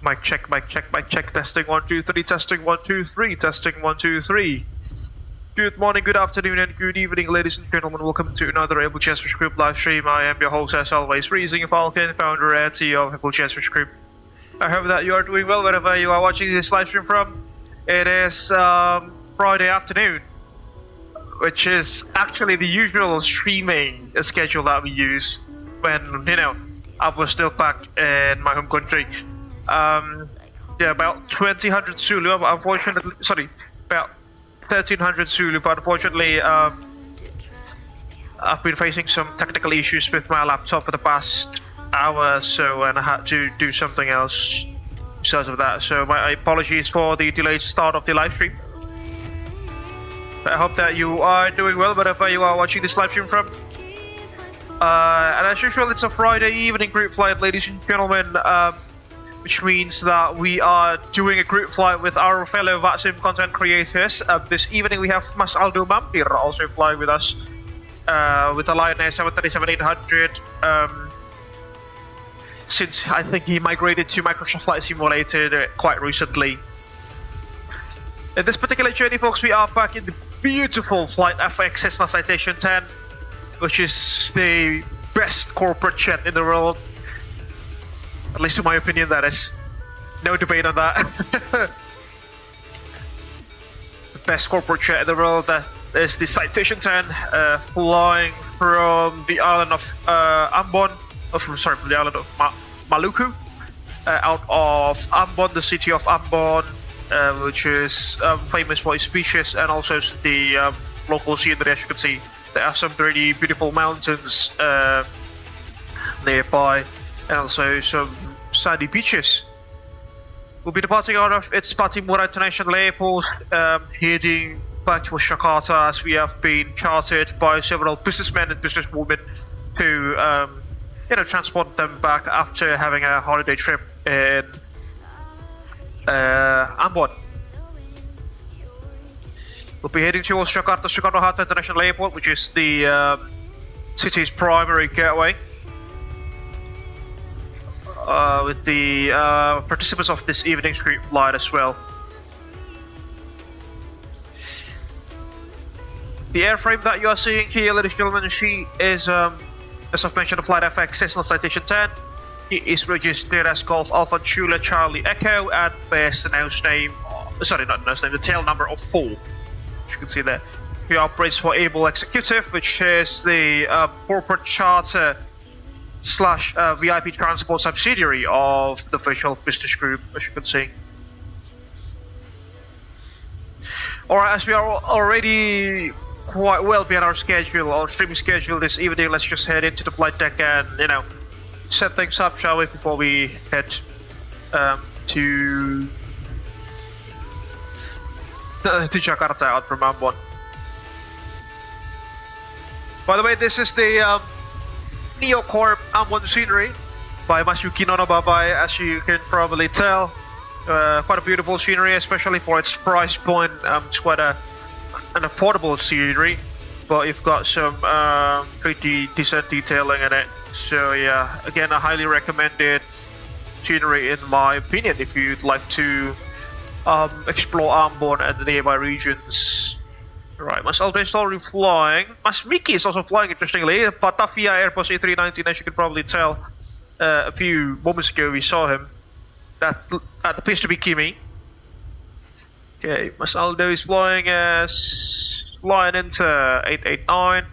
Mic check, mic check, mic check. Testing 1 2 3. Testing 1 2 3. Testing 1 2 3. Good morning, good afternoon, and good evening, ladies and gentlemen. Welcome to another Abel Jets Virtual Group live stream. I am your host, as always, Freezing Falcon, founder and CEO of Abel Jets Virtual Group. I hope that you are doing well wherever you are watching this live stream from. It is Friday afternoon, which is actually the usual streaming schedule that we use when, I was still back in my home country. Yeah, about 2000 Zulu, unfortunately, sorry, about 1300 Zulu, but unfortunately, I've been facing some technical issues with my laptop for the past hour, so, and I had to do something else because of that. So my apologies for the delayed start of the live stream. I hope that you are doing well wherever you are watching this live stream from. And as usual, it's a Friday evening group flight, ladies and gentlemen, which means that we are doing a group flight with our fellow VATSIM content creators. This evening we have Mas Aldo Mampir also flying with us with a Lion Air 737-800. Since I think he migrated to Microsoft Flight Simulator quite recently. In this particular journey, folks, we are back in the beautiful FlightFX Cessna Citation 10, which is the best corporate jet in the world. At least in my opinion, that is. No debate on that. The best corporate jet in the world, that is the Citation 10, flying from the island of Ambon, from the island of Maluku, out of Ambon, the city of Ambon, which is famous for its beaches and also the local scenery. As you can see, there are some pretty beautiful mountains nearby, and also some sandy beaches. We'll be departing out of its Pattimura International Airport, heading back to Jakarta, as we have been chartered by several businessmen and businesswomen to transport them back after having a holiday trip in Ambon. We'll be heading towards Jakarta Soekarno-Hatta International Airport, which is the city's primary gateway, with the participants of this evening's group flight as well. The airframe that you are seeing here, ladies and gentlemen, she is, as I've mentioned, the FlightFX Cessna Citation 10. It is registered as Golf Alpha Chula Charlie Echo and bears the the tail number of 4. As you can see there. He operates for Abel Executive, which is the corporate charter / VIP transport subsidiary of the Virtual Business Group, as you can see. Alright, as we are already quite well beyond our schedule, our streaming schedule this evening, let's just head into the flight deck and, set things up, shall we, before we head to Jakarta out from Ambon. By the way, this is the Neocorp Ambon scenery by Masuki Nonobabai, as you can probably tell. Quite a beautiful scenery, especially for its price point. It's quite an affordable scenery, but you've got some pretty decent detailing in it. So yeah, again, a highly recommended scenery in my opinion if you'd like to explore Ambon and the nearby regions. Right, Mas Aldo is already flying. Mas Miki is also flying, interestingly. Batavia Airbus A319, as you can probably tell. A few moments ago we saw him. That appears to be Kimi. Okay, Mas Aldo is flying into 889.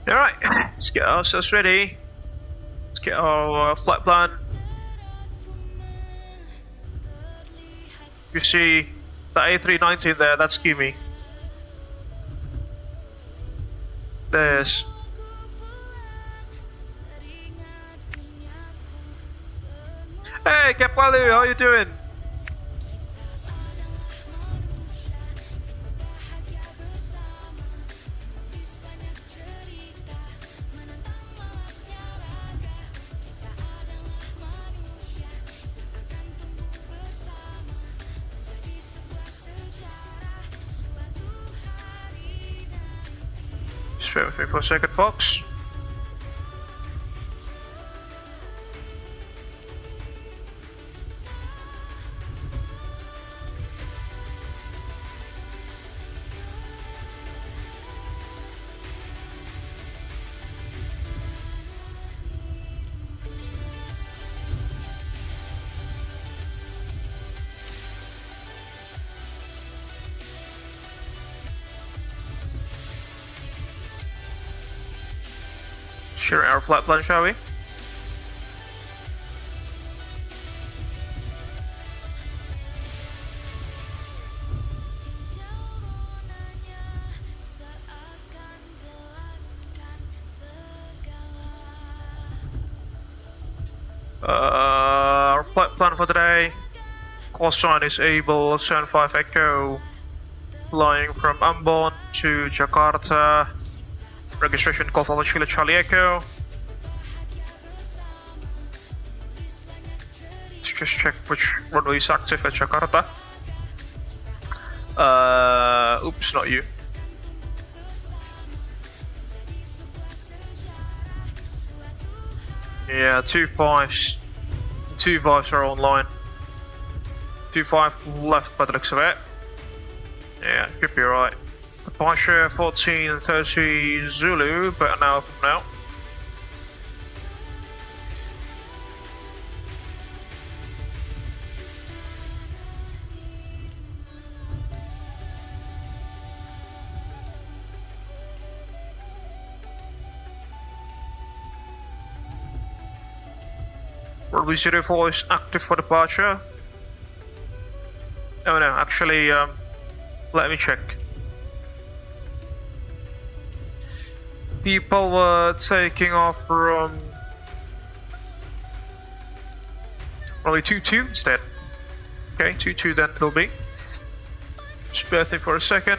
Alright, let's get ourselves ready. Let's get our flight plan. You see the A319 there, that's Kimi. There's... Hey, Kepalu, how you doing? Just bear with me for a second, folks. Share our flight plan, shall we? Our flight plan for today. Call sign is Abel 75 Echo, flying from Ambon to Jakarta. Registration Golf Alpha Charlie Echo. Let's just check which runway is active at Jakarta. Oops, not you. Yeah, 2.5s. 2.5s are online. 2.5 left by the looks of it. Yeah, could be right. Departure 1430 Zulu, but an hour from now. Runway 04 is active for departure. Oh no, actually, let me check. People were taking off from runway 22 instead. Okay, 22 then it'll be. Just bear with me for a second.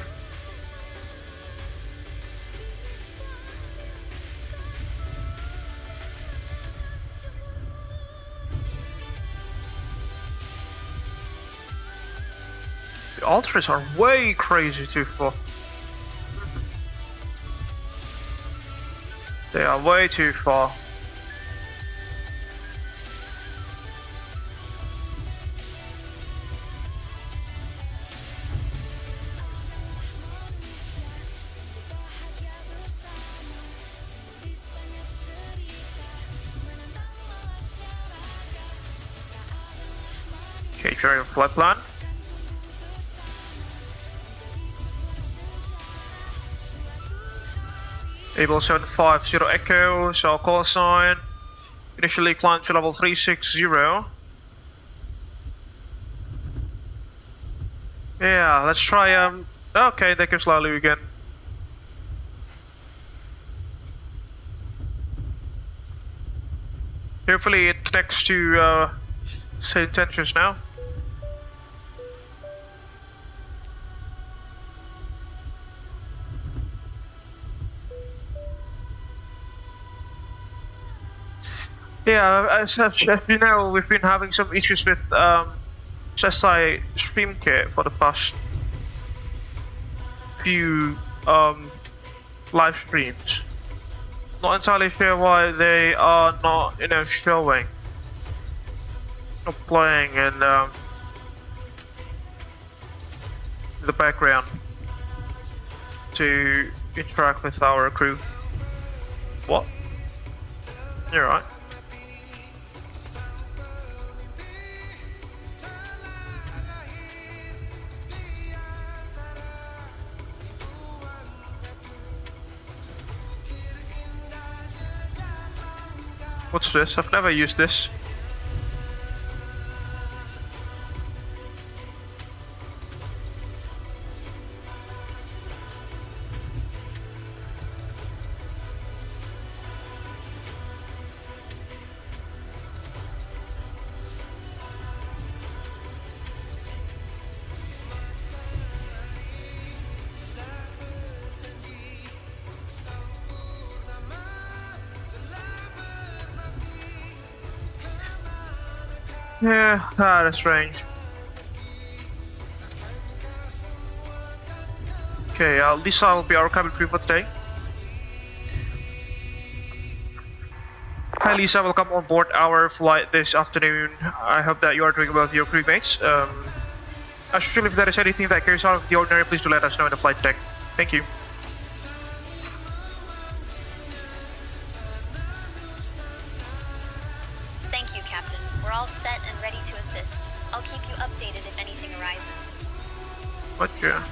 The ultras are way crazy too far. They are way too far. Okay, carrying flight plan. Abel 750 Echo, so call sign. Initially climb to level 360. Yeah, let's try, okay, they can slightly again. Hopefully it connects to, same tensions now. Yeah, as you know, we've been having some issues with Cessna stream kit for the past few live streams. Not entirely sure why they are not, showing, not playing in the background to interact with our crew. What? You're right. What's this? I've never used this. Yeah, that's strange. Okay, this will be our cabin crew for today. Hi Lisa, welcome on board our flight this afternoon. I hope that you are doing well with your crewmates. As usual, if there is anything that goes out of the ordinary, please do let us know in the flight deck. Thank you. Thank you, Captain. We're all set and ready to assist. I'll keep you updated if anything arises. Gotcha.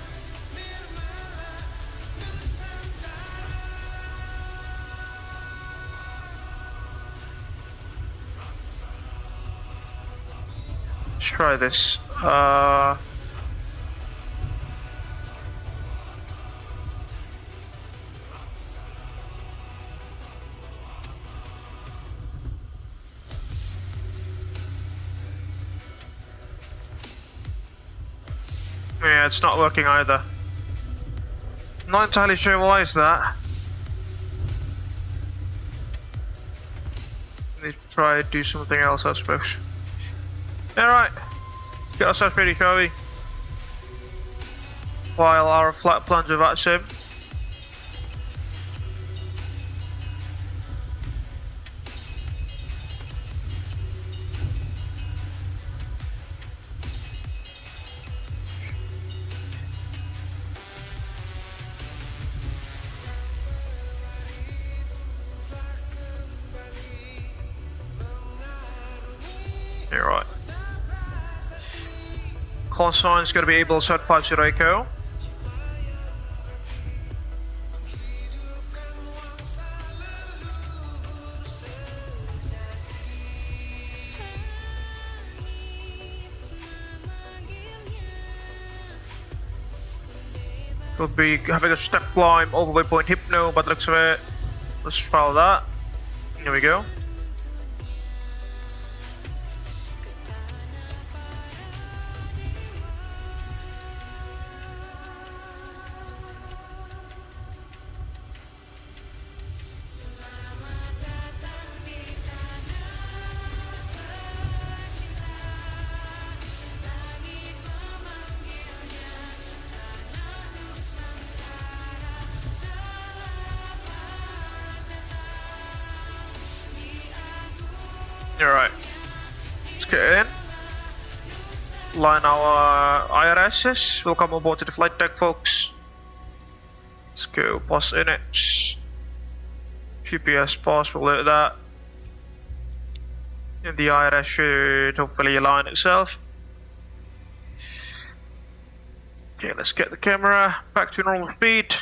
Let's try this. Yeah, it's not working either. Not entirely sure why is that. Need to try do something else, I suppose. Alright, get ourselves ready, shall we? While our flight plans with VATSIM. You're right. Call sign is going to be Abel Jets 50 Echo. We'll be having a step climb over waypoint Hypno, but looks of it. Let's follow that. Here we go. Alright, let's get in. Line our IRSs. Welcome aboard to the flight deck, folks. Let's go pause init. GPS pause, we'll let that. And the IRS should hopefully align itself. Okay, let's get the camera back to normal speed.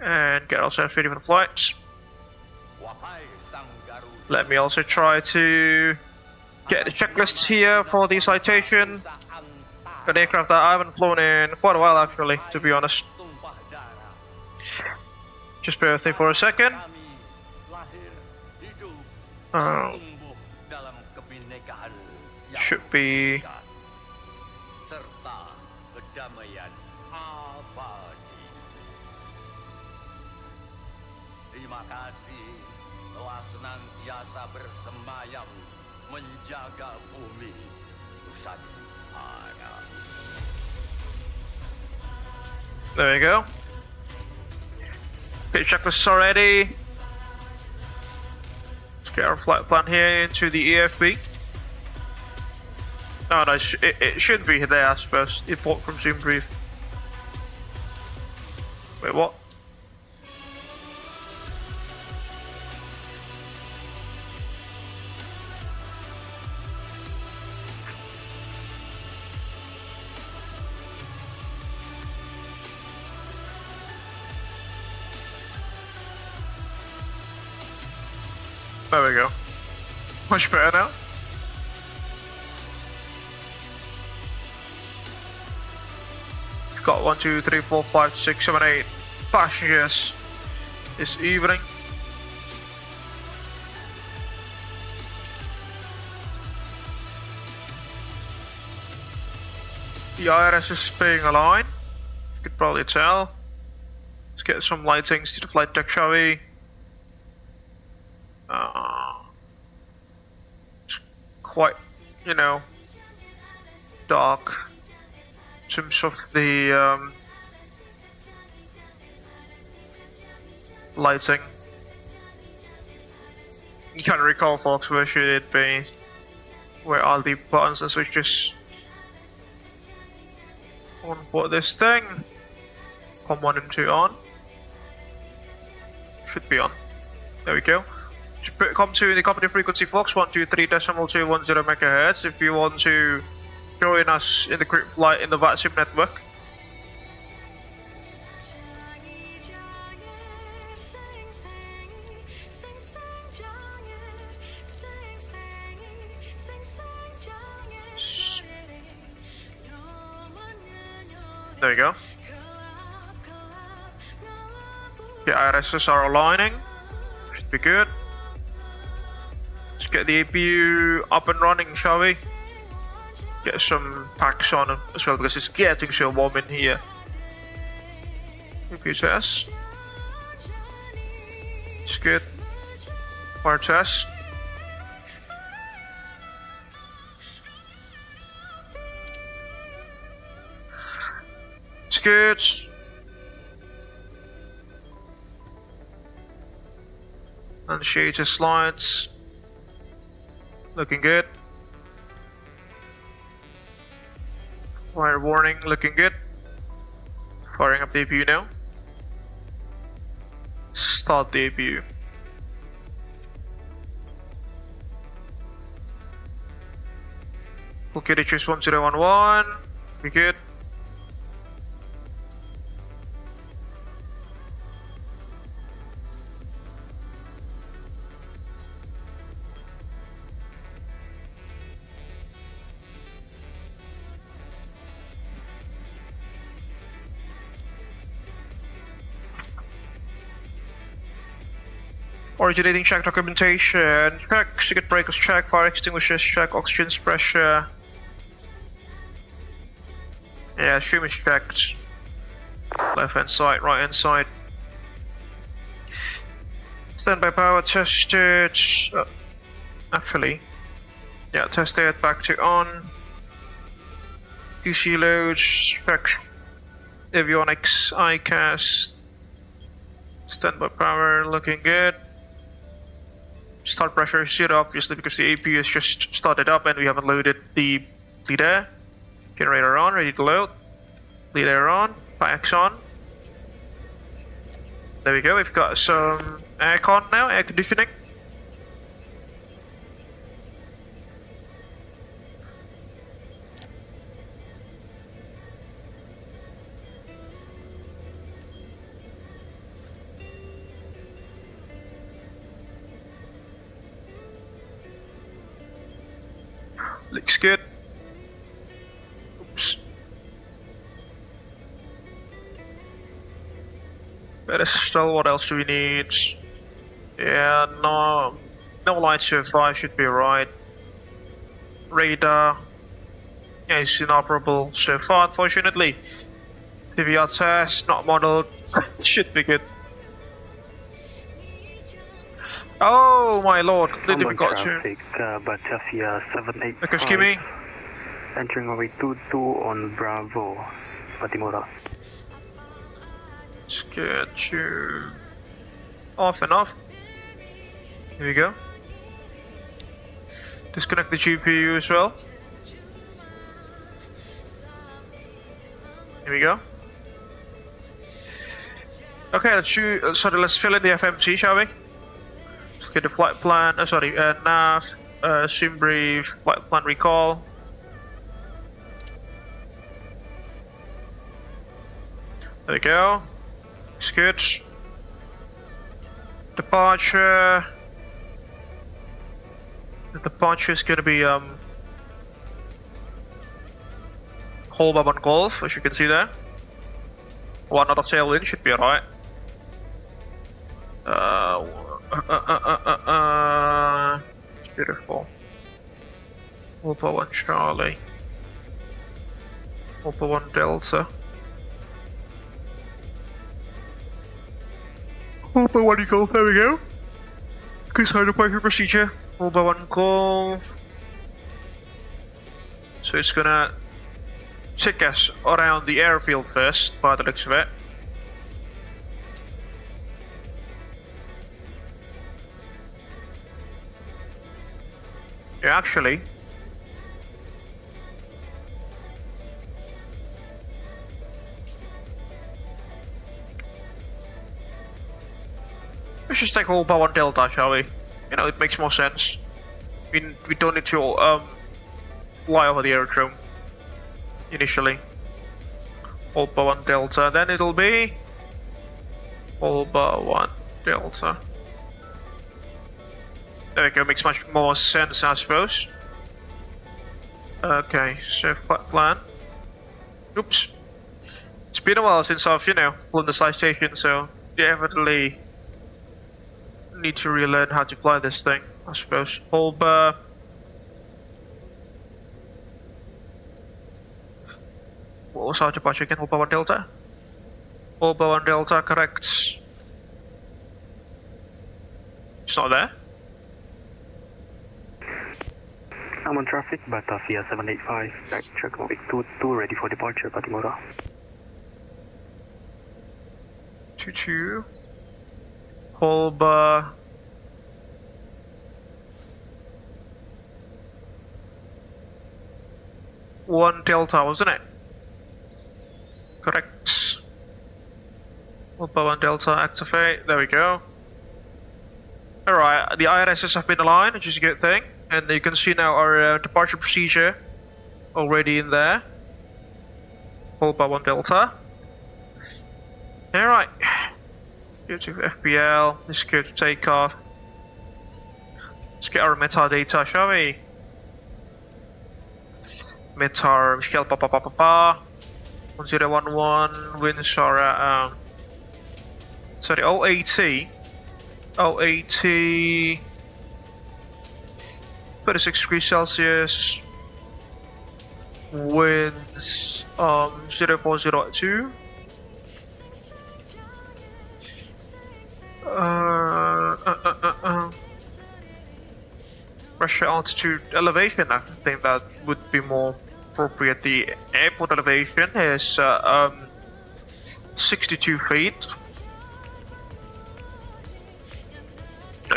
And get ourselves ready for the flights. Let me also try to get the checklists here for the Citation. An aircraft that I haven't flown in quite a while actually, to be honest. Just bear with me for a second. Should be... senantiasa bersemayam menjaga bumi Nusantara. There we go. Okay, checklists already. Let's get our flight plan here into the EFB. Oh no, it should be there, I suppose. Import from Zoom brief. Wait, what? There we go. Much better now. We've got 1, 2, 3, 4, 5, 6, 7, 8 passengers this evening. The IRS is staying aligned. You could probably tell. Let's get some lightings to the flight deck, shall we? It's quite, you know, dark in terms of the lighting. You can't recall, folks, where should it be? Where are the buttons and switches? On for this thing. Com 1 and 2 on. Should be on. There we go. Come to the company frequency, folks, 123.210 MHz. If you want to join us in the group flight in the VATSIM network. There we go. The IRSs are aligning. Should be good. Let's get the APU up and running, shall we? Get some packs on as well because it's getting so warm in here. APU test. It's good. Fire test. It's good. And shades of slides. Looking good. Fire warning, looking good. Firing up the APU now. Start the APU. Okay, choose 1011. Be good. Originating check documentation, check circuit breakers, check fire extinguishers, check oxygen pressure. Yeah, stream is checked. Left hand side, right hand side. Standby power tested. Actually, yeah, tested back to on. PC loads, check. Avionics, ICAS. Standby power looking good. Start pressure is 0 obviously because the APU is just started up and we haven't loaded the bleed air. Generator on, ready to load. Bleed air on, packs on. There we go, we've got some aircon now, air conditioning. Looks good. Oops. Pedestal, what else do we need? Yeah, no light so far, should be right. Radar, yeah, it's inoperable so far, unfortunately. PVR test, not modeled, should be good. Oh my lord, completely forgot to. Batavia 785. Excuse me. Entering runway 22 on Bravo, Pattimura. Let's get you off and off. Here we go. Disconnect the GPU as well. Here we go. Okay, let's fill in the FMC, shall we? Let's get the flight plan, nav, sim brief, flight plan recall. There we go. Looks good. Departure. The departure is gonna be Holbab on Golf, as you can see there. 1 out of tailwind should be alright. Beautiful. Holbab 1 Charlie. Holbab 1 Delta. Holbab 1 Golf, there we go. Good side of departure procedure. Holbab 1 Golf. So it's gonna check us around the airfield first, by the looks of it. Yeah, actually. Let's just take Holba 1 Delta, shall we? You know, it makes more sense. We don't need to fly over the aerodrome initially. Holba 1 Delta, then it'll be Holba 1 Delta. There we go, makes much more sense, I suppose. Okay, so flight plan. Oops. It's been a while since I've, you know, flown the Citation, so definitely need to relearn how to fly this thing, I suppose. Holba. What was our departure again? Holba 1 Delta? Holba 1 Delta, correct. It's not there. I'm on traffic, Batavia 785. Backtrack runway 22, ready for departure, Pattimura. 22. Holba. One Delta, wasn't it? Correct. Holba 1 Delta, activate. There we go. Alright, the IRSs have been aligned, which is a good thing. And you can see now our departure procedure already in there. Holba 1 Delta. Alright. Go to FPL. Let's go to takeoff. Let's get our metadata, shall we? Metar, Michelle, 1011, winds are at, sorry, OAT. OAT. 36 degrees Celsius. Winds, 0402. Pressure, altitude, elevation, I think that would be more appropriate. The airport elevation is 62 feet.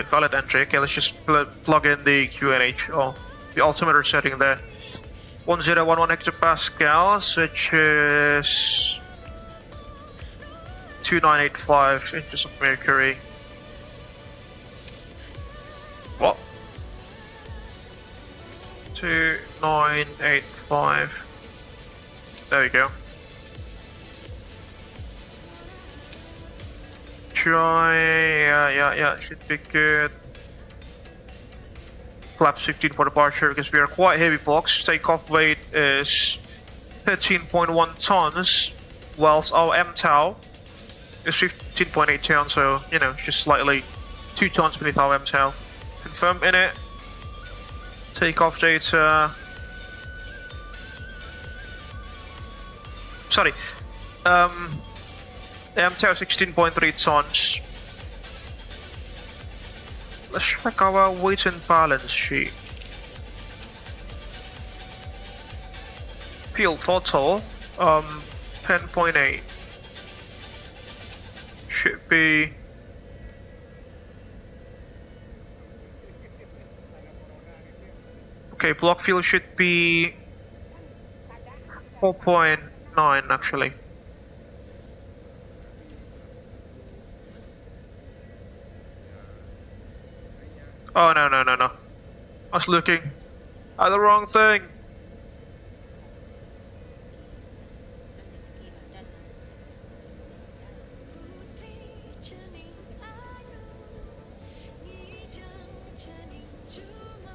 Valid entry. Okay, let's just plug in the QNH or the altimeter setting there. 1011 hectopascals, which is 2985 inches of mercury. What? 2985. There we go. Yeah, should be good. Flaps 15 for departure because we are quite heavy folks. Takeoff weight is 13.1 tons, whilst our MTOW is 15.8 tons, so you know, just slightly 2 tons beneath our MTOW. Confirm in it. Takeoff data. Sorry. The MTOW 16.3 tons. Let's check our weight and balance sheet. Fuel total, 10.8. Should be. Okay, block fuel should be 4.9 actually. Oh no. I was looking at the wrong thing.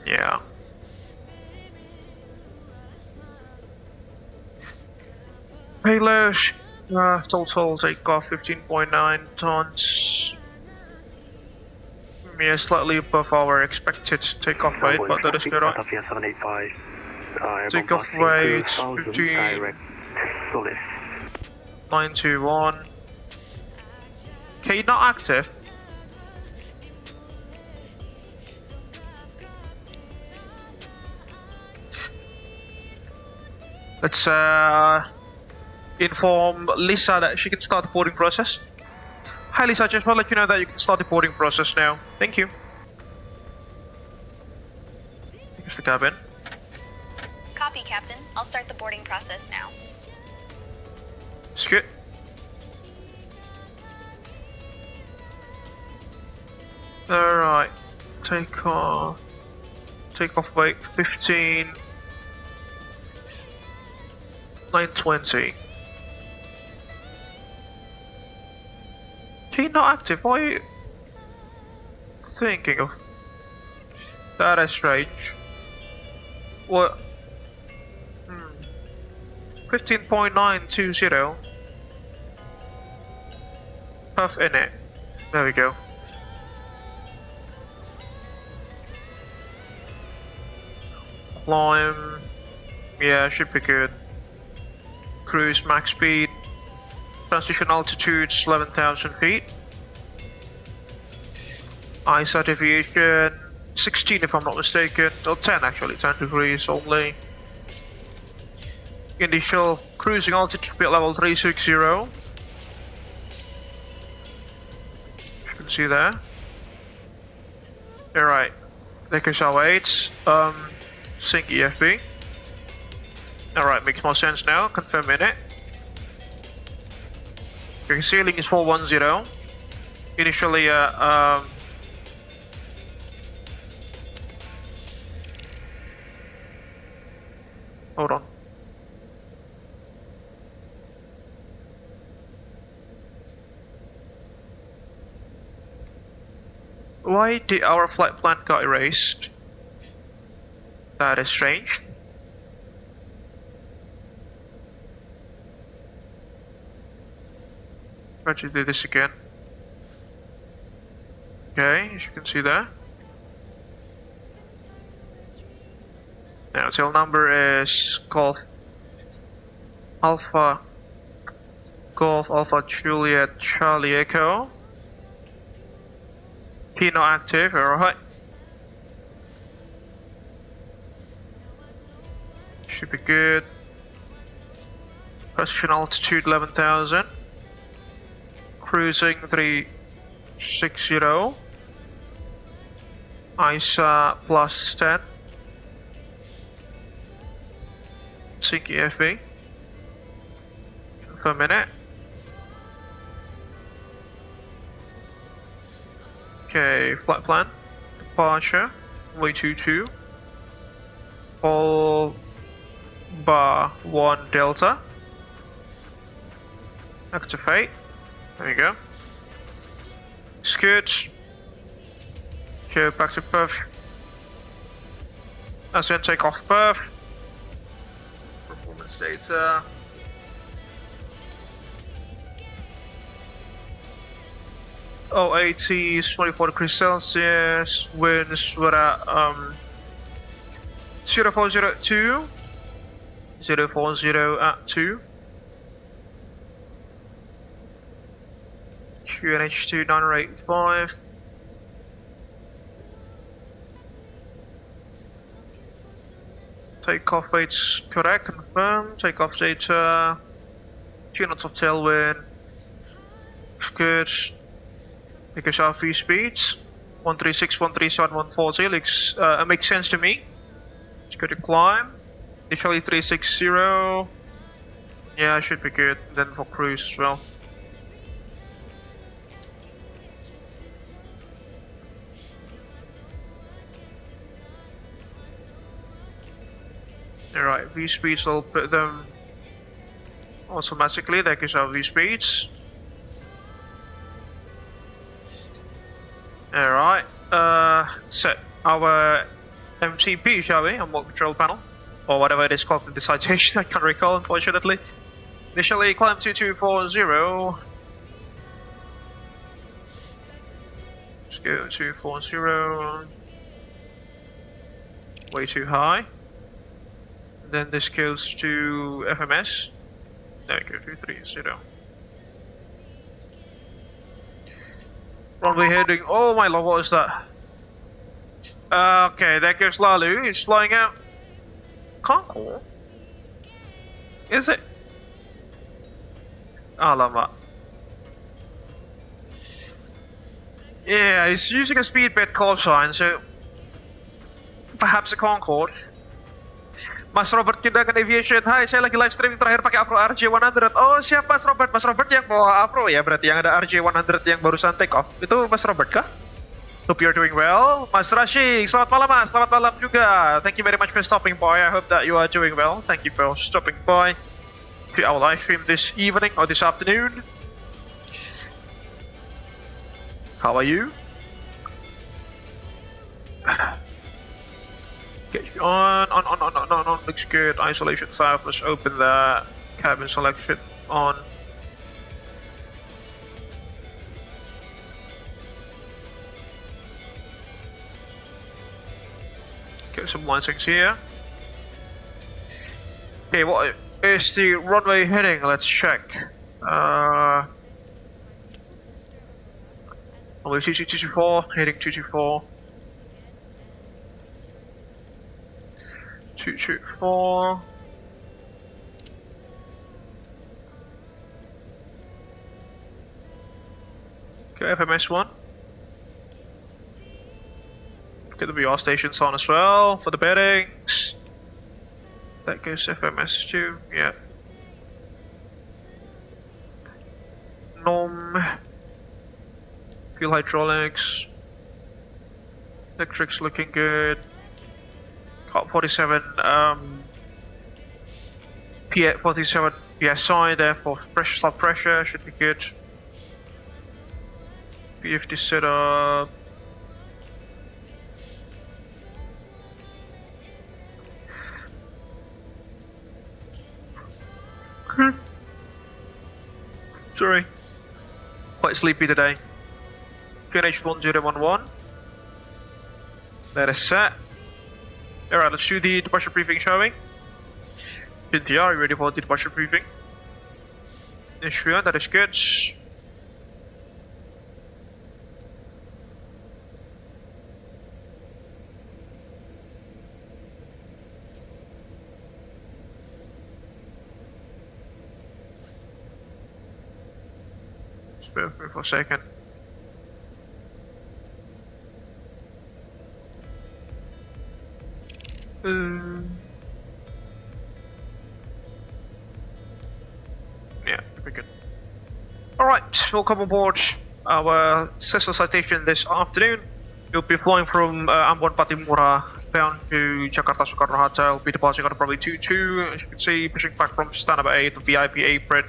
Yeah. Payload, total takeoff 15.9 tons. Yeah, slightly above our expected takeoff weight, but that is good, right? Takeoff weight 15.921. Okay, not active. Let's inform Lisa that she can start the boarding process. Hi Lisa, I just want to let you know that you can start the boarding process now. Thank you. Here's the cabin. Copy, Captain. I'll start the boarding process now. It's good. Alright. Take off weight 15. 920. Key not active, why are you thinking of? That is strange. What? 15.920. Puff in it. There we go. Climb. Yeah, should be good. Cruise max speed. Transition altitude 11,000 feet. ISAT aviation 16 if I'm not mistaken, or 10 actually, 10 degrees only. Initial cruising altitude speed level 360. You can see there. Alright, there goes our weights. Sync EFB. Alright, makes more sense now, confirm in it. Okay, ceiling is 410. Initially, hold on. Why did our flight plan got erased? That is strange. Try to do this again. Okay, as you can see there. Now, tail number is Golf Alpha Juliet Charlie Echo. Key not active, alright. Should be good. Question altitude 11,000. Cruising 360. ISA plus 10. Sync EFB. For a minute. Okay, flight plan. Departure. WIII. All bar 1 Delta. Activate. There you go. Scoot. Go back to Perth. As then take off Perth. Performance data. AT is 24 degrees Celsius. Winds were at 0402. 040 at 2. QNH2 985. Takeoff weights correct, confirm. Takeoff data. 2 knots of tailwind. Looks good. Because our free speeds 136, 137, 140 looks makes sense to me. Let's go to climb. Initially 360. Yeah, should be good. Then for cruise as well. Alright, V speeds will put them automatically. There goes our V speeds. Alright, set our MTP, shall we, on what control panel? Or whatever it is called in the citation, I can't recall unfortunately. Initially climb 2240. Let's go 240. Way too high. Then this goes to FMS. There we go, 230. Runway heading. Oh my lord, what is that? Okay, there goes Lalu. He's flying out. Concord? Is it? Alamak. Yeah, he's using a speedbed call sign, so perhaps a Concorde. Mas Robert Kindangan Aviation, hai saya lagi live streaming terakhir pakai Afro RJ100. Oh siap Mas Robert, Mas Robert yang bawa Afro ya berarti yang ada RJ100 yang barusan take off. Itu Mas Robert kah? Hope you're doing well. Mas Rashid, selamat malam Mas, selamat malam juga. Thank you very much for stopping by, I hope that you are doing well. Thank you for stopping by to our live stream this evening or this afternoon. How are you? Okay, on, looks good. Isolation south, let's open the cabin selection on. Get some lighting here. Okay, what is the runway heading? Let's check. Runway 224, heading 224. 224. Okay, FMS 1. Get the VR stations on as well for the bearings. That goes FMS 2, yeah. NOM. Fuel hydraulics. Electrics looking good. Got 47 47 PSI there for pressure, slot pressure, should be good. PFD setup. Sorry, quite sleepy today. QNH1011. That is set. Alright, let's do the departure briefing, shall we? NTR, are you ready for the departure briefing? Yes, sure, that is good. Just bear with me for a second. Yeah, we're good. Alright, welcome aboard our Cessna Citation this afternoon. You'll be flying from Ambon, Pattimura, bound to Jakarta, Soekarno-Hatta. We'll be departing on probably 22, as you can see, pushing back from standard 8, the VIP apron,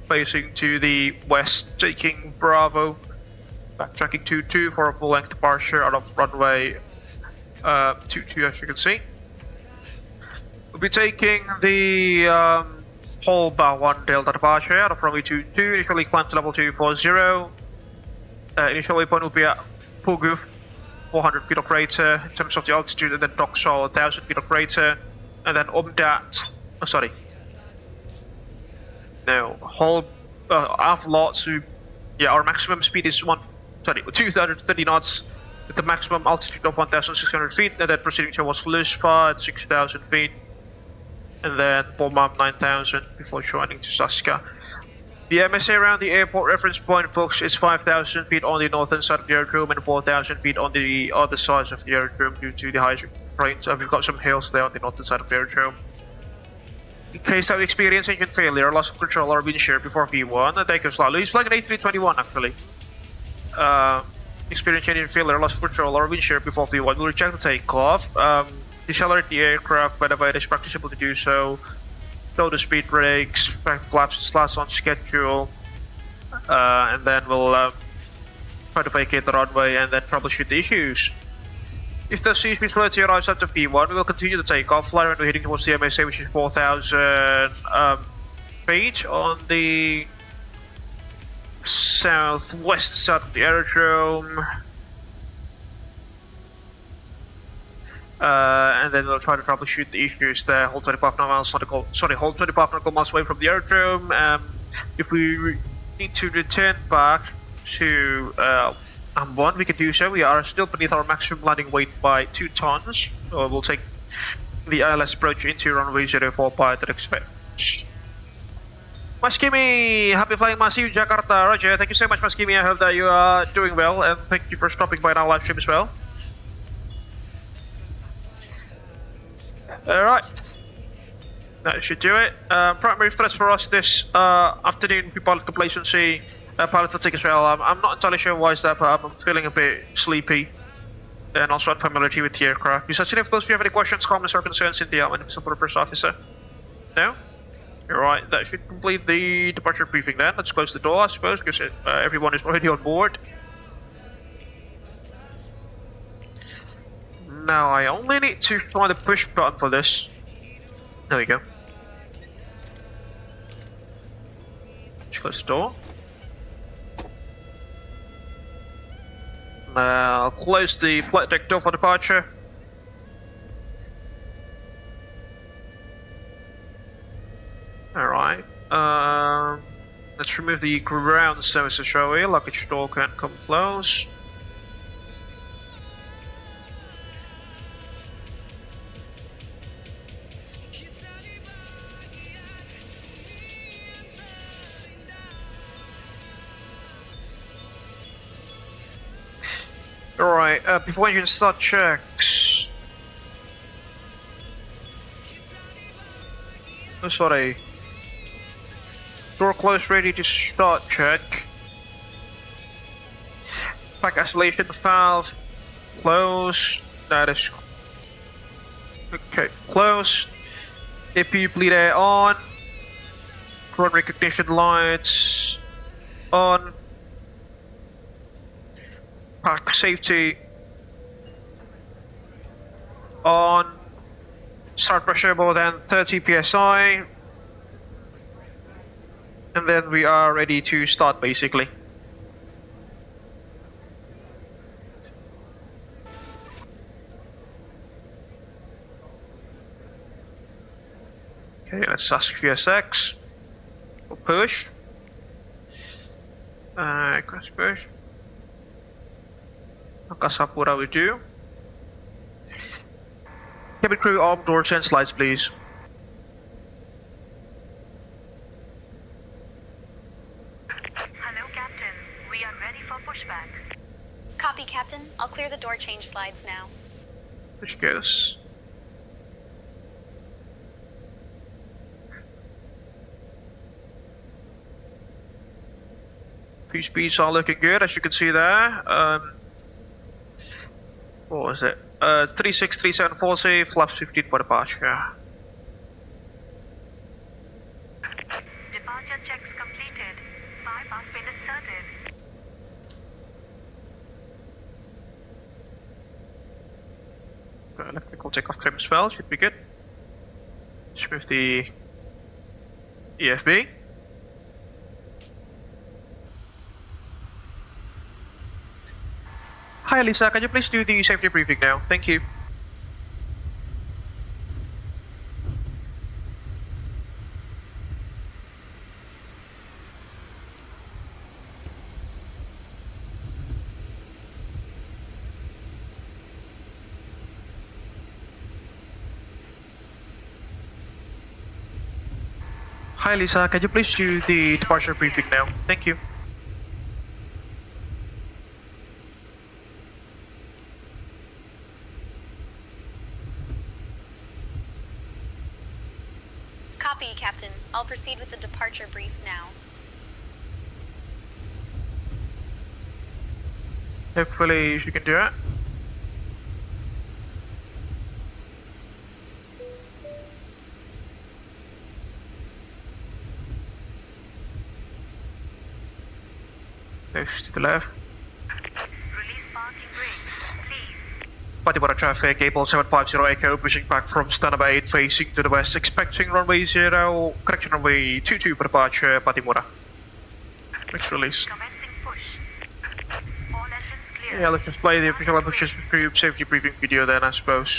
facing to the west, taking Bravo, backtracking 22 for a full-length departure out of runway 22, as you can see. We'll be taking the whole bow 1 Delta departure out of runway 22, initially climb to level 240. Initial waypoint will be at Pugu, 400 feet or greater in terms of the altitude, and then Doksal, 1000 feet or greater, and then Umdat, oh sorry, no, whole lots, yeah, our maximum speed is 230 knots with the maximum altitude of 1600 feet, and then proceeding towards Luspa at 6000 feet. And then Bomam 9000 before joining to Saska. The MSA around the airport reference point, folks, is 5,000 feet on the northern side of the aerodrome and 4,000 feet on the other sides of the aerodrome due to the high rains. We've got some hills there on the northern side of the aerodrome. In case that we experience engine failure, loss of control or wind shear before V1, take him slowly. He's flying an A321 actually. Experience engine failure, loss of control or wind shear before V1, we'll reject the takeoff. Decelerate the aircraft whenever it is practicable to do so. Slow the speed brakes, flaps and slats on schedule, and then we'll try to vacate the runway and then troubleshoot the issues. If the CSP flight arrives at the P1, we will continue the takeoff, fly when we're heading towards the MSA, which is 4,000 feet on the southwest side of the aerodrome. And then we'll try to troubleshoot the issues there. Hold 25 nautical miles away from the aerodrome. If we need to return back to Ambon, we can do so. We are still beneath our maximum landing weight by 2 tons. So we'll take the ILS approach into runway 04 by the expect. Mas Kimi, happy flying Masiu Jakarta. Roger, thank you so much Mas Kimi. I hope that you are doing well, and thank you for stopping by our live stream as well. Alright. That should do it. Primary threats for us this afternoon, pilot complacency, pilot fatigue as well. I'm not entirely sure why is that, but I'm feeling a bit sleepy. And also unfamiliarity with the aircraft. Besides any of those, if you have any questions, comments, or concerns in the Invisible First Officer? No? Alright, that should complete the departure briefing then. Let's close the door, I suppose, because everyone is already on board. Now I only need to find the push button for this. There we go. Let's close the door. Now I'll close the flight deck door for departure. Alright. Let's remove the ground services, shall we? Luggage door can come close. Alright, before you start checks. Oh, sorry. Door closed, ready to start check. Pack isolation valve closed. That is okay. Closed. APU bleed air on. Ground recognition lights on. Pack safety on. Start pressure more than 30 psi. And then we are ready to start basically. Okay, let's ask VSX. We'll push. Cross push. Kasapura we do. Cabin crew, arm doors and slides please. Hello Captain, we are ready for pushback. Copy, Captain. I'll clear the door change slides now. There she goes. Few speeds are looking good, as you can see there. What was it? 363740, flaps 15 for departure. Departure checks completed. Bypass pin inserted. Electrical takeoff trim as well, should be good. Let's move the EFB. Hi Lisa, can you please do the safety briefing now? Thank you. Hi Lisa, can you please do the departure briefing now? Thank you. Copy, Captain. I'll proceed with the departure brief now. Hopefully you can do it. Next to the left. Release parking brakes, please. Pattimura traffic, Abel 750 Echo, pushing back from standby 8 facing to the west, expecting runway 0, correction runway 22 for departure, Pattimura. Next release. Commencing push. All engines clear. Yeah, let's just play the official Ambushes Group safety briefing video then, I suppose.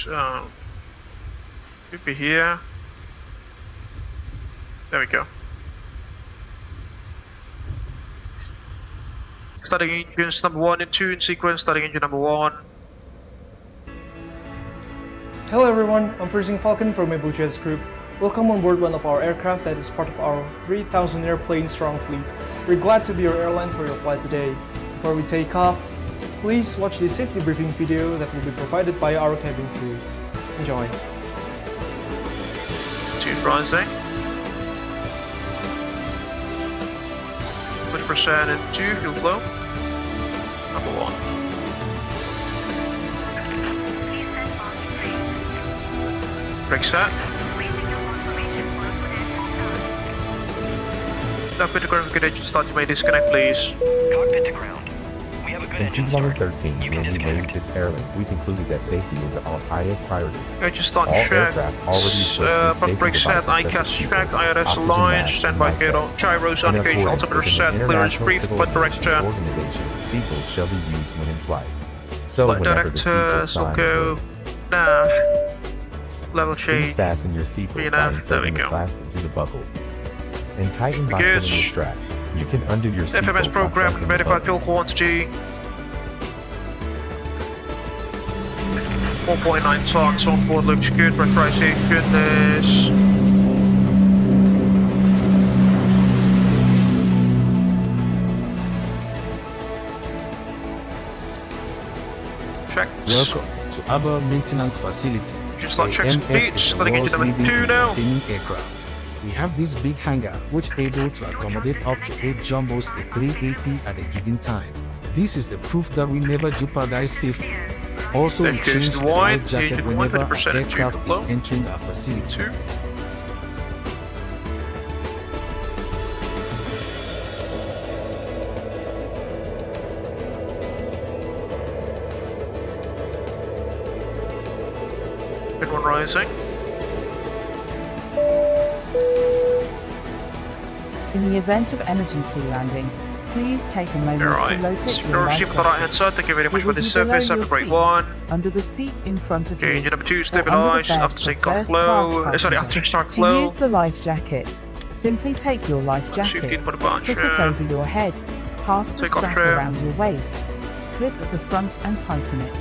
Should be here. There we go. Starting engines number 1 and 2 in sequence, starting engine number 1. Hello everyone, I'm Freezing Falcon from Abel Jets Group. Welcome on board one of our aircraft that is part of our 3,000 airplane strong fleet. We're glad to be your airline for your flight today. Before we take off, please watch the safety briefing video that will be provided by our cabin crew. Enjoy. altitude rising. 20% into fuel flow. Number 1. Please set mark 3. Brake set. Waiting your confirmation for a potential start. Cockpit to ground configuration start. You may disconnect, please. Cockpit to ground. We have a good In engine start. 2013, You can when we disconnect. made this airline, we concluded that safety is our highest priority. Engine start All check. aircraft already equipped with Front brake safety set, devices ICAS such as checked, seatbelts, IRS oxygen aligned, masks, standby and gate on, life gyros, In indication, accordance altimeter with set, an clearance international brief, civil flight director. aviation organization, seatbelts shall be used when in flight. So Flight whenever the director, seatbelt so sign go, is nav, level please change. fasten your seatbelt Nav, by there we inserting the go. plastic to the buckle. And tighten by Good. pulling the strap. You can undo your seatbelt FMS by program, pressing the verified button. fuel quantity. 1.9 tons on board, looks good. Pressurization is checked. Welcome to Abel Maintenance Facility. Just like The checks MF complete. is the Letting world's engine number leading 2 now. maintaining aircraft. We have this big hangar which able to accommodate up to 8 jumbos a 380 at a given time. This is the proof that we never jeopardize safety. Also, we There goes change the the wine. life jacket Engine whenever 100% our into aircraft flow. is entering our facility. 2. Good one rising. In the event of emergency landing, please take a moment to Alright. locate your Your life receiver on the right hand jacket. side, thank you very much It for will the be service. below Have a your great seat, one. under the seat in front of Okay, you, engine number 2 or stabilized under the after bed sync for on first flow. class Sorry, passenger. after start To flow. use the life jacket, simply take your life jacket, Shooting for the bunch, put it over your head, pass the Take off strap trim. around your waist, clip at the front and tighten it.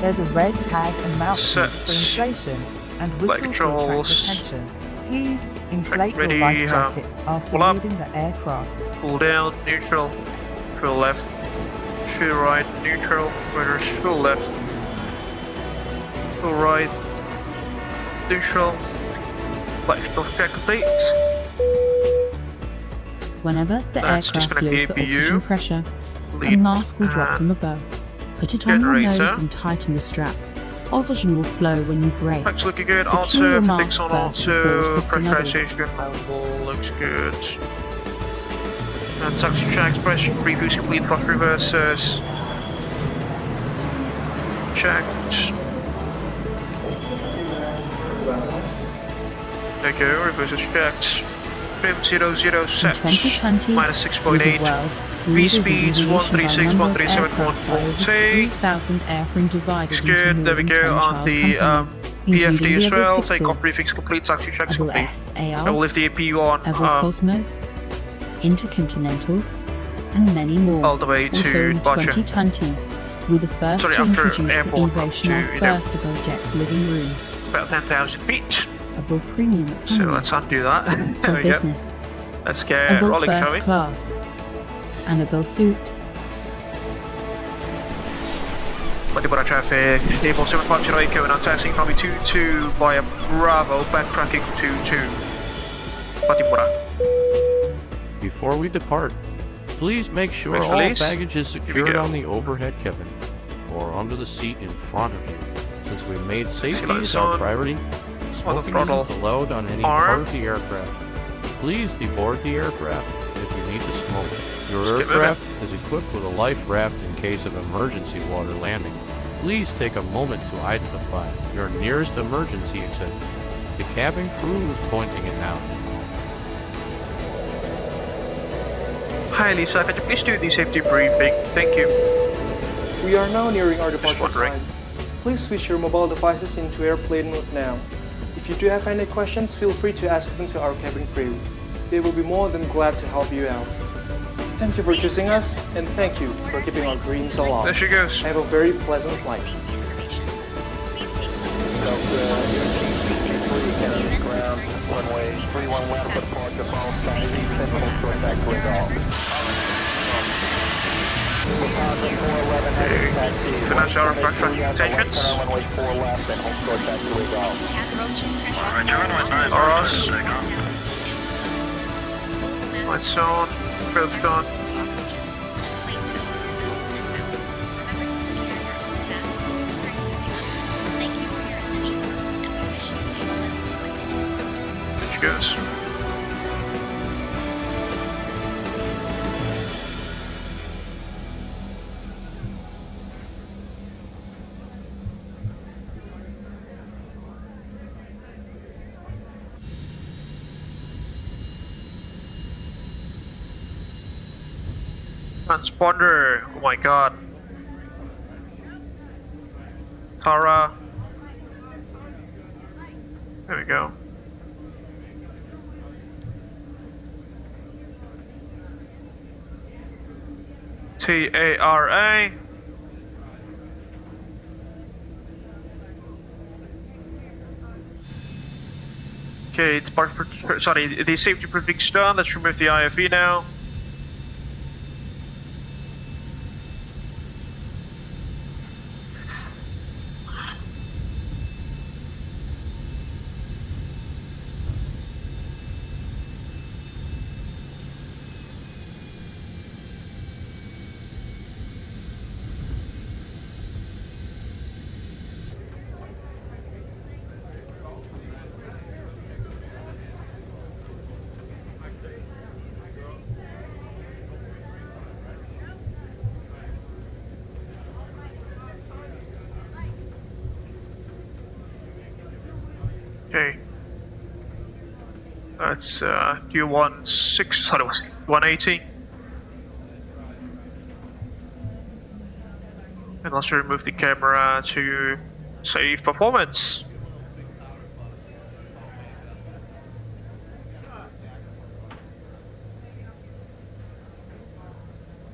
There's a red tag and mouthpiece Set. for inflation and Flight whistle to attract controls. attention. Please inflate Ready, your life jacket after pull up. leaving the aircraft. Pull down, neutral, full left, full right, neutral, reverse, full left, full right, neutral, flight control check complete. Whenever the That's just aircraft gonna be feels the APU. oxygen pressure, a Lead mask will drop and from above. Put it on your generator. nose and tighten the strap. Oxygen will flow when you brake. Looks looking good. Secure your Auto, mask fix on first before auto, assisting others. pressurization normal, looks good. And taxi check, expression, previews complete, flush reverses. Checked. There you go, reverses checked. Trim 00 set. In 2020, Minus with the 6.8. world, V leaders in speeds aviation by 136, number of 137, aircraft by over 140. 3,000 airframe divided Looks into good. more There we than go 10 on child the companies, PFD including as the well. Abel Take off Pixel, briefings complete, taxi checks Abel complete. SAR, I will lift the APU on Abel Cosmos, Intercontinental, and many more. all the way Also to in departure. 2020, we were the first Sorry, to after introduce the airport innovation to, of you know, first Abel Jets living room, About 10,000 feet. Abel Premium So Economy, let's undo that. There for we go. business, Let's get Abel rolling, shall First we? Class, and Abel Suite. Pattimura traffic, Abel 750 going on taxing probably 22 via Bravo, backtracking 22. Pattimura. Before we depart, please make sure Press all release. baggage is Here we secured go. on the overhead cabin or under the seat in front of you. Since we made safety lights is our on. priority, smoking throttle. isn't allowed on any Arm. part of the aircraft. Please deboard the aircraft if you need to smoke. Your Just get aircraft is equipped with a life raft in case of emergency water landing. Please take a moment to identify your nearest emergency exit. The cabin crew is pointing it now. Hi Lisa, could you please do the safety briefing? Thank you. We are now nearing our departure wondering. time. Please switch your mobile devices into airplane mode now. If you do have any questions, feel free to ask them to our cabin crew. They will be more than glad to help you out. Thank you for choosing us, and thank you for keeping our dreams alive. There she goes. Have a very pleasant flight. Safety information. Please take note. Runway 31 left for departure, Falls County, Central, short back to Adult. Deposit 411, heading back Financial aircraft stations. Oros. Lights on. Field gone. Goes. Transponder, oh my god. Tara. There we go. TARA. Okay, it's part for, sorry, the safety briefing's done. Let's remove the IFE now. Okay. That's Q16, sorry, 180. And let's remove the camera to save performance.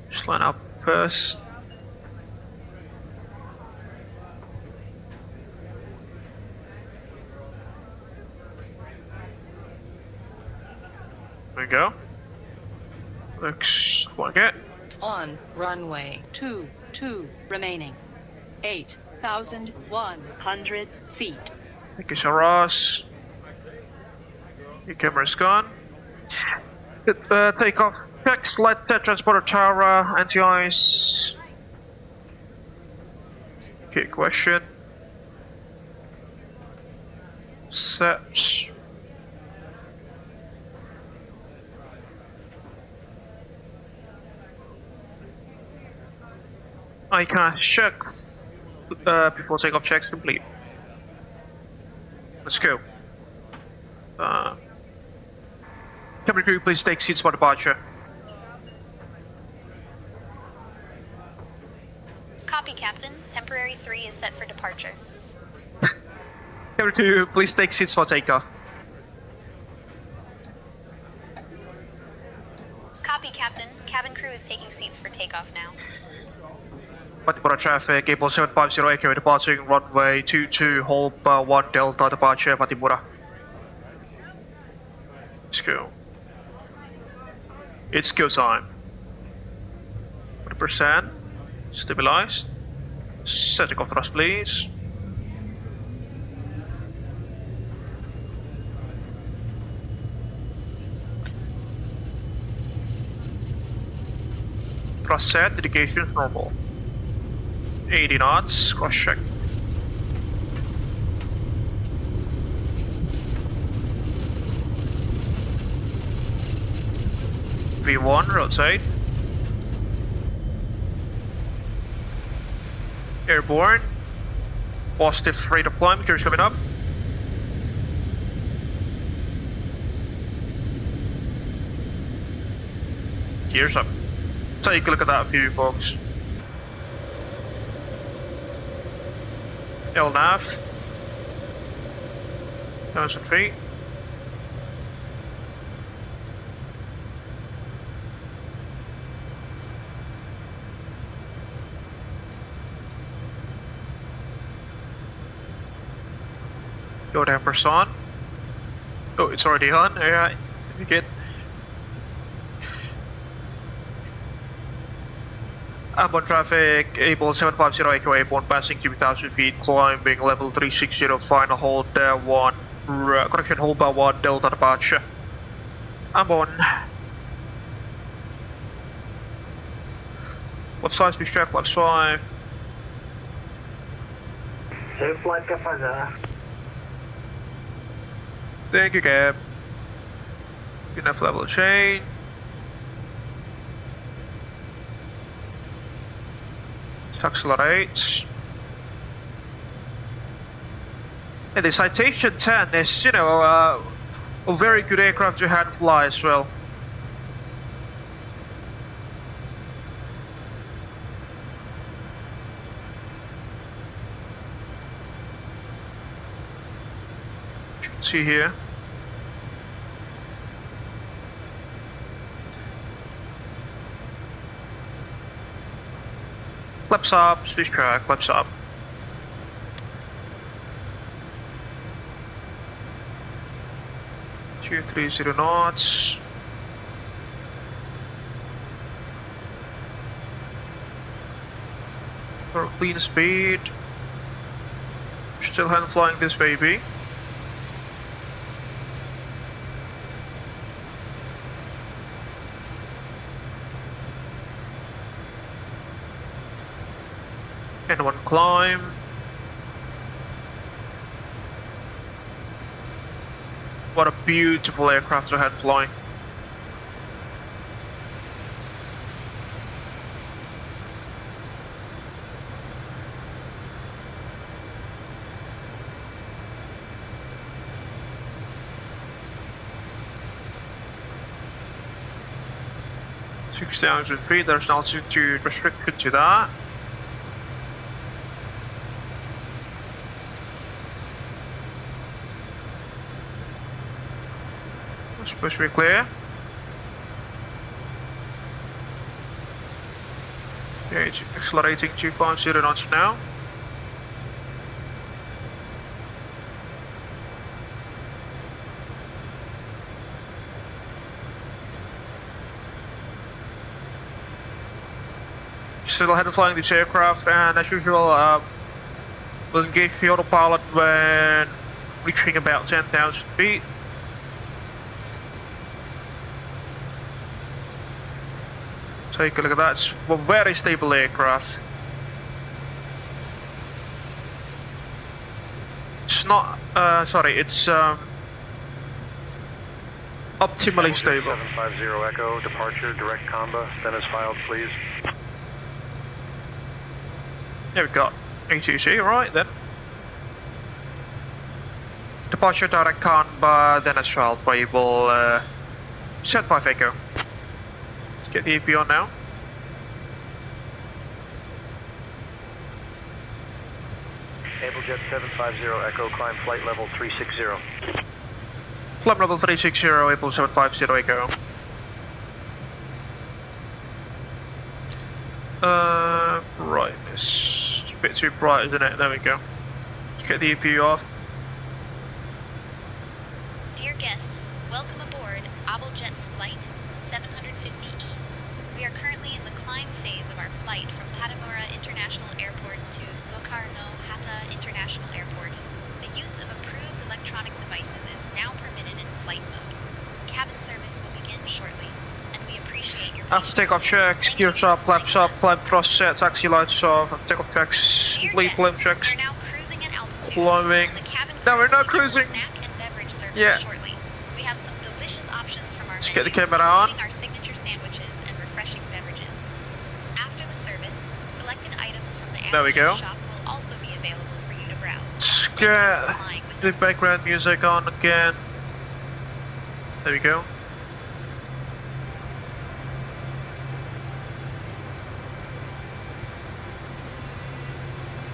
Just line up first. There we go. Looks like it. On runway 22 remaining. 8,100 feet. Thank you, Sir Ross. Your camera's gone. Good takeoff. Checks, light set, transporter tower, anti-ice. Okay, question. Set. I can check before takeoff checks complete. Let's go. Cabin crew, please take seats for departure. Copy, Captain. Temporary 3 is set for departure. Cabin crew, please take seats for takeoff. Copy, Captain. Cabin crew is taking seats for takeoff now. Pattimura traffic, Abel 750 Echo departing runway 22, hold 1 Delta departure, Pattimura. Let's go. It's go time. 100%. Stabilized. Setting off thrust, please. Thrust set, indication normal. 80 knots, cross check. V1, roadside. Airborne. Positive rate of climb, gears coming up. Gears up. Take a look at that view, folks. LNAV. 1,000 feet. Go dampers on. Oh, it's already on. Alright, good. Ambon traffic, Abel 750 Echo Airborne passing 2,000 feet, climbing level 360, final hold 1, correction hold by 1, Delta departure. Ambon. What size speed track, flaps 5. Flight Kapasa. Thank you, Cap. Enough level change. Accelerate. And the Citation 10 is, you know, a very good aircraft to hand fly as well. You can see here. Flaps up, speed track, flaps up. Two 30 knots. For clean speed. Still hand flying this baby. And one climb. What a beautiful aircraft to hand flying. (6,000 feet), there's an altitude restriction to that. Supposed to be clear. Yeah, it's accelerating 250 knots now. Still ahead of flying this aircraft, and as usual, we'll engage the autopilot when reaching about 10,000 feet. Take a look at that, it's a very stable aircraft. It's not, sorry, it's optimally stable. 750 Echo, departure, direct combo, status filed please. There we go, ATC, alright then. Departure direct combo, then as well, Abel, set 5 Echo. Get the EP on now. Abel Jets 750 Echo, climb flight level 360. Climb level 360, Abel 750 Echo. Right, it's a bit too bright, isn't it? There we go. Let's get the EP off. Dear guests, welcome aboard Abel Jets Flight 750E. We are currently in the climb phase of our flight from Pattimura International Airport to Soekarno-Hatta International Airport. The use of approved electronic devices is now permitted in flight mode. Cabin service will begin shortly, and we appreciate your After takeoff checks, gears up, flaps up, climb thrust set, taxi lights off, after takeoff checks, complete climb checks. We're now cruising at altitude. Climbing. No, we're not cruising. Snack and beverage service yeah. Shortly. We have some delicious options from our Let's menu, get the camera on. including our signature sandwiches and refreshing beverages. After the service, selected items from the there we go. shop will also be available for you to browse. Let's get the background music on again. There we go.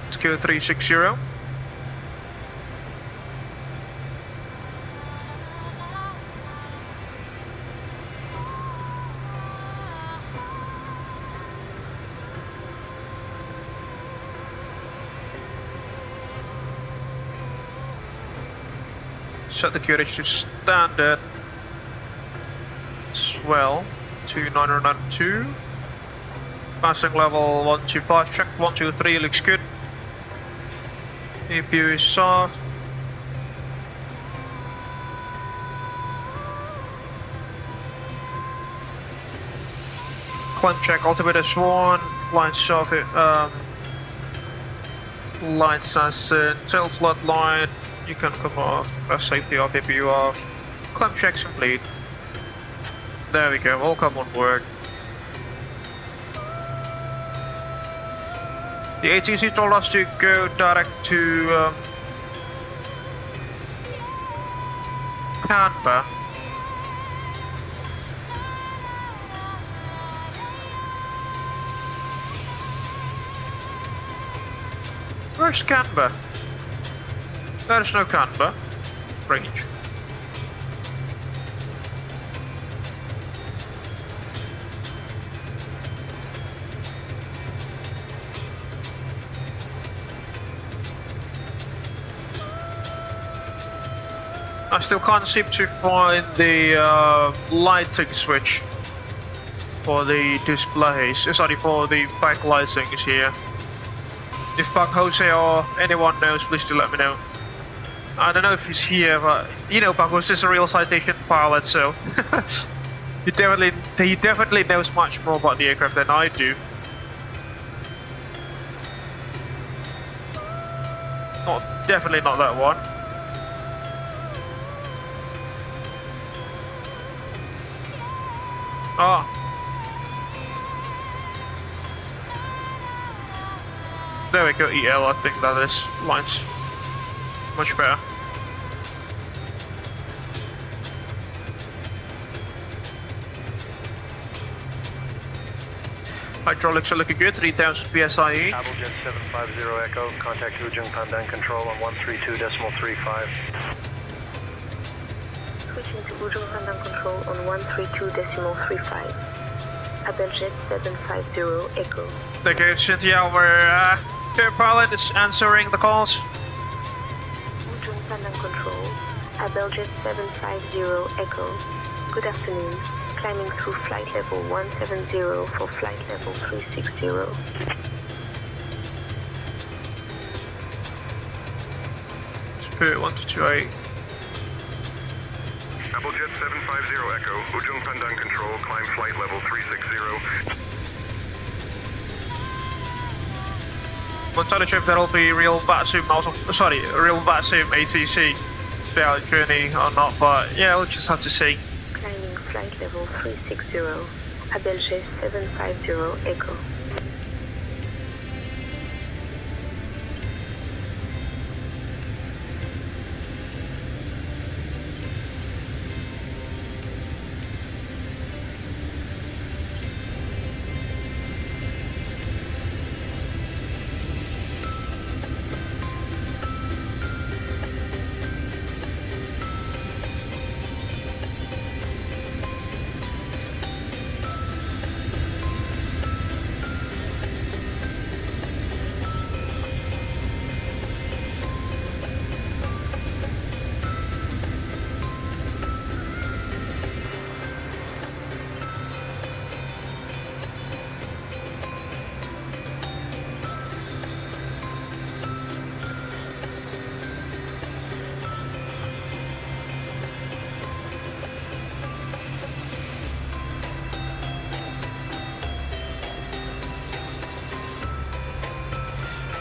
Let's go 360. Set the QRH to standard as well to 992. passing level 125, check 123, looks good. EPU is soft. Climb check, altimeter is 1, lights off, lights as in, tail flood light, you can come off, best safety off, EPU off. Climb checks complete. There we go, all come on board. The ATC told us to go direct to Canberra. Where's Canberra? There's no Canberra. Range. I still can't seem to find the lighting switch for the displays, sorry, for the backlightings here. If Bug Jose or anyone knows, please do let me know. I don't know if he's here, but you know, Bug Jose is a real Citation pilot, so he definitely knows much more about the aircraft than I do. Definitely not that one. Ah. There we go, EL, I think that is. Lines. Much better. Hydraulics are looking good, 3000 PSI each. Abel Jets 750 Echo, contact Ujung Pandan Control on 132.35. Switching to Ujung Pandan Control on 132.35. Abel Jets 750 Echo. Thank you, Cynthia. Our third pilot is answering the calls. Ujung Pandan Control, Abel Jets 750 Echo. Good afternoon. Climbing through flight level 170 for flight level 360. Spirit 1228. Abel Jet 750 Echo, Ujung Pandan Control, climb flight level 360. I'm not sure if that'll be real VATSIM real VATSIM ATC throughout the journey or not, but yeah, we'll just have to see. Climbing flight level 360, Abel Jets 750 Echo.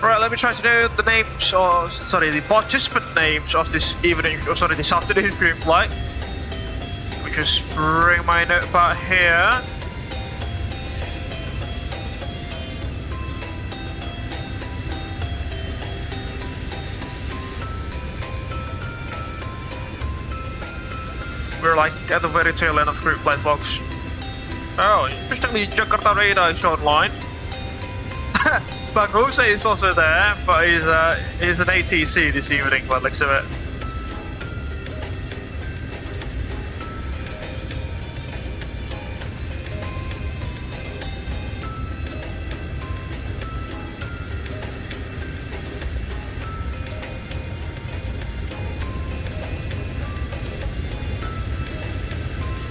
Right, let me try to know the names, the participant names of this evening, this afternoon group flight. Let me just bring my notepad here. We're like at the very tail end of group flight logs. Oh, interestingly, Jakarta radar is online. But Jose is also there, but he's an ATC this evening by the looks of it.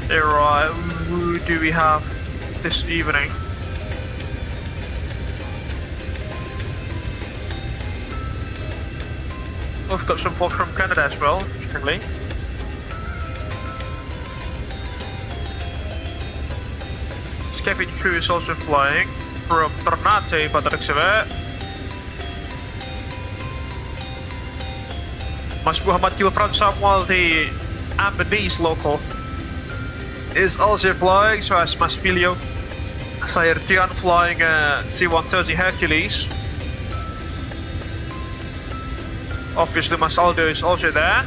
Alright, who do we have this evening? We've got some folks from Canada as well, interestingly. Cabin crew is also flying from Ternate, Pattimura. Mas Muhammad Gilfran Samuel, the Ambonese local, is also flying, so as Mas Filio Sayertian flying C-130 Hercules. Obviously Mas Aldo is also there.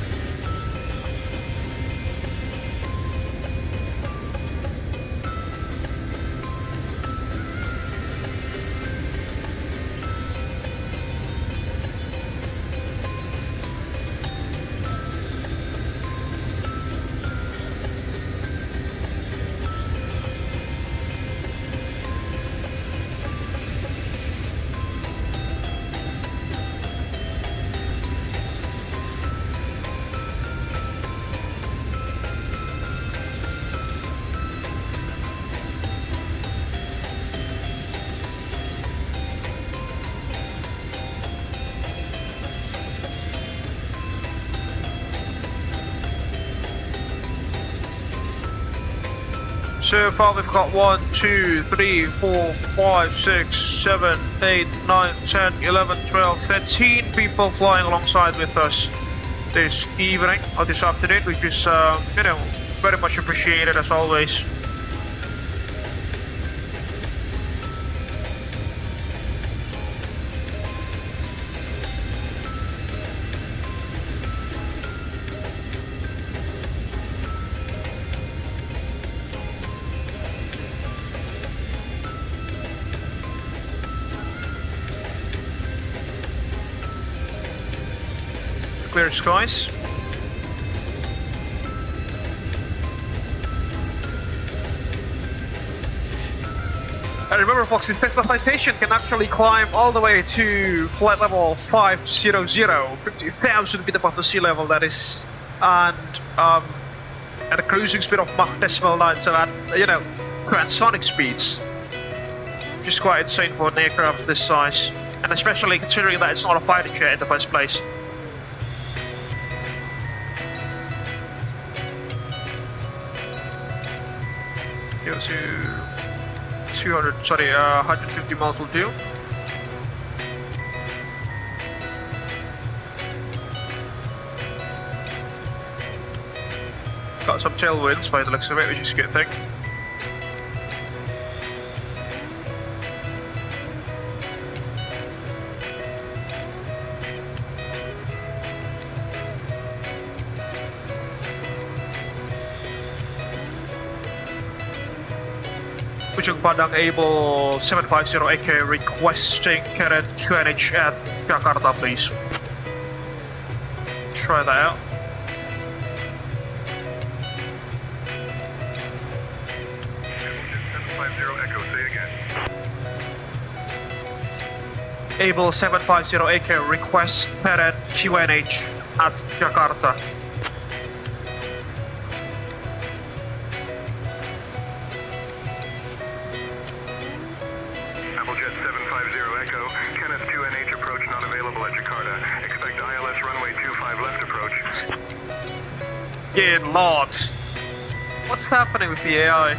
So far we've got 1, 2, 3, 4, 5, 6, 7, 8, 9, 10, 11, 12, 13 people flying alongside with us this evening or this afternoon, which is, you know, very much appreciated as always. Clear skies. And remember folks, the Cessna Citation can actually climb all the way to flight level 500, 50,000 feet above the sea level, that is, and at a cruising speed of Mach decimal 9, so at, you know, transonic speeds, which is quite insane for an aircraft this size, and especially considering that it's not a fighter jet in the first place. Go to 150 miles will do. Got some tailwinds by the looks of it, which is a good thing. Ujung Padang Abel 750 AK requesting current QNH at Jakarta, please. Try that out. Echo, say it again. Abel 750 AK request current QNH at Jakarta. Good lord. What's happening with the AI?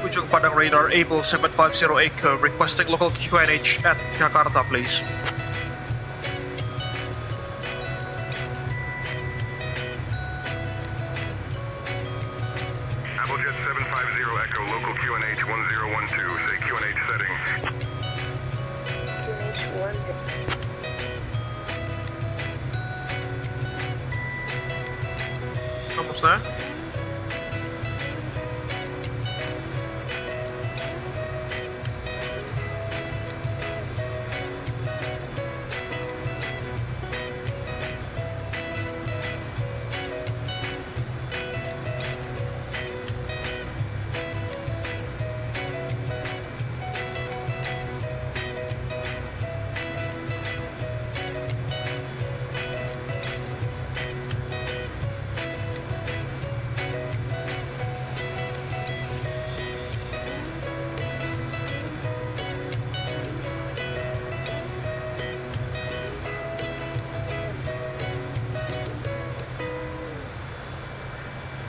Ujung Padang radar Abel 750 Echo requesting local QNH at Jakarta, please. Abel Jets 750 Echo, local QNH 1012, say QNH setting. QNH 10. Almost there.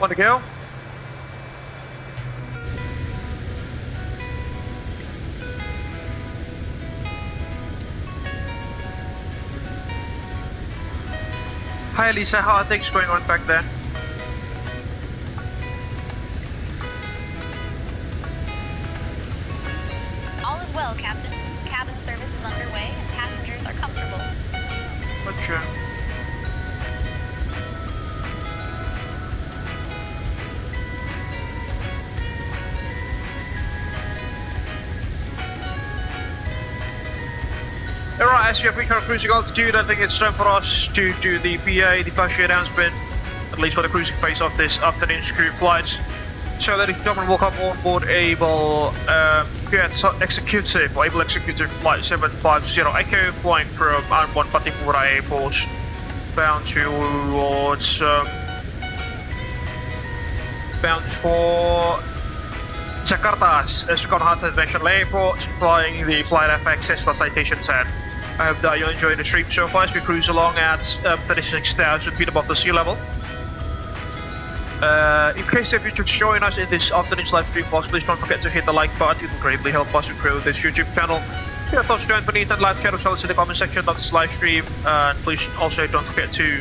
Want to go? Hi Lisa, how are things going on back there? All is well, Captain. Cabin service is underway and passengers are comfortable. Gotcha. Alright, as we have reached our cruising altitude, I think it's time for us to do the PA, the passenger announcement, at least for the cruising phase of this afternoon's crew flight. So ladies and gentlemen, welcome on board Abel Jets Executive, or Abel Executive Flight 750 Echo, flying from Ambon, Pattimura Airport, bound towards, bound for Jakarta's Soekarno-Hatta International Airport, flying the FlightFX Cessna Citation 10. I hope that you're enjoying the trip so far as we cruise along at 36,000 feet above the sea level. In case if you just join us in this afternoon's live stream, please don't forget to hit the like button. It will greatly help us to grow this YouTube channel. Your thoughts down beneath and live carousels in the comment section of this live stream. And please also don't forget to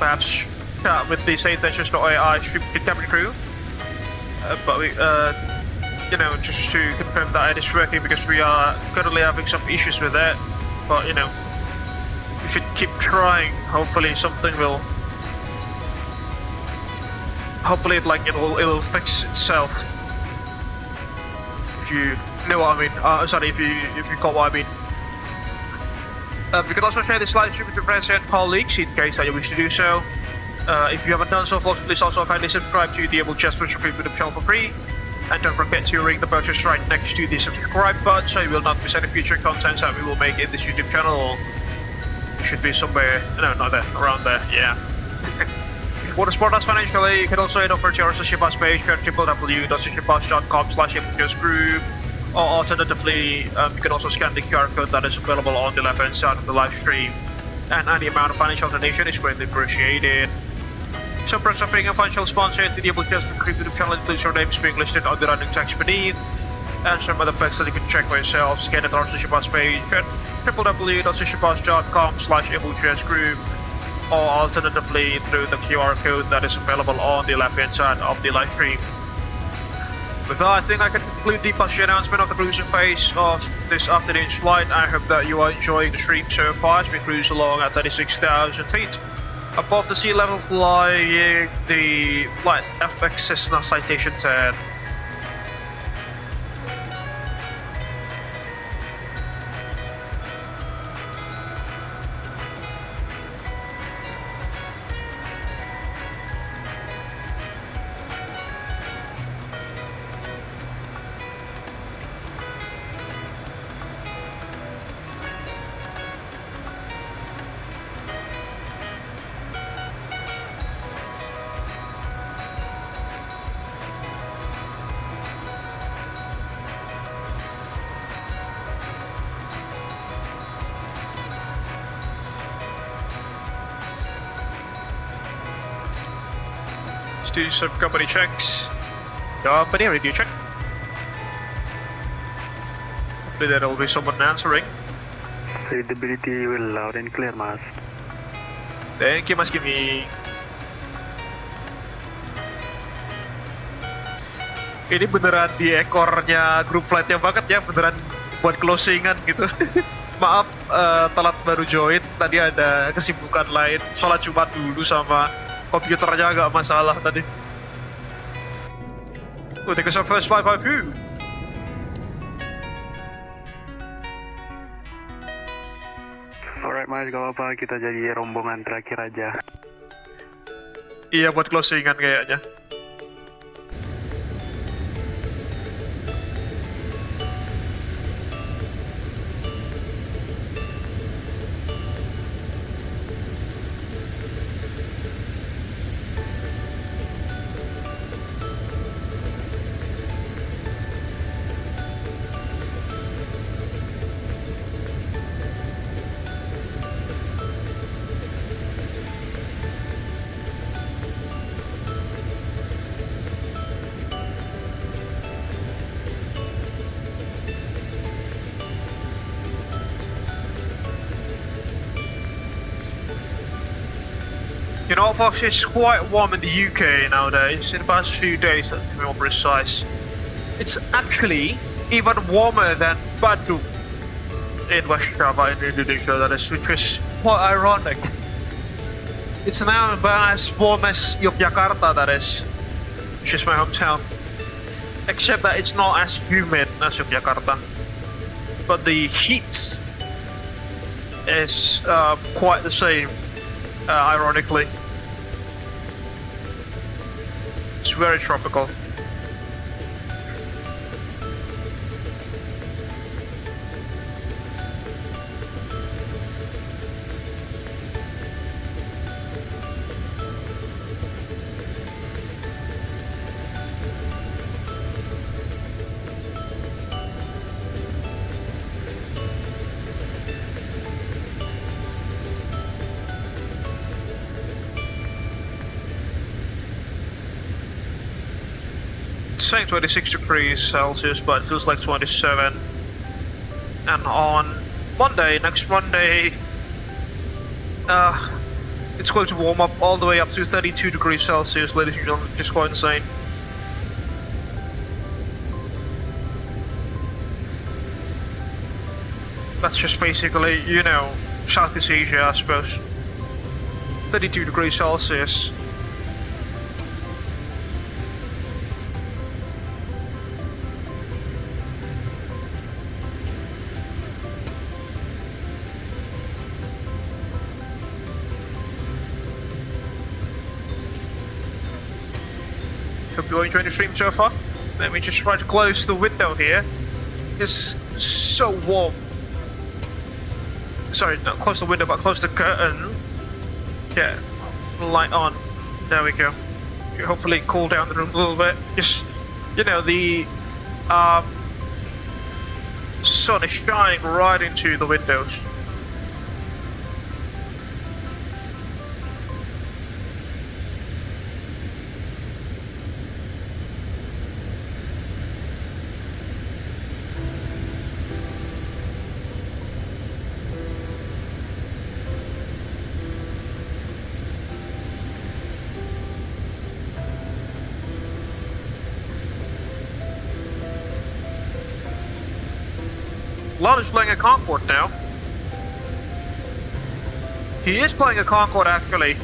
perhaps chat with the Citation.ai stream cabin crew. But we, you know, just to confirm that it is working, because we are currently having some issues with it. But you know, we should keep trying. Hopefully something will. Hopefully it'll fix itself. If you know what I mean. Sorry, if you got what I mean. You can also share this live stream with your friends and colleagues in case that you wish to do so. If you haven't done so, folks, please also kindly subscribe to the Abel Jets Virtual Group YouTube channel for free. And don't forget to ring the bell just right next to the subscribe button so you will not miss any future content that we will make in this YouTube channel. Or it should be somewhere, no, not there, around there, yeah. If you want to support us financially, you can also head over to our social bus page at www.socialbus.com/AbelJetsGroup. Or alternatively, you can also scan the QR code that is available on the left hand side of the live stream. And any amount of financial donation is greatly appreciated. Some perks of being a financial sponsor to the Abel Jets Virtual Group channel includes your names being listed on the running text beneath, and some other perks that you can check for yourself. Scan it on our social bus page at www.socialbus.com/AbelJetsGroup, or alternatively through the QR code that is available on the left hand side of the live stream. With that, I think I can conclude the passenger announcement of the cruising phase of this afternoon's flight. I hope that you are enjoying the stream so far as we cruise along at 36,000 feet above the sea level, flying the FlightFX Cessna Citation 10. Do some company checks. Company radio check. Hopefully there will be someone answering. Readability will loud and clear, Mas. Thank you, Mas Kimi. Ini beneran di ekornya grup flightnya banget ya, beneran buat closingan gitu. Maaf, telat baru join, tadi ada kesibukan lain. Sholat Jumat dulu sama komputernya agak masalah tadi. We'll take us our first 552. Alright Mas, gak apa-apa, kita jadi rombongan terakhir aja. Iya, buat closingan kayaknya. You know, folks, it's quite warm in the UK nowadays, in the past few days to be more precise. It's actually even warmer than Bandung in West Java in Indonesia, that is, which is quite ironic. It's now about as warm as Jakarta, that is, which is my hometown. Except that it's not as humid as Jakarta. But the heat is quite the same. Ironically, it's very tropical. It's saying 26 degrees Celsius, but it feels like 27. And on Monday, next Monday, it's going to warm up all the way up to 32 degrees Celsius, ladies and gentlemen, which is quite insane. That's just basically, you know, Southeast Asia, I suppose. 32 degrees Celsius. Hope you're enjoying the stream so far. Let me just try to close the window here. It's so warm. Sorry, not close the window, but close the curtain. Yeah, light on. There we go. Hopefully cool down the room a little bit. Just, you know, the sun is shining right into the windows. Lon is playing a Concorde now. He is playing a Concorde actually.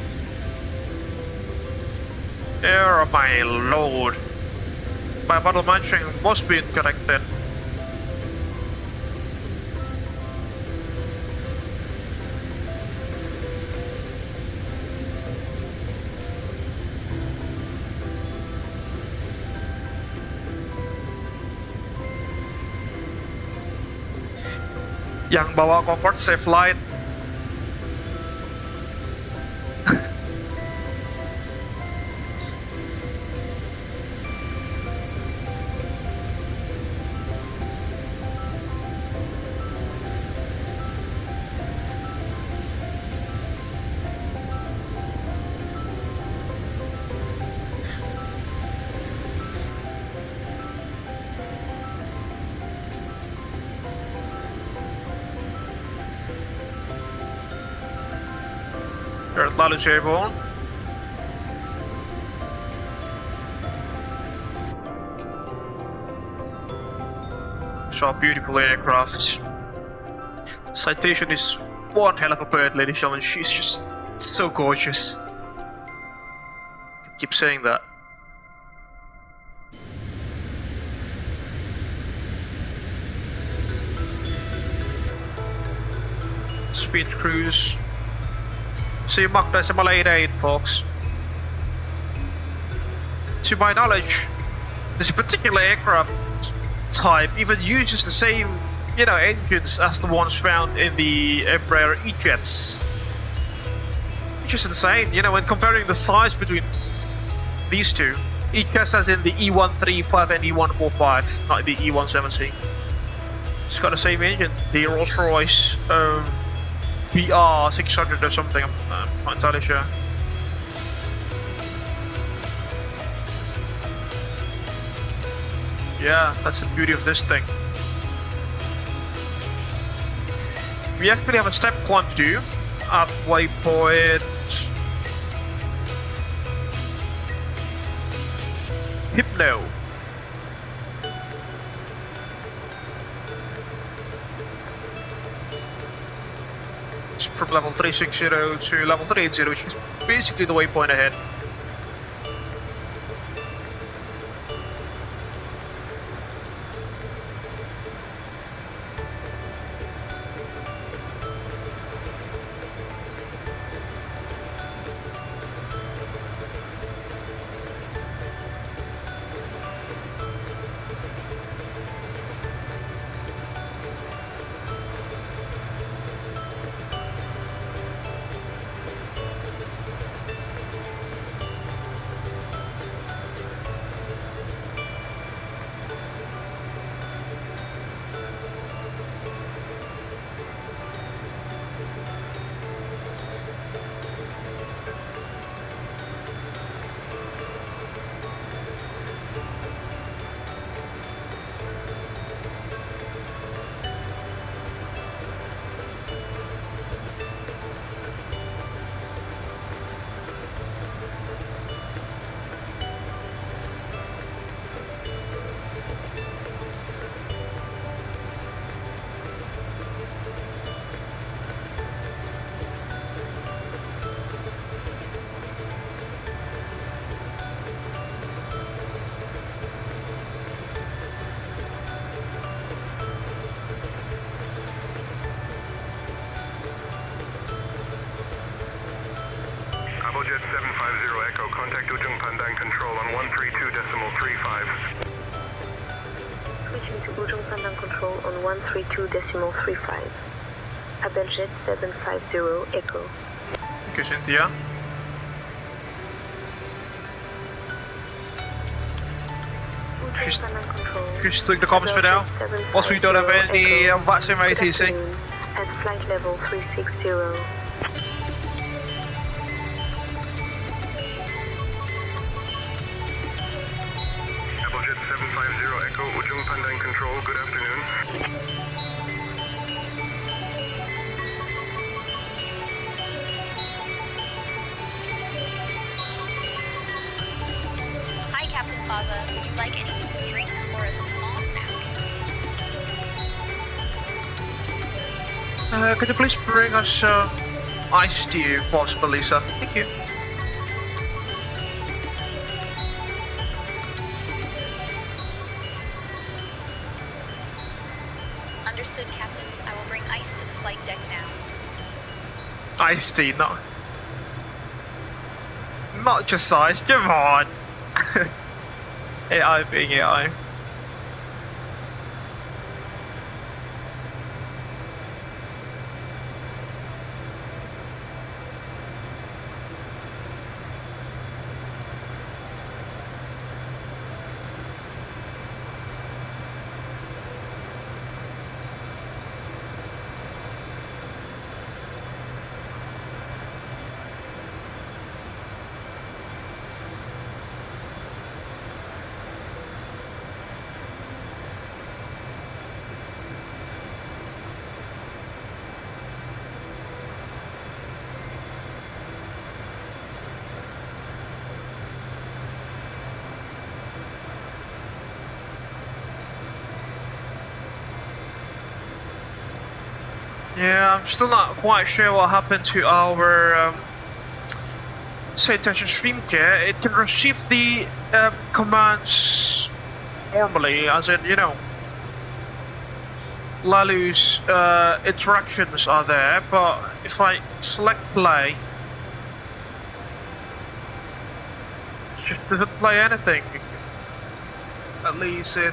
Oh my lord. My bottle munching must be incorrect then. Yang bawa Concorde safe flight. Mileage Airborne. So beautiful aircraft. Citation is one hell of a bird, ladies and gentlemen. She's just so gorgeous. I keep saying that. Speed cruise. See Mach decimal 88, folks. To my knowledge, this particular aircraft type even uses the same, you know, engines as the ones found in the Embraer E-Jets. Which is insane, you know, when comparing the size between these two. E-Jets as in the E135 and E145, not the E170. It's got the same engine, the Rolls-Royce BR600 or something, I'm not entirely sure. Yeah, that's the beauty of this thing. We actually have a step climb to do at waypoint Hypno. It's from level 360 to level 380, which is basically the waypoint ahead. Abel Jets 750 Echo, contact Ujung Pandang Control on 132.35. Switching to Ujung Pandang Control on 132.35. Abel Jets 750 Echo. Okay, Cynthia. Just click the comments for now. Also, we don't have any VATSIM ATC. At flight level 360. Abel Jet 750 Echo, Ujung Pandang Control, good afternoon. Hi, Captain Faza. Would you like anything to drink or a small snack? Could you please bring us iced tea if possible, Lisa? Thank you. Understood, Captain. I will bring ice to the flight deck now. Iced tea, not just ice, come on! AI being AI. Yeah, I'm still not quite sure what happened to our Citation stream care. It can receive the commands normally, as in, you know, Lalu's interactions are there, but if I select play, it just doesn't play anything. At least in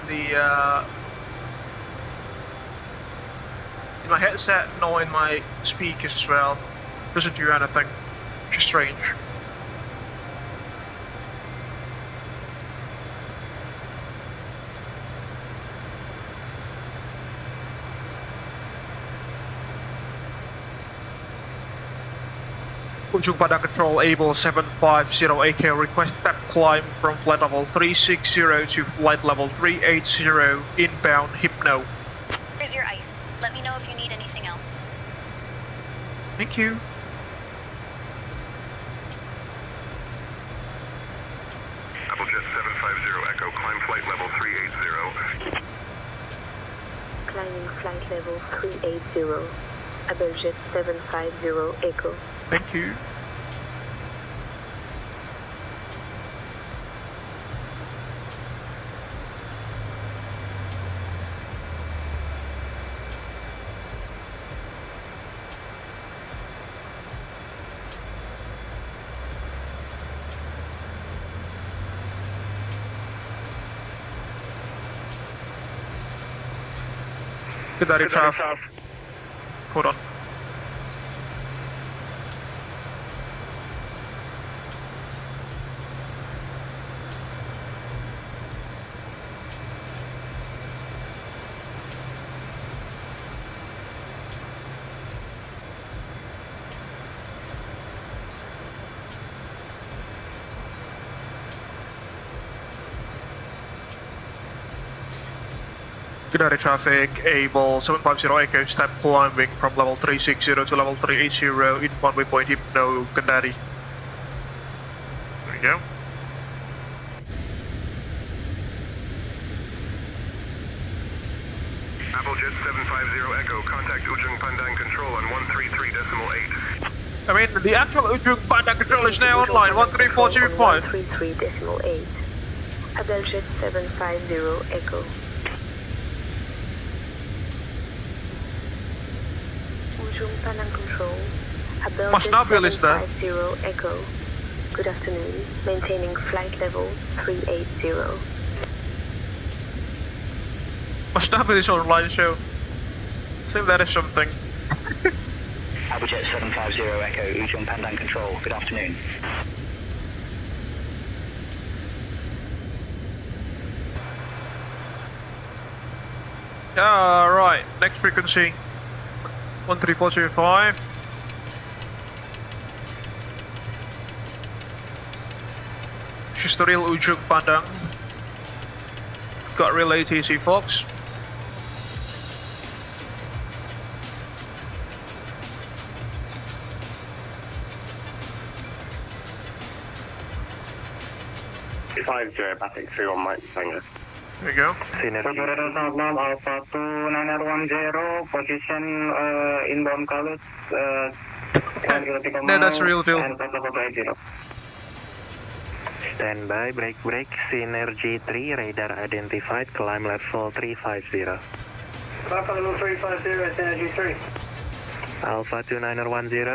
the in my headset, nor in my speakers as well. Doesn't do anything, which is strange. Ujung Padang Control, Abel 750 AK, request step climb from flight level 360 to flight level 380, inbound Hypno. Here's your ice. Let me know if you need anything else. Thank you. Abel Jets 750 Echo, climb flight level 380. Climbing flight level 380. Abel Jets 750 Echo. Thank you. Good day, Trav. Hold on. Good day, traffic, Abel 750 Echo, step climbing from level 360 to level 380, inbound waypoint Hypno, Kendari. There we go. Abel Jet 750 Echo, contact Ujung Pandang Control on 133.8. I mean, the actual Ujung Pandang Control is now online, 13425. 133.8. Abel Jet 750 Echo. Ujung Pandang Control, Abel Jet 750 Echo. Good afternoon, maintaining flight level 380. Must have this online show. I think that is something. Abel Jet 750 Echo, Ujung Pandang Control, good afternoon. Right, next frequency 13425. This is the real Ujung Pandang. Got real ATC Fox. Passing through on Mike Sanger. There we go. Alpha 2910, position inbound colors. No, that's a real deal. Stand by, break, Synergy 3, radar identified, climb level 350. Alpha level 350, Synergy 3. Alpha 2910,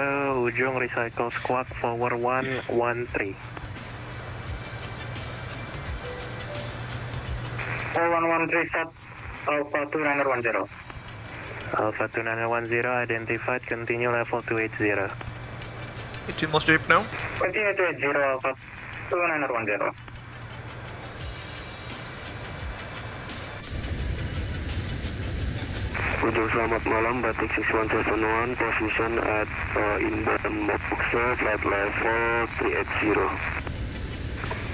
Ujung recycle squawk forward 113. 4113 stop, Alpha 2910. Alpha 2910 identified, continue level 280. 18 most deep now. Continue 280, Alpha 2910. Ujung selamat malam, Batik 6171, position at inbound Boxer, flight level 380.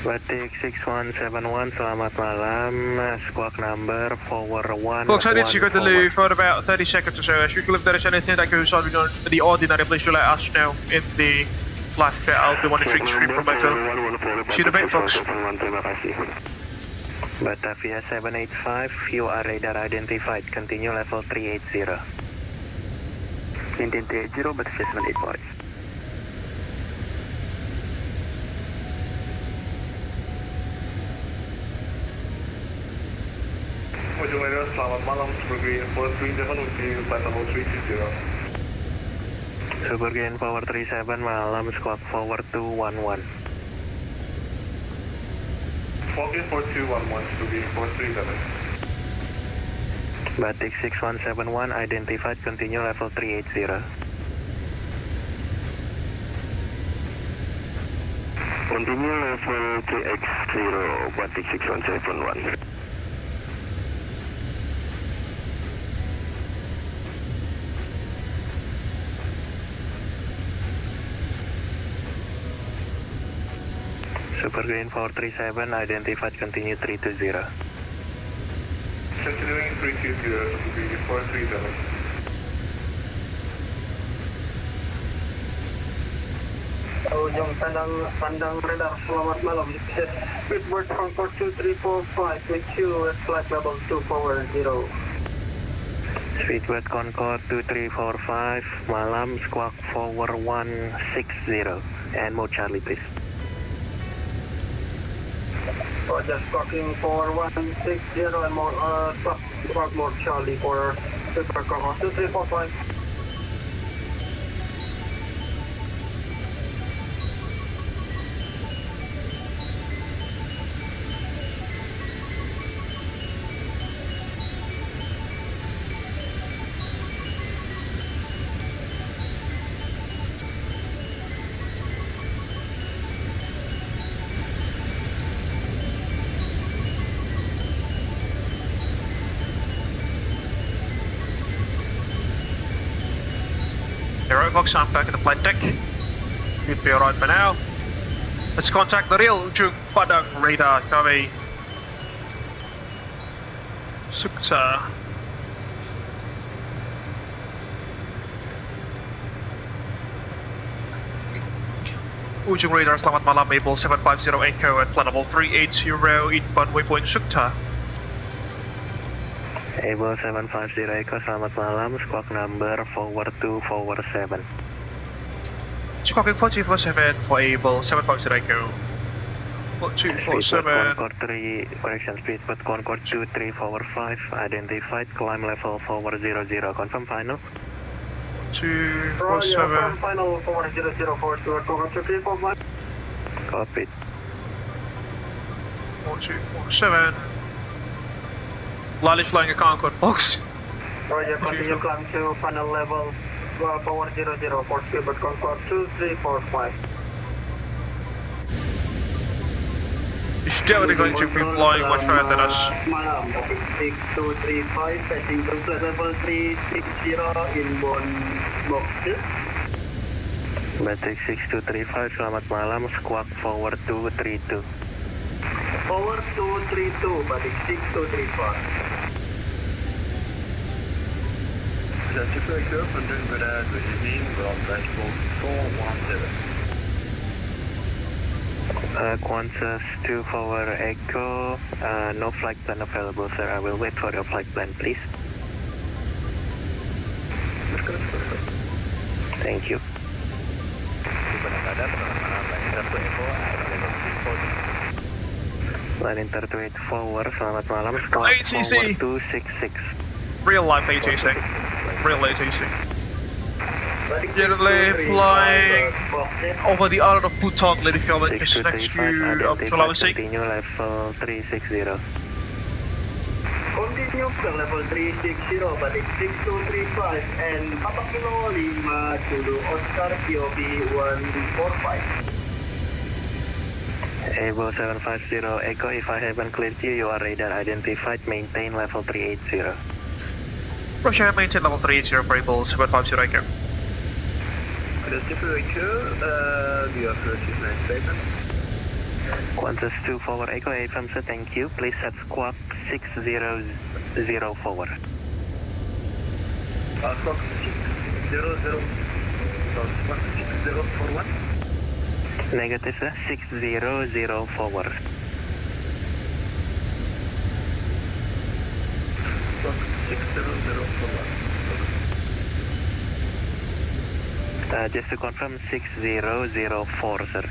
Batik 6171, selamat malam, squawk number forward 1. Folks, I need to go to Lou for about 30 seconds or so. If there is anything that goes on the ordinary, please do let us know in the live chat. I'll be monitoring stream from my phone. See you in a bit, folks. Batavia 785, you are radar identified. Continue level 380. Maintain 380, Batavia 785. Ujung radar, selamat malam. Supergreen 437 with you, flight level 320. Supergreen Power 37, malam, squawk forward 211. Falcon 4211, Supergreen 437. Batik 6171, identified, continue level 380. Continue level 380, Batik 6171. Supergreen 437, identified, continue 320. Continuing 320, Supergreen 437. Ujung pandang radar, selamat malam. Speedbird Concord 2345 with you at flight level 240. Speedbird Concord 2345, malam, squawk forward 160. And mode Charlie, please. Just squawking for 160 and more, squawk more Charlie for Speedbird Concord 2345. Alright folks, I'm back at the flight deck. Should be alright by now. Let's contact the real Ujung Padang radar, kami. Suksa. Ujung radar, selamat malam, Abel 750 Echo at flight level 380 inbound waypoint Sukta. Abel 750 Echo, selamat malam, squawk number forward 247. Squawking 4247 for Abel 750 Echo. 4247. Concord 3, correction, Speedbird Concord 2345, identified, climb level forward 00, confirm final. 247. Final forward 00 for Speedbird Concord 2345. Copy. 4247. Lally flying a Concorde, folks. Roger, continue climb to final level, forward 00 for Speedbird Concord 2345. It's definitely going to be flying much higher than us. Malam, 6235, passing to flight level 360 inbound boxes. Batik 6235, selamat malam, squawk forward 232. Forward 232, Batik 6235. Super Echo, London, radar, good evening, we're on transport 410. Qantas 2 forward Echo, no flight plan available, sir. I will wait for your flight plan, please. Thank you. Line Inter 284 forward, selamat malam, squawk forward 266. Real life AJC. Real AJC. Generally flying over the island of Putong, ladies and gentlemen, just next to Sulawesi. Continue level 360. Continue ke level 360, Batik 6235 and Papa Kilo 5 Zulu Oscar POB 145. Abel 750 Echo, if I haven't cleared you, you are radar identified, maintain level 380. Roger, maintain level 380 for Abel 750 Echo. Super Echo, we are 39 seconds. Qantas 2 forward Echo, AFM sir, thank you. Please set squawk 600 forward. Squawk 600, squawk 6041. Negative sir, 600 forward. Just to confirm, 6004, sir.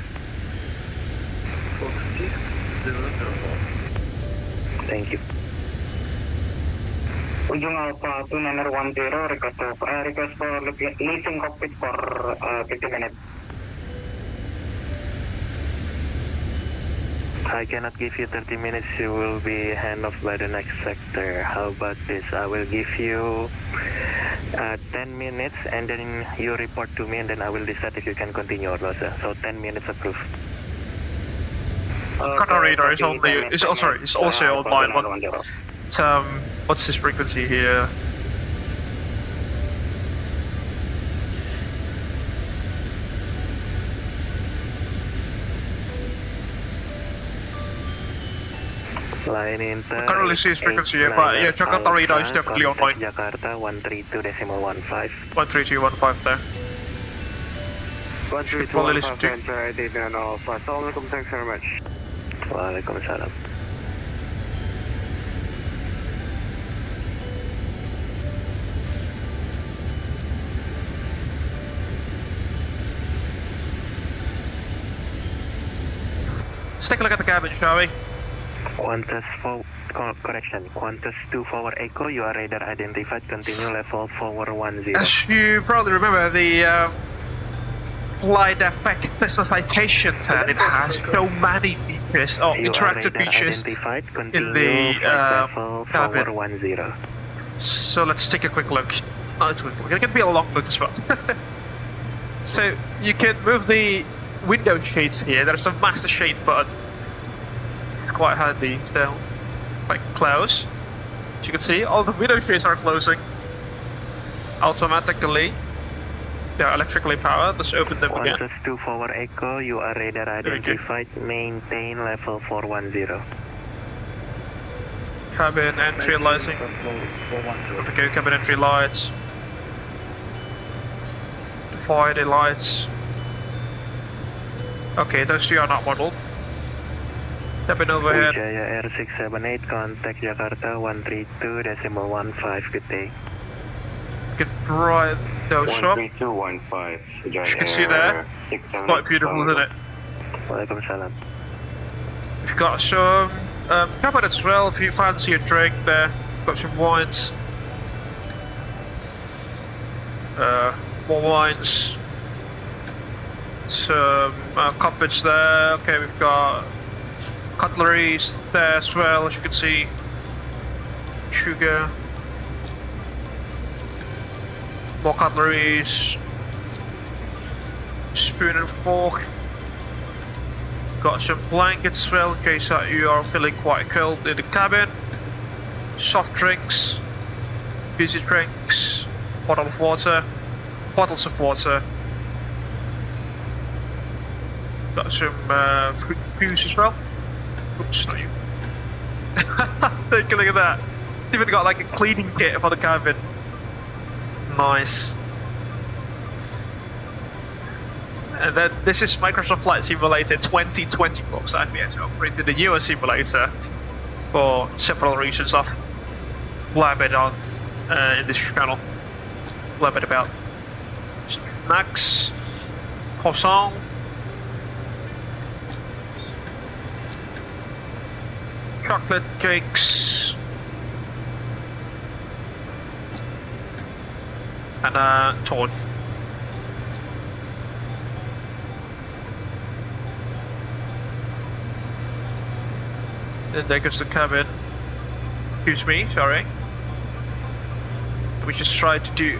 Thank you. Ujung Alpha 2910, request for leaving cockpit for 50 minutes. I cannot give you 30 minutes, you will be handoff by the next sector. How about this? I will give you 10 minutes and then you report to me and then I will decide if you can continue or not, sir. So 10 minutes approved. Soekarno radar is only, it's also online, but what's this frequency here? Line Inter. I can't really see his frequency here, but yeah, Jakarta radar is definitely online. Jakarta 132.15. 13215 there. 13215 enter ID Alpha. Assalamualaikum, thanks very much. Waalaikumsalam. Let's take a look at the cabin, shall we? Qantas 2 forward Echo, you are radar identified, continue level 410. As you probably remember, the FlightFX Cessna Citation, and it has so many features, interactive features in the cabin. So let's take a quick look. Not a quick look, it can be a long look as well. So you can move the window shades here. There's a master shade button. It's quite handy, so quite close. As you can see, all the window shades are closing automatically. They're electrically powered. Let's open them again. Qantas 2 forward Echo, you are radar identified, maintain level 410. Cabin entry lighting. Okay, cabin entry lights. Friday lights. Okay, those two are not modeled. Cabin overhead. Jaya Air 678, contact Jakarta 132.15, good day. You can drive those up. 13215. You can see there. It's quite beautiful, isn't it? Waalaikumsalam. We've got some cabin as well if you fancy a drink there. Got some wines. More wines. Some cupboards there. Okay, we've got cutleries there as well, as you can see. Sugar. More cutleries. Spoon and fork. Got some blankets as well in case that you are feeling quite cold in the cabin. Soft drinks. Fizzy drinks. Bottles of water. Got some fruit juice as well. Oops, not you. Take a look at that. It's even got like a cleaning kit for the cabin. Nice. And then this is Microsoft Flight Simulator 2020 box. I've yet to operate the US simulator for several reasons. I've blabbered on in this channel. Blabbered about snacks, croissant, chocolate cakes, and torch. Then there goes the cabin. Excuse me, sorry. We just tried to do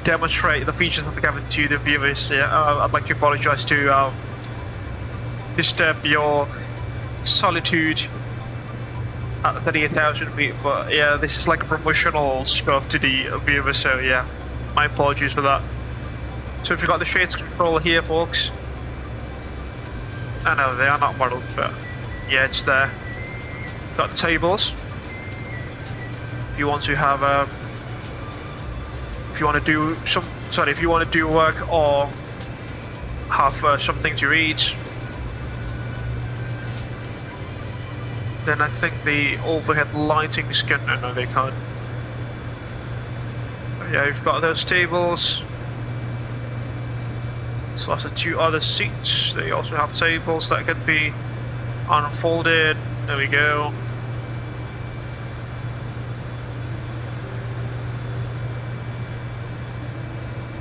demonstrate the features of the cabin to the viewers here. I'd like to apologize to disturb your solitude at 38,000 feet, but yeah, this is like a promotional stuff to the viewers, so yeah, my apologies for that. So we've got the shades control here, folks. I know they are not modeled, but yeah, it's there. Got the tables. If you want to have if you want to do work or have something to eat, then I think the overhead lighting is no, they can't. Yeah, you've got those tables. So also 2 other seats. They also have tables that can be unfolded. There we go.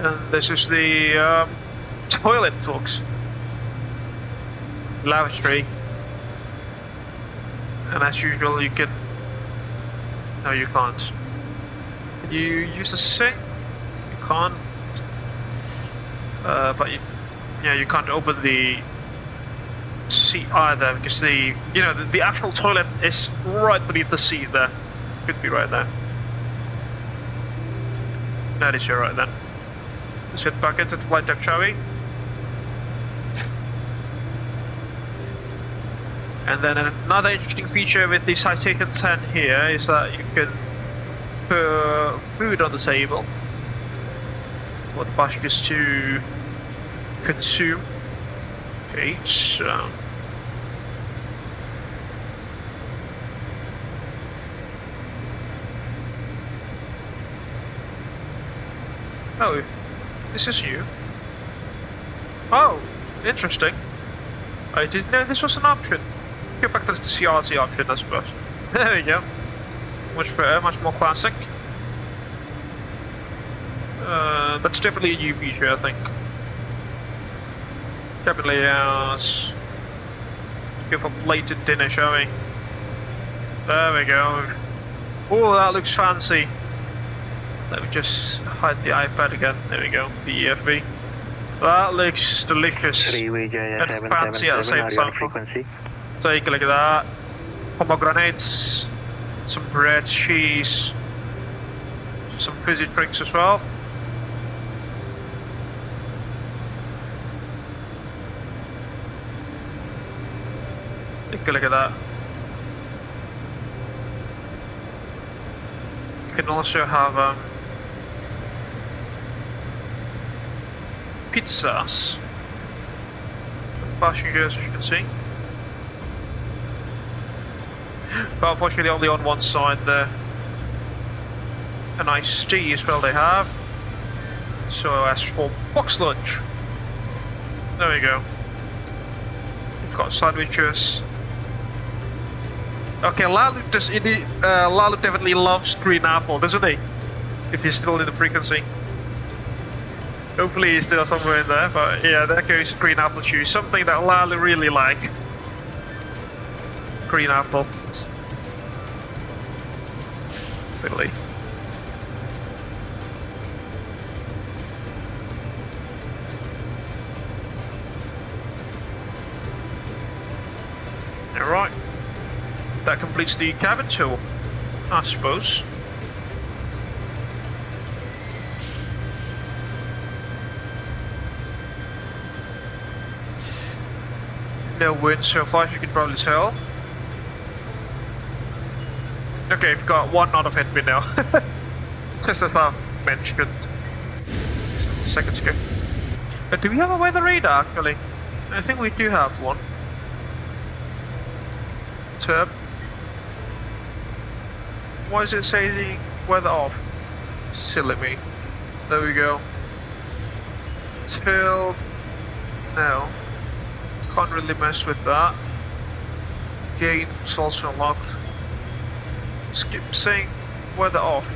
And this is the toilet, folks. Lavatory. And as usual, you can. No, you can't. Can you use the sink? You can't. But you can't open the seat either because the actual toilet is right beneath the seat there. Could be right there. That is right then. Let's get back into the flight deck, shall we? And then another interesting feature with the Citation 10 here is that you can put food on the table for the passengers to consume. Okay, so oh, this is you. Oh, interesting. I didn't know this was an option. Go back to the CRT option, I suppose. There we go. Much better, much more classic. That's definitely a new feature, I think. Cabin layouts. Go for blatant dinner, shall we? There we go. Oh, that looks fancy. Let me just hide the iPad again. There we go. The EFB. That looks delicious and fancy at the same time. Take a look at that. Pomegranates, some bread, cheese, some fizzy drinks as well. Take a look at that. You can also have pizzas for passengers, as you can see. But unfortunately only on one side there. An iced tea as well they have. So as for box lunch. There we go. We've got sandwiches. Okay, Lalu definitely loves green apple, doesn't he? If he's still in the frequency. Hopefully he's still somewhere in there, but yeah, there goes green apple juice. Something that Lalu really likes. Green apple. Silly. Alright. That completes the cabin tour, I suppose. No wind so far, as you can probably tell. Okay, we've got one out of headwind now. Just as I mentioned seconds ago. But do we have a weather radar actually? I think we do have one. Turb. Why is it saying weather off? Silly me. There we go. Till now. Can't really mess with that. Gain is also unlocked. Skip saying weather off.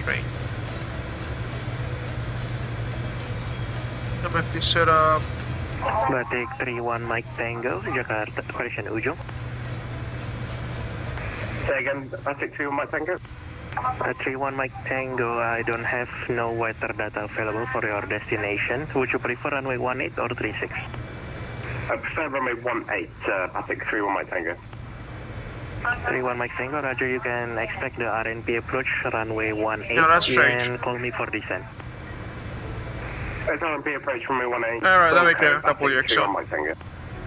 Strange. MFD setup. Batik 31 Mike Tango, Jakarta, correction Ujung. Say again, Batik 31 Mike Tango. 31 Mike Tango, I don't have no weather data available for your destination. Would you prefer runway 18 or 36? I prefer runway 18, Batik 31 Mike Tango. 31 Mike Tango, Roger, you can expect the RNP approach runway 18 No, that's strange. and call me for descent. It's RNP approach runway 18. Alright, there we go. WX on.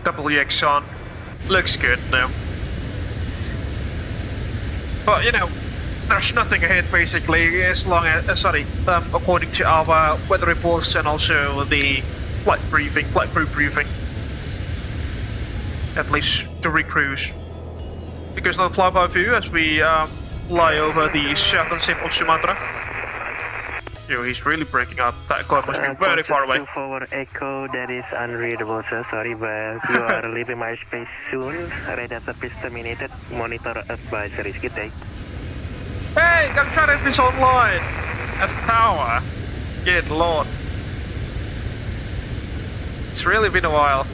WX on. Looks good now. But you know, there's nothing ahead basically, as long as, according to our weather reports and also the flight crew briefing. At least the recruits. Because no flyby for you as we fly over the southern tip of Sumatra. Yo, he's really breaking up. That guy must be very far away. Forward Echo, that is unreadable, sir. Sorry, but you are leaving my space soon. Radar service terminated. Monitor advisories. Good day. Hey, I'm trying to this online as tower. Good lord. It's really been a while.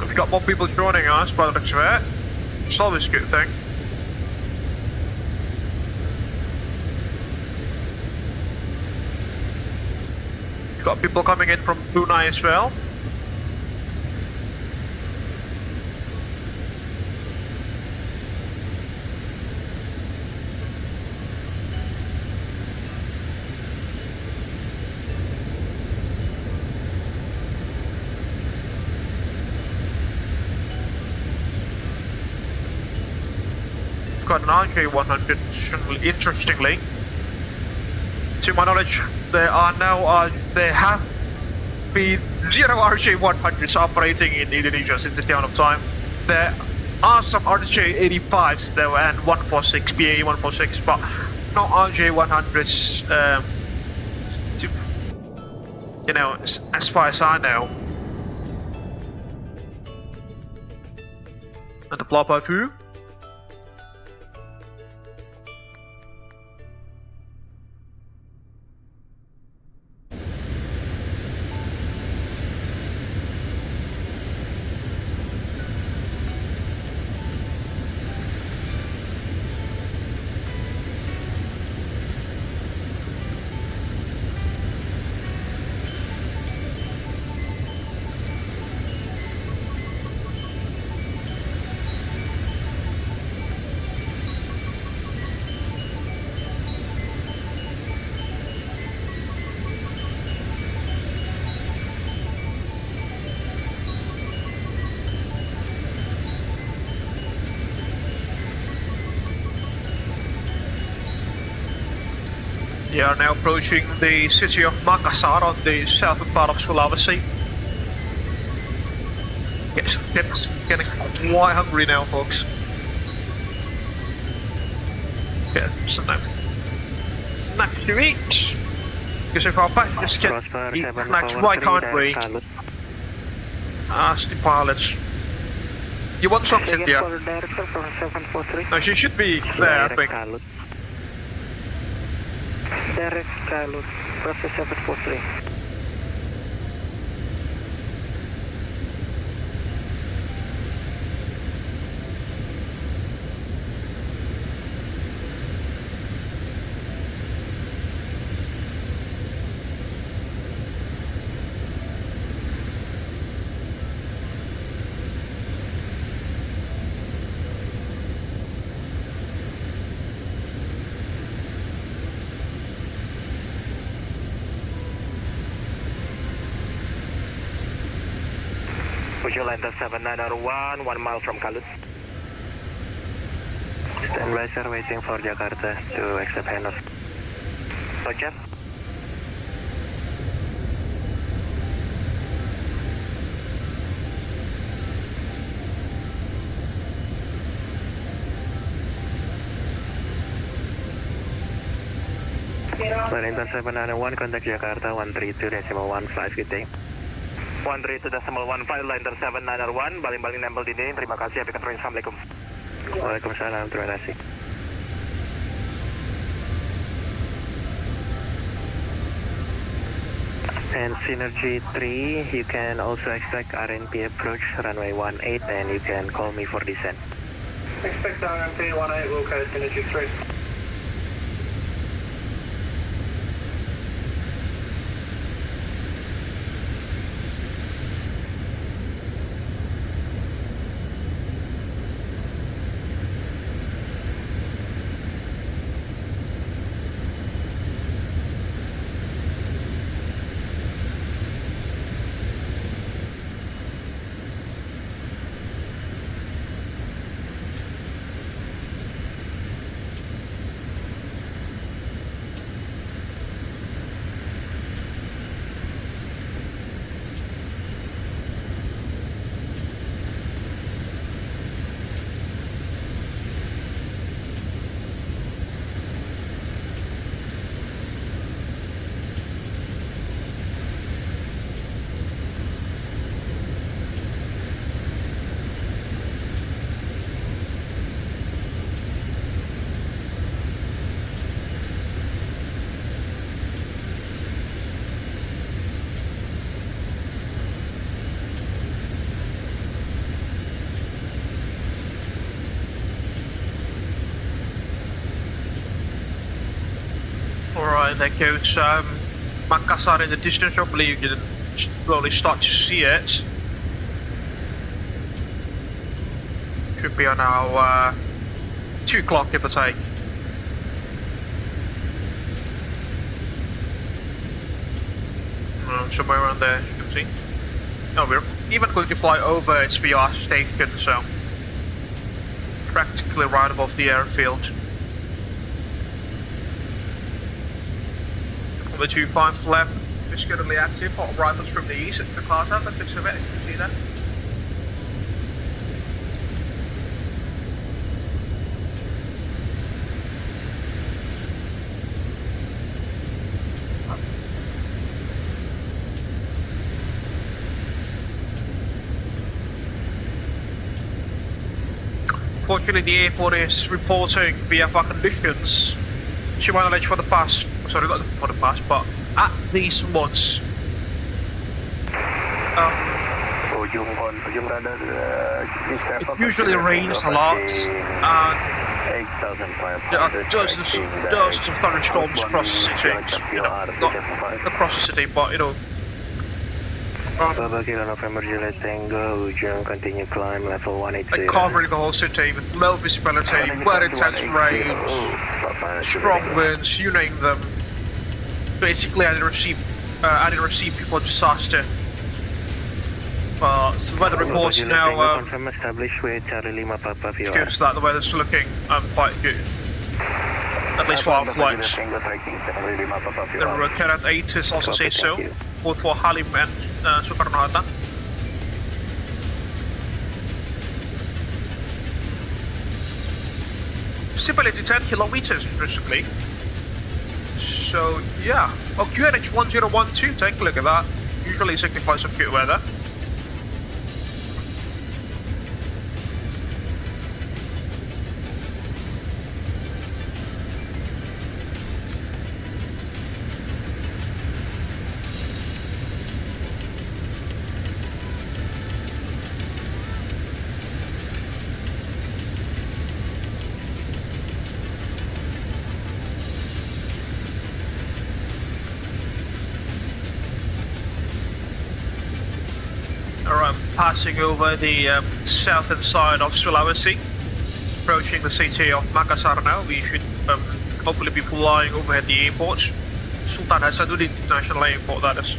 We've got more people joining us by the looks of it. It's always a good thing. We've got people coming in from Brunei as well. Got an RJ100. Interestingly, to my knowledge, there have been 0 RJ100s operating in Indonesia since the dawn of time. There are some RJ85s though, and 146 BA 146, but no RJ100s. You know, as far as I know. And the blob of who? We are now approaching the city of Makassar on the southern part of Sulawesi. Yes, getting quite hungry now, folks. Yeah, so nice to eat. Because if our passengers can eat snacks, why can't we? Ask the pilots. You want something, Cynthia? No, she should be there, I think. Direct Carlos, process 743. Visual enter 7901, 1 mile from Kalut. Stand by, sir, waiting for Jakarta to accept handoff. Roger. Enter 791, contact Jakarta 132.15, good day. 132.15, Liner 791, baling-baling nempel di dinding, terima kasih, happy control, assalamualaikum. Waalaikumsalam, terima kasih. And Synergy 3, you can also expect RNP approach runway 18 and you can call me for descent. Expect RNP 18, will code Synergy 3. Alright, there goes Makassar in the distance. Hopefully you can slowly start to see it. Should be on our 2 o'clock, give or take. Somewhere around there, you can see. No, we're even going to fly over its VR station, so practically right above the airfield. The 25 flap is currently active. Hot arrivals from the east at Jakarta, that looks of it, you can see that. Fortunately, the airport is reporting VFR conditions. To my knowledge, for the past, sorry, not for the past, but at least once. It usually rains a lot, and there are dozens of thunderstorms across the city. You know, not across the city, but you know. November Juliet Tango, continue climb level 180. Like covering the whole city with low visibility, very intense rains, strong winds, you name them. Basically, I didn't receive people disaster. But the weather reports now excuse that the weather's looking quite good. At least for our flights. The current 8 is also says so, both for Halim and Soekarno-Hatta. Visibility 10 kilometers, interestingly. So, yeah. Oh, QNH 1012, take a look at that. Usually signifies of good weather. Passing over the southern side of Sulawesi, approaching the city of Makassar now. We should hopefully be flying over at the airport, Sultan Hasanuddin International Airport, that is.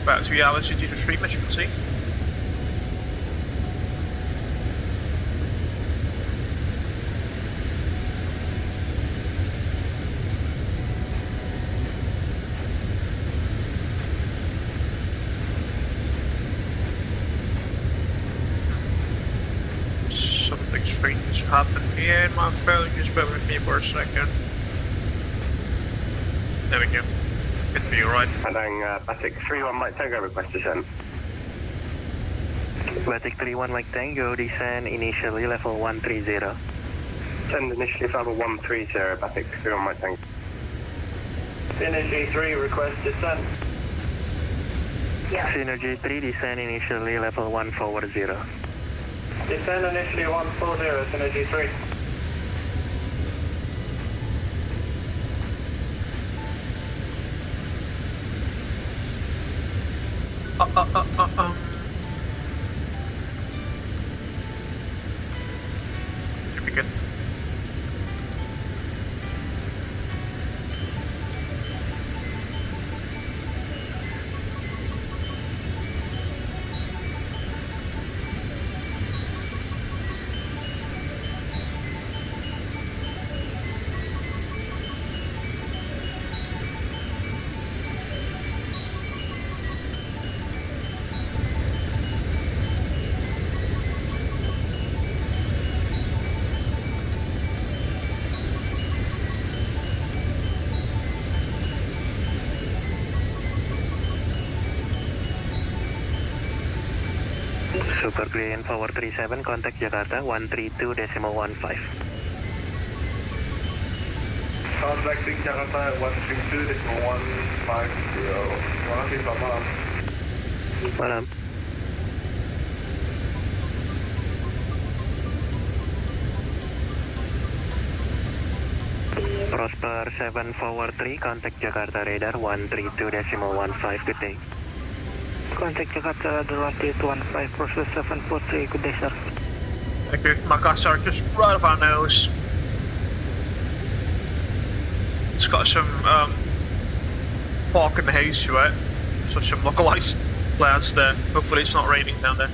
About 3 hours into the stream, as you can see. Something strange has happened here in my phone. Just bear with me for a second. There we go. Good for you, right? Padang Batik 31 Mike Tango request descent. Batik 31 Mike Tango, descend initially level 130. Send initially level 130, Batik 31 Mike Tango. Synergy 3, request descent. Yeah. Synergy 3, descend initially level 140. Descend initially 140, Synergy 3. Should be good. Super Green Power 37, contact Jakarta 132.15. Contacting Jakarta 132.150. Terima kasih, selamat malam. Malam. Prosper 743, contact Jakarta radar 132.15, good day. Contact Jakarta radar 132.15, Prosper 743, good day, sir. Thank you. Makassar, just right off our nose. It's got some fog and haze to it, so some localized clouds there. Hopefully it's not raining down there.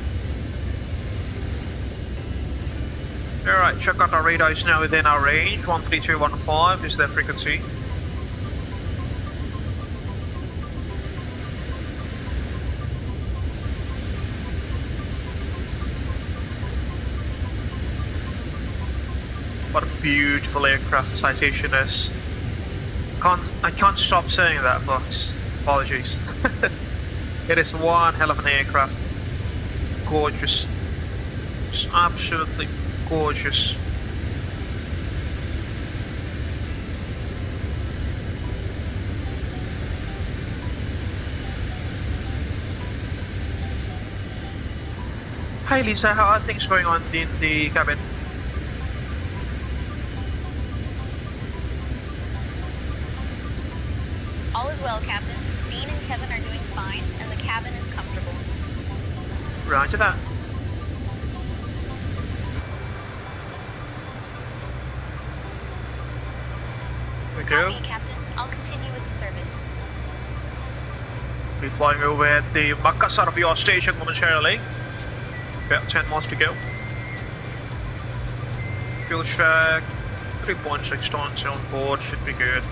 Alright, Jakarta radar is now within our range, 13215 is their frequency. What a beautiful aircraft the Citation is. I can't stop saying that, folks. Apologies. It is one hell of an aircraft. Gorgeous. Just absolutely gorgeous. Hi Lisa, how are things going on in the cabin? All is well, Captain. Dean and Kevin are doing fine, and the cabin is comfortable. Roger that. Copy, Captain. I'll continue with the service. Be flying over at the Makassar VATSIM station momentarily. About 10 miles to go. Fuel check, 3.6 tons on board, should be good.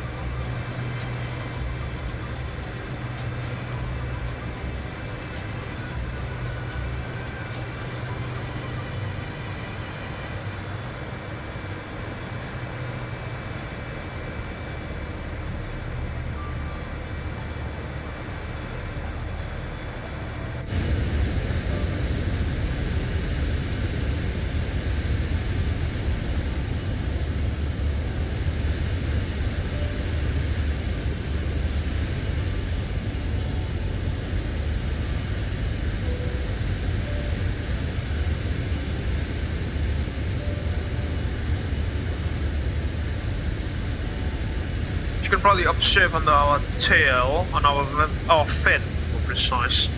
You can probably observe on our tail, on our fin, more precise.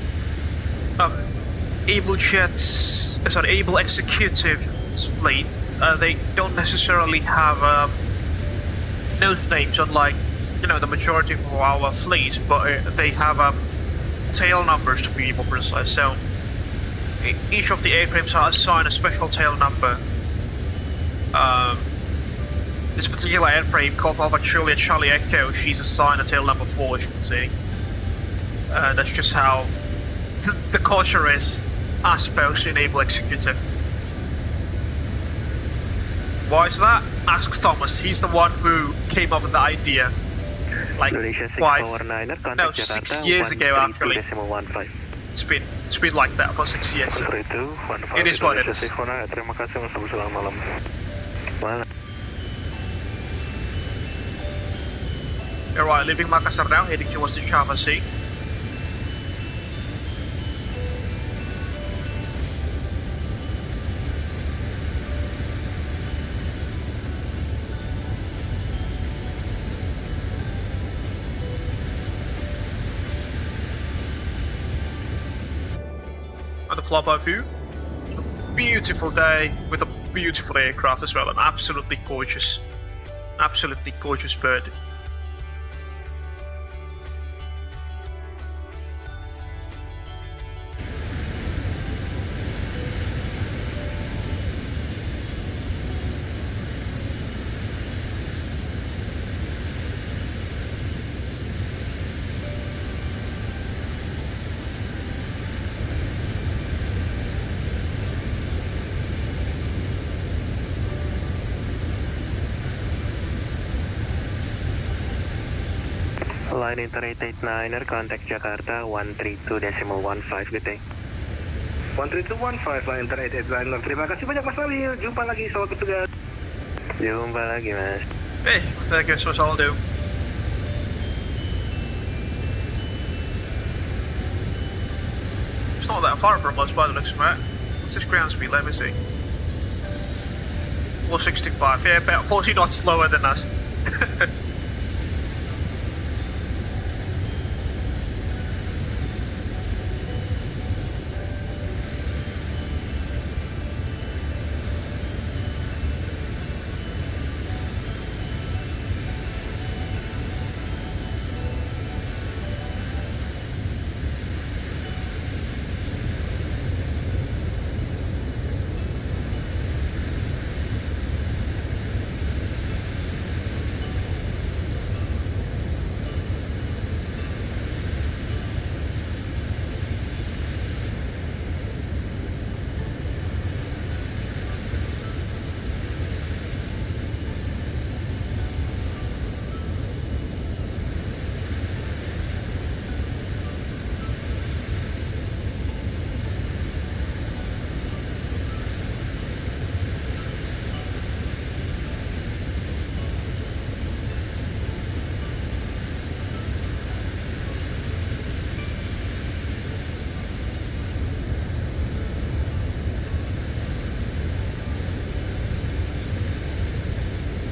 Abel Executive fleet, they don't necessarily have nose names, unlike the majority of our fleet, but they have tail numbers to be more precise. So each of the aircraft are assigned a special tail number. This particular airframe called Alpha Juliet Charlie Echo, she's assigned a tail number 4, as you can see. That's just how the culture is, I suppose, in Abel Executive. Why is that? Ask Thomas, he's the one who came up with the idea. Like, 6 years ago actually. It's been like that for 6 years. So it is what it is. Alright, leaving Makassar now, heading towards the Java Sea. And the flyby view. A beautiful day with a beautiful aircraft as well, an absolutely gorgeous bird. Line Inter 889er, contact Jakarta 132.15, good day. 13215 Lion 88 Liner. Terima kasih banyak Mas Nawil. Jumpa lagi, selamat bertugas. Jumpa lagi Mas. Hey, I guess what I'll do. It's not that far from us by the looks of it. What's this ground speed? Let me see. 465, yeah, about 40 knots slower than us.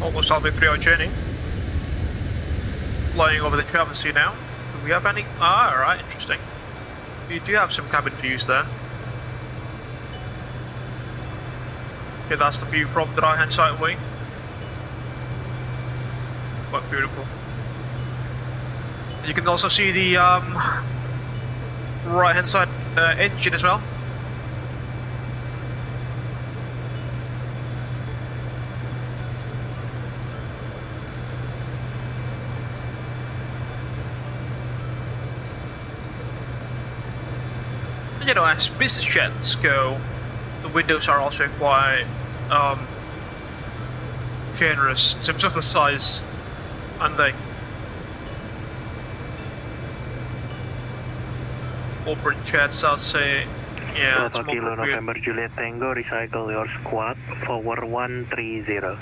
Almost halfway through our journey. Flying over the Travesty now. Do we have any? Ah, alright, interesting. We do have some cabin views there. Okay, that's the view from the right hand side way. Quite beautiful. You can also see the right hand side engine as well. You know, as business jets go, the windows are also quite generous in terms of the size, aren't they? Corporate jets, I'd say, yeah. Papa Kilo November Juliet Tango, recycle your squad, forward 130.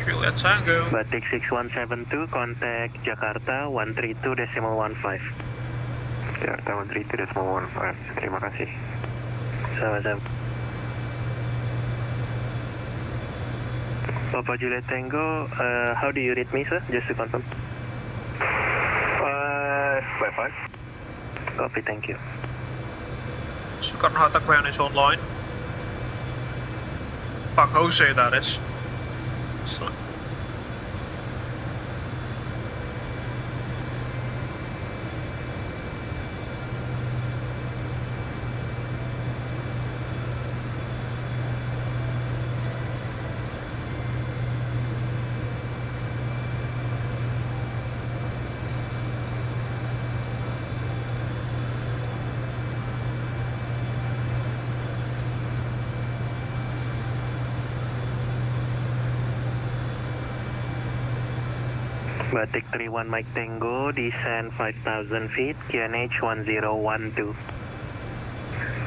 Juliet Tango. Batik 6172, contact Jakarta 132.15. Jakarta 132.15, terima kasih. Sama-sama. Papa Juliet Tango, how do you read me, sir? Just to confirm. Flight 5. Copy, thank you. Soekarno-Hatta ground is online. Fuck Jose, that is. So. Batik 31 Mike Tango, descend 5,000 feet, QNH 1012.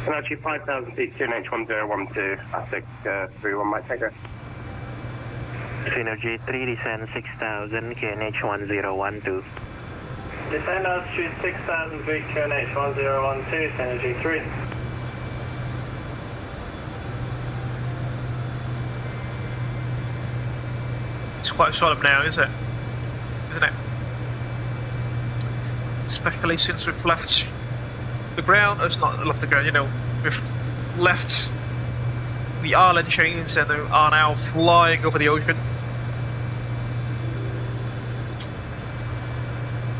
Actually 5,000 feet, QNH 1012, Batik 31 Mike Tango. Synergy 3, descend 6,000, QNH 1012. Descend altitude 6,000 feet, QNH 1012, Synergy 3. It's quite solemn now, is it? Isn't it? Especially since we've left the ground, it's not left the ground, you know, we've left the island chains and are now flying over the ocean.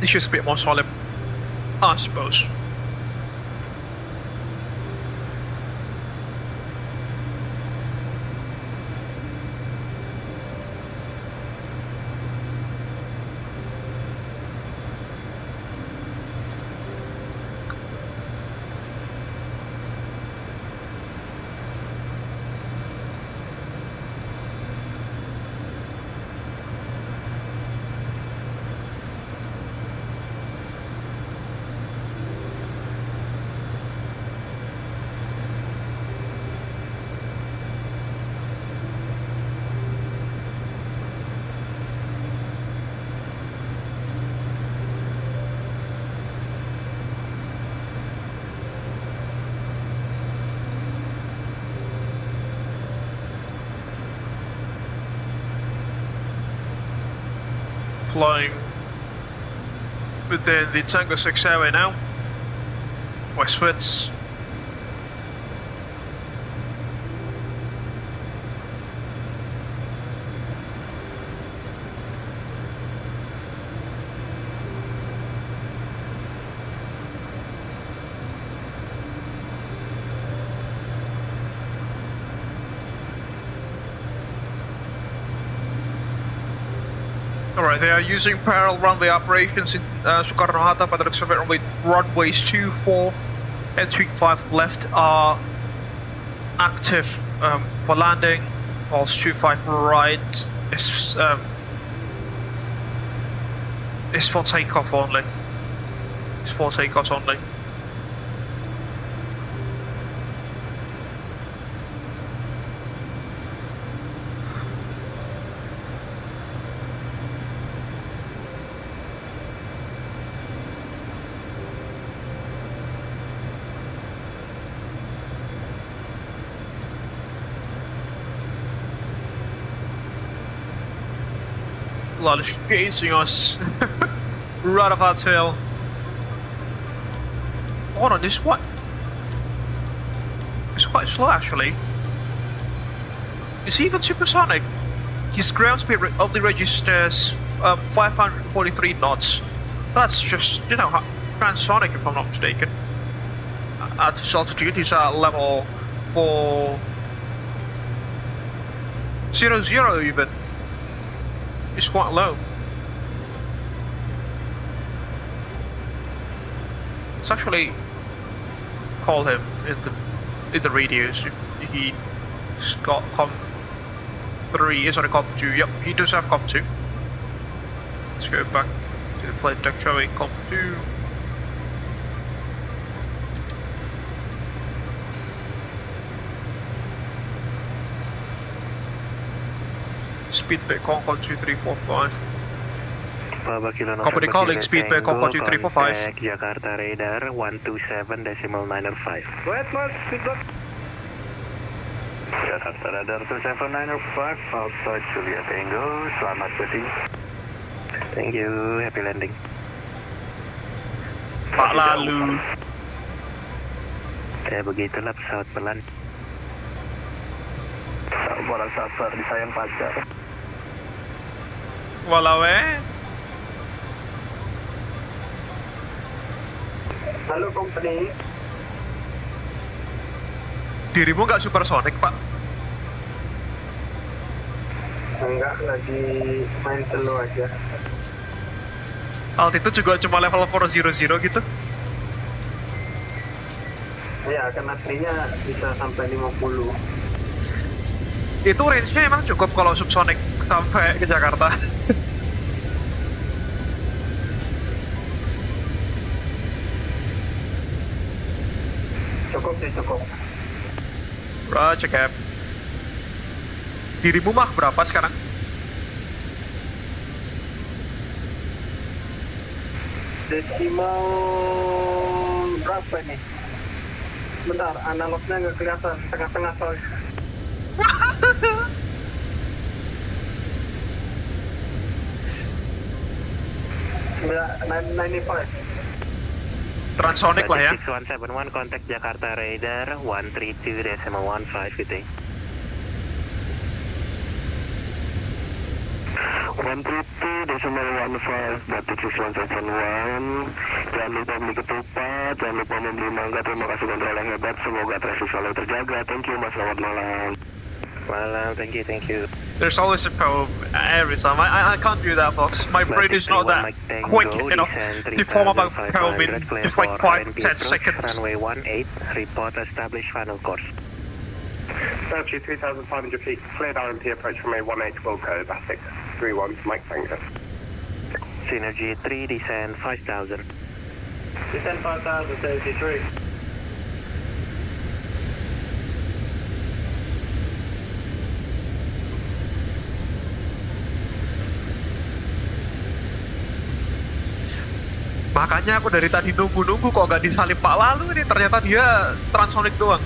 It's just a bit more solemn, I suppose. flying within the Tango 6 area now, westwards. Alright, they are using parallel runway operations in Soekarno-Hatta, but the looks of it, only runways 24 and 35 left are active for landing, whilst 25 right is for takeoff only. It's for takeoffs only. A lot is chasing us right off our tail. Hold on, this what? It's quite slow actually. It's even supersonic. His ground speed only registers 543 knots. That's just, you know, transonic if I'm not mistaken. At this altitude, he's at level 400 even. It's quite low. Let's actually call him in the radios. He's got COM 3, is on a COM 2. Yep, he does have COM 2. Let's go back to the flight deck showing COM 2. Speedbay Concord 2345. Company calling Speedbay Concord 2345. Jakarta radar 127.905. Westward, speedbay. Jakarta radar 27905, outside Juliet Tango, selamat pagi. Thank you, happy landing. Pak lalu. Begitulah pesawat pelan. Bola sabar disayang pacar. Walau Halo company. Dirimu nggak supersonic, Pak? Enggak, lagi main slow aja. Altitude juga cuma level 400 gitu? Ya, karena aslinya bisa sampai 50. Itu range-nya emang cukup kalau subsonic sampai ke Jakarta. Cukup sih, cukup. Roger, Cap. Dirimu mah berapa sekarang? Desimal berapa nih? Bentar, analognya nggak kelihatan, tengah-tengah soalnya. Transonic lah ya. 6171 contact Jakarta radar 132.15 gitu. 132.15 Batik 6171. Jangan lupa beli ketupat, jangan lupa membeli mangga. Terima kasih kontrol yang hebat, semoga traffic selalu terjaga. Thank you mas, selamat malam. Malam, thank you. There's always a probe every time. I can't do that, folks. My brain is not that quick enough to form up a probe in just like 5-10 seconds. Runway 18, report established final course. Altitude 3,500 feet, cleared RMP approach from a 18 Wilco, Batik 31, Mike Tango. Synergy 3, descend 5,000. Descend 5,000, 33. Makanya aku dari tadi nunggu kok nggak disalip Pak Lalu ini, ternyata dia transonic doang.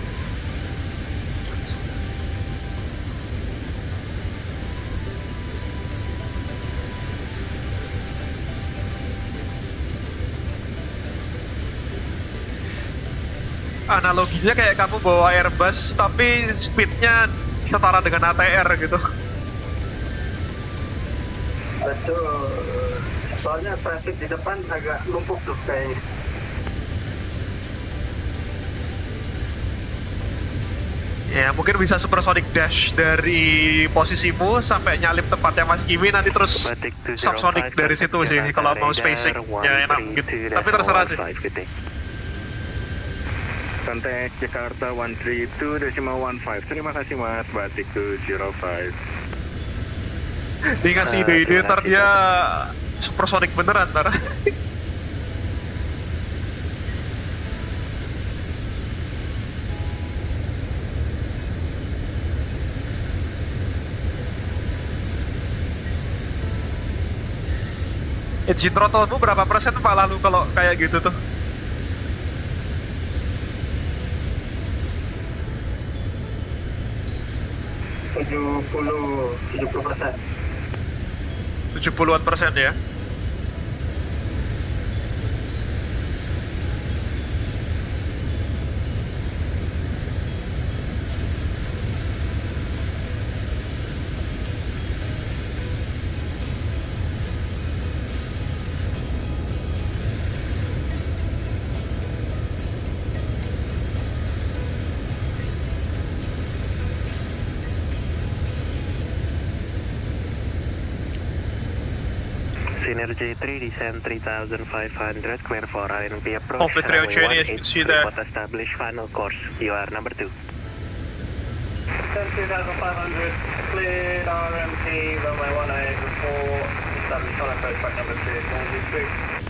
Analoginya kayak kamu bawa Airbus tapi speednya setara dengan ATR gitu. Betul. Soalnya traffic di depan agak numpuk tuh kayaknya. Ya mungkin bisa supersonic dash dari posisimu sampai nyalip tempatnya Mas Kiwi, nanti terus subsonic dari situ sih kalau mau spacing ya enak gitu. Tapi terserah sih. Contact Jakarta 132.15. Terima kasih Mas, Batik 205. Ingat sih ide-ide ntar dia supersonic beneran ntar. Engine throttle-mu berapa persen malah lu kalau kayak gitu tuh? %70. 70-an persen ya? Synergy 3, descend 3,500, clear for RNP approach. Hopefully 308, see there. Report establish final course. You are number 2. 3,500, clear RMP, runway 18 before establish final course, back number 2, Synergy 3.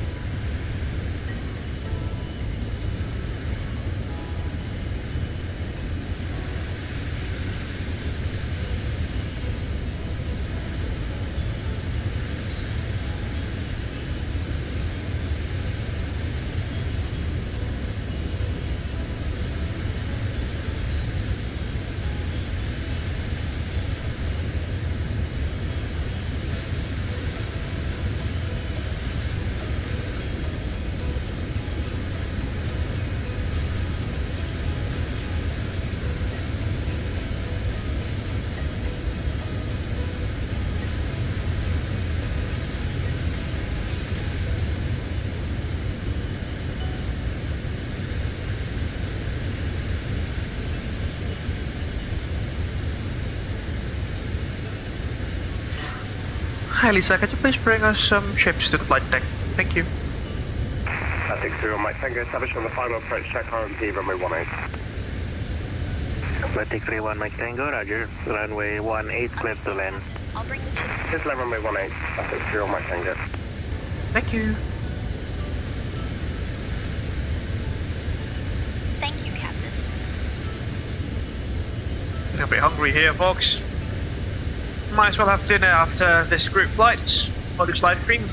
Hi Lisa, could you please bring us some ships to the flight deck? Thank you. Batik 2 on Mike Tango, establish on the final approach, check RMP, runway 18. Batik 3-1 Mike Tango, roger. Runway 18, clear to land. I'll bring the chips. Just land runway 18, Batik 3 on Mike Tango. Thank you. Thank you, Captain. Getting a bit hungry here, folks. Might as well have dinner after this group flight or this live stream.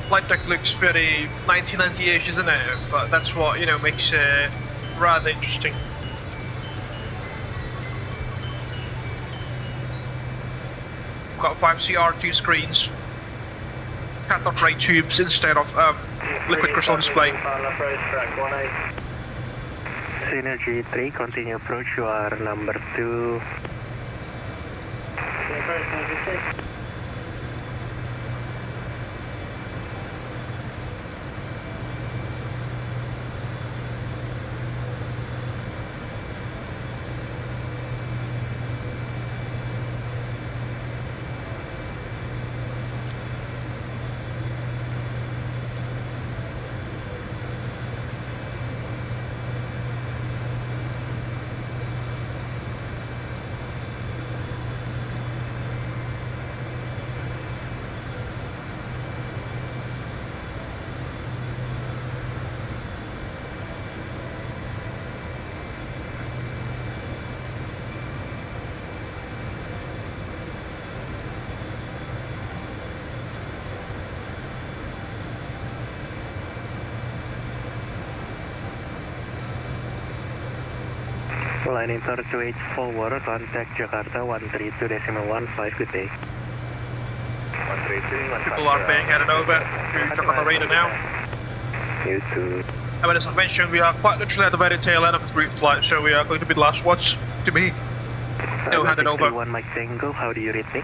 flight deck looks very 1990-ish, isn't it? But that's what, you know, makes it rather interesting. Got 5 CRT screens, cathode ray tubes instead of liquid crystal display. Synergy 3, continue approach, you are number 2. Line inter 28 forward, contact Jakarta 132.15, good day. 132, People are being headed over to Jakarta radar now. You too. I mean, as I mentioned, we are quite literally at the very tail end of the route flight, so we are going to be the last ones to be handed over. 1 Mike Tango, how do you read me?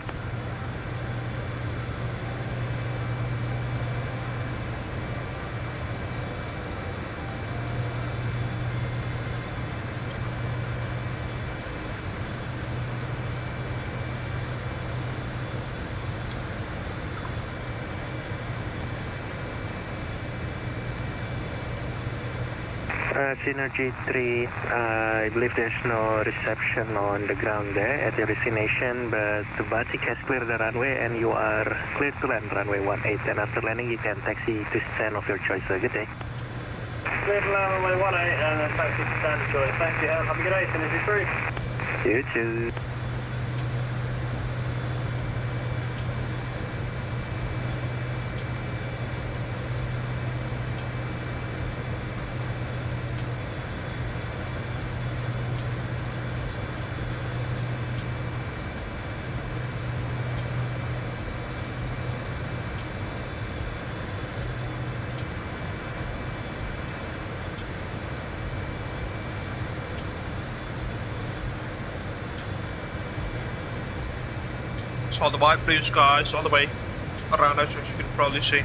Synergy 3, I believe there's no reception on the ground there at your destination, but the Batik has cleared the runway and you are cleared to land runway 18, and after landing you can taxi to stand of your choice. So good day. Cleared runway 18 and taxi to stand of choice. Thank you. Have a good day, Synergy 3. You too. All the white blue skies all the way around us, as you can probably see.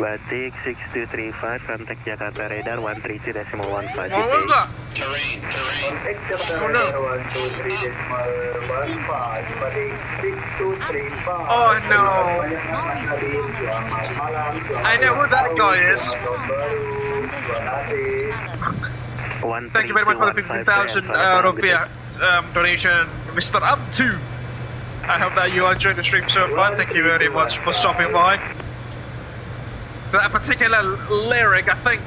Batik 6235, contact Jakarta radar 132.15. What was that? Terrain. Contact Jakarta radar 132.15. Batik 6235. Oh no! I know who that guy is. Thank you very much for the 50,000 rupiah donation, Mr. Abtu. I hope that you enjoyed the stream so far. Thank you very much for stopping by. That particular lyric, I think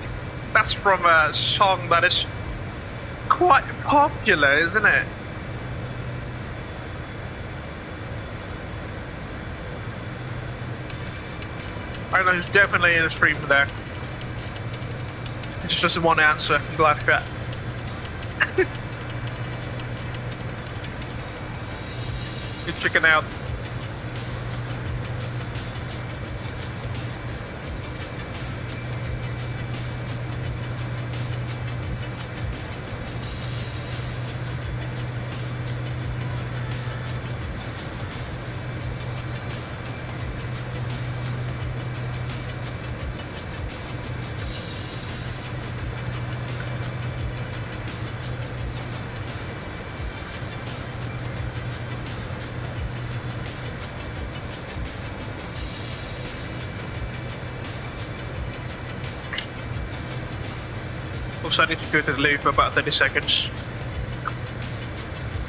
that's from a song that is quite popular, isn't it? I know he's definitely in the stream there. He just doesn't want to answer. I'm glad for that. He's checking out. Also, I need to go to the loo for about 30 seconds.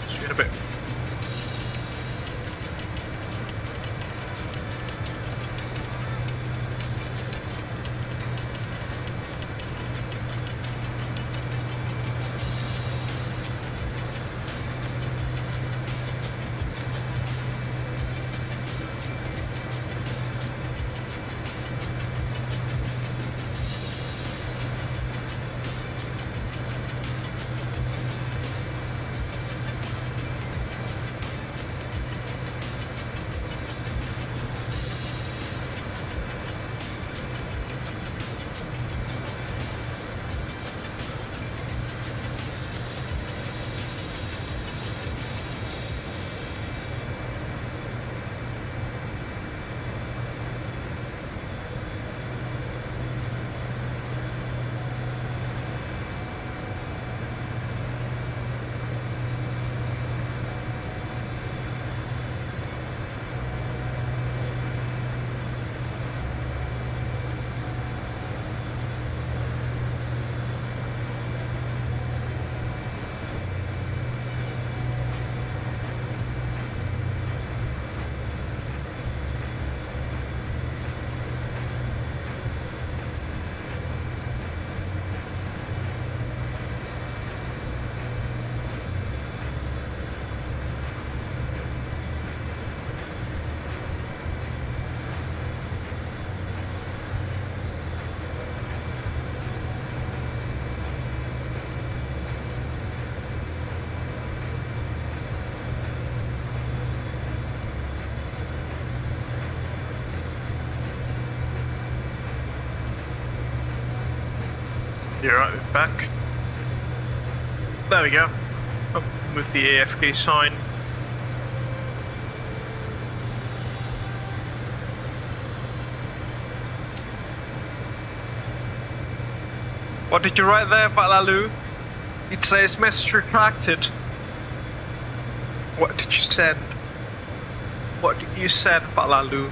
See you in a bit. You're right, we're back. There we go. Up with the AFK sign. What did you write there, Balalu? It says message retracted. What did you send? What did you send, Balalu?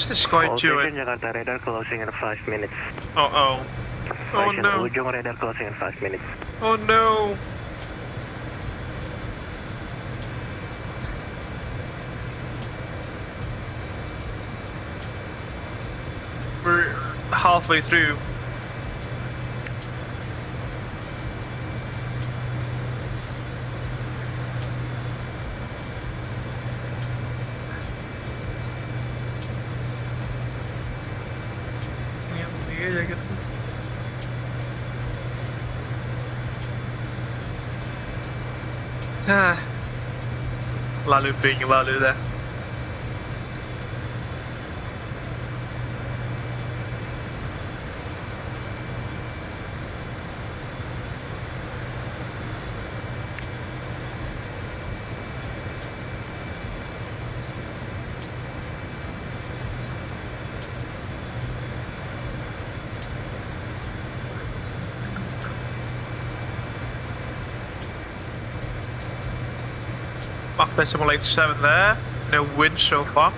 What's this guy doing? Jakarta radar closing in 5 minutes. Oh no. Ujung radar closing in 5 minutes. Oh no. We're halfway through. Lalu being lalu there. Mach decimal 87 there, no wind so far.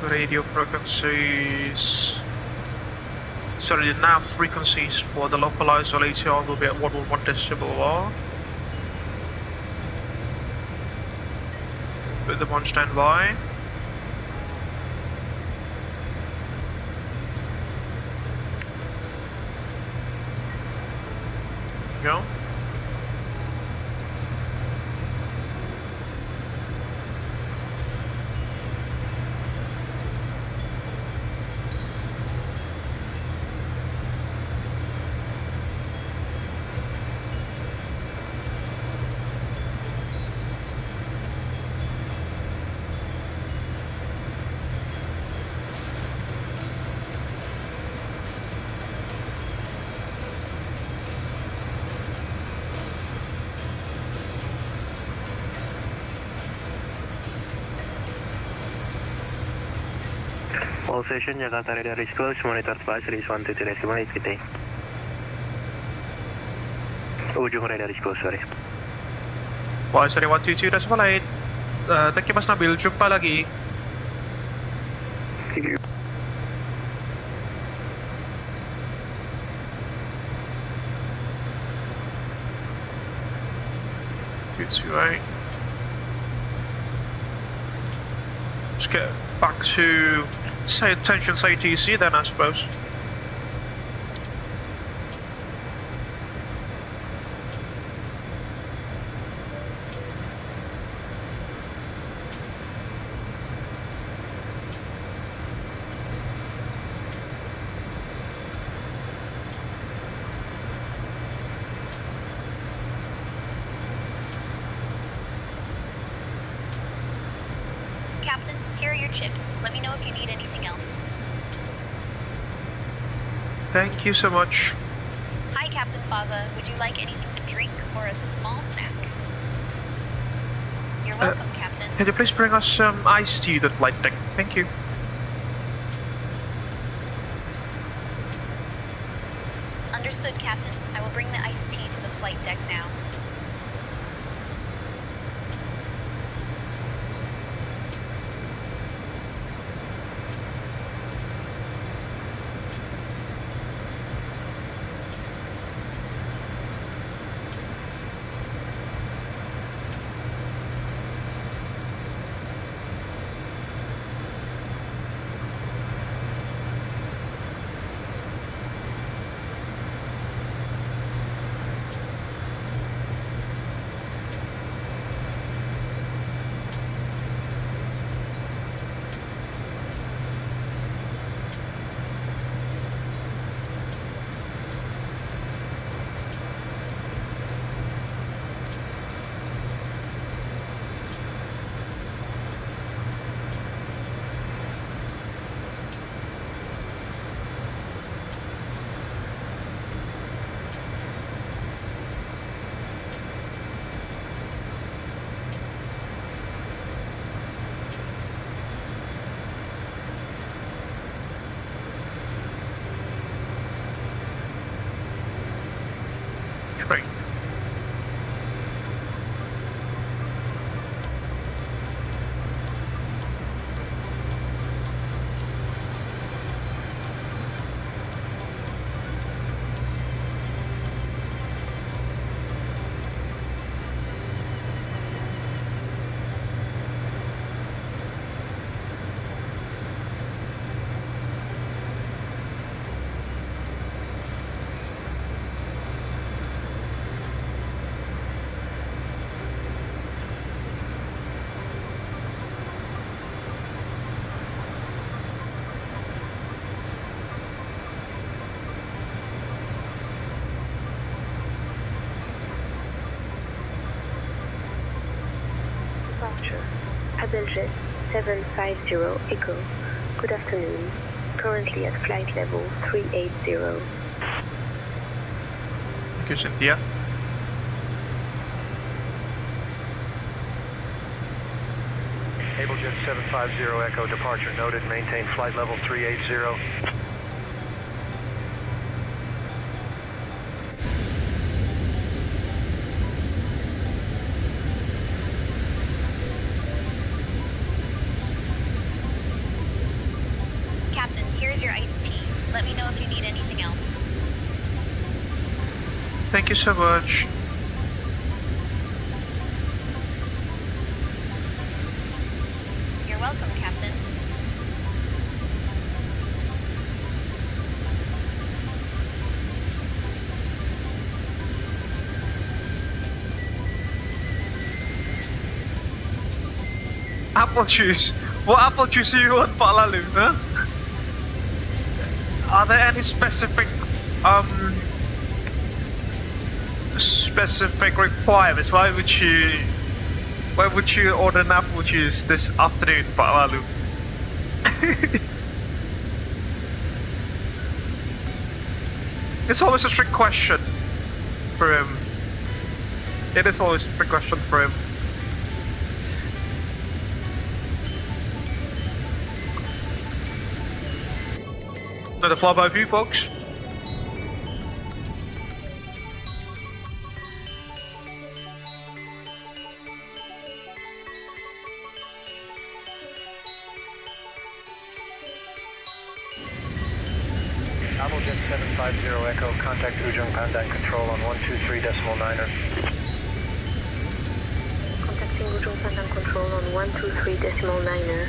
Radio frequencies. Sorry, the nav frequencies for the localized LHR will be at 111 decibel R. Put them on standby. Go. All station Jakarta radar is closed, monitor flight series 123.1 ETA. Ujung radar is closed, sorry. Flight series 122.8. Thank you Mas Nabil, jumpa lagi. Good, right. Let's get back to say attention CTC then, I suppose. Captain, here are your chips. Let me know if you need anything else. Thank you so much. Hi, Captain Faza. Would you like anything to drink or a small snack? You're welcome, Captain. Can you please bring us some iced tea to the flight deck? Thank you. Understood, Captain. I will bring the iced tea to the flight deck now. Great. Departure. Abel Jets 750 Echo. Good afternoon. Currently at flight level 380. Thank you, Cynthia. Abel Jets 750 Echo, departure noted. Maintain flight level 380. Captain, here's your iced tea. Let me know if you need anything else. Thank you so much. Apple juice. What apple juice do you want, Pak Lalu? Huh? Are there any specific requirements? Why would you order an apple juice this afternoon, Pak Lalu? It's always a trick question for him. It is always a trick question for him. Another flyby view, folks. Abel Jets 750 Echo, contact Ujung Pandang Control on 123.9er. Contacting Ujung Pandang Control on 123.9er.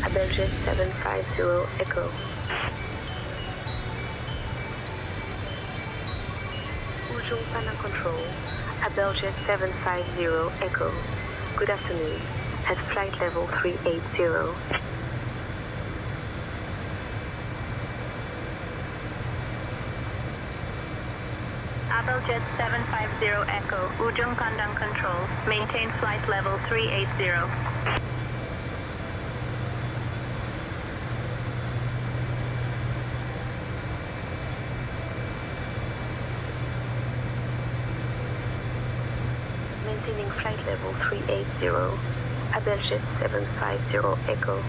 Abel Jets 750 Echo. Ujung Pandang Control, Abel Jet 750 Echo. Good afternoon. At flight level 380. Abel Jet 750 Echo, Ujung Pandang Control. Maintain flight level 380. Maintaining flight level 380, Abel Jet 750 Echo.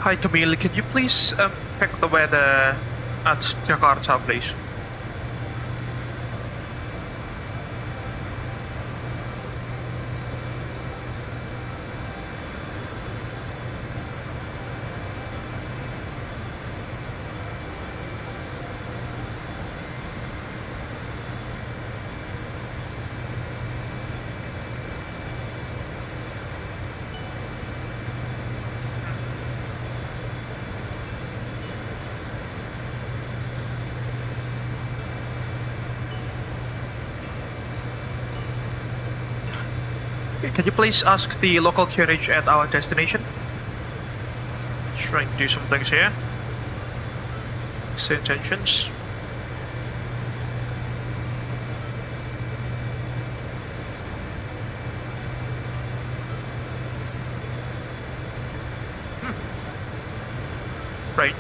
Hi Camille, can you please check the weather at Jakarta, please? Can you please ask the local carriage at our destination? Trying to do some things here. Same intentions. Right.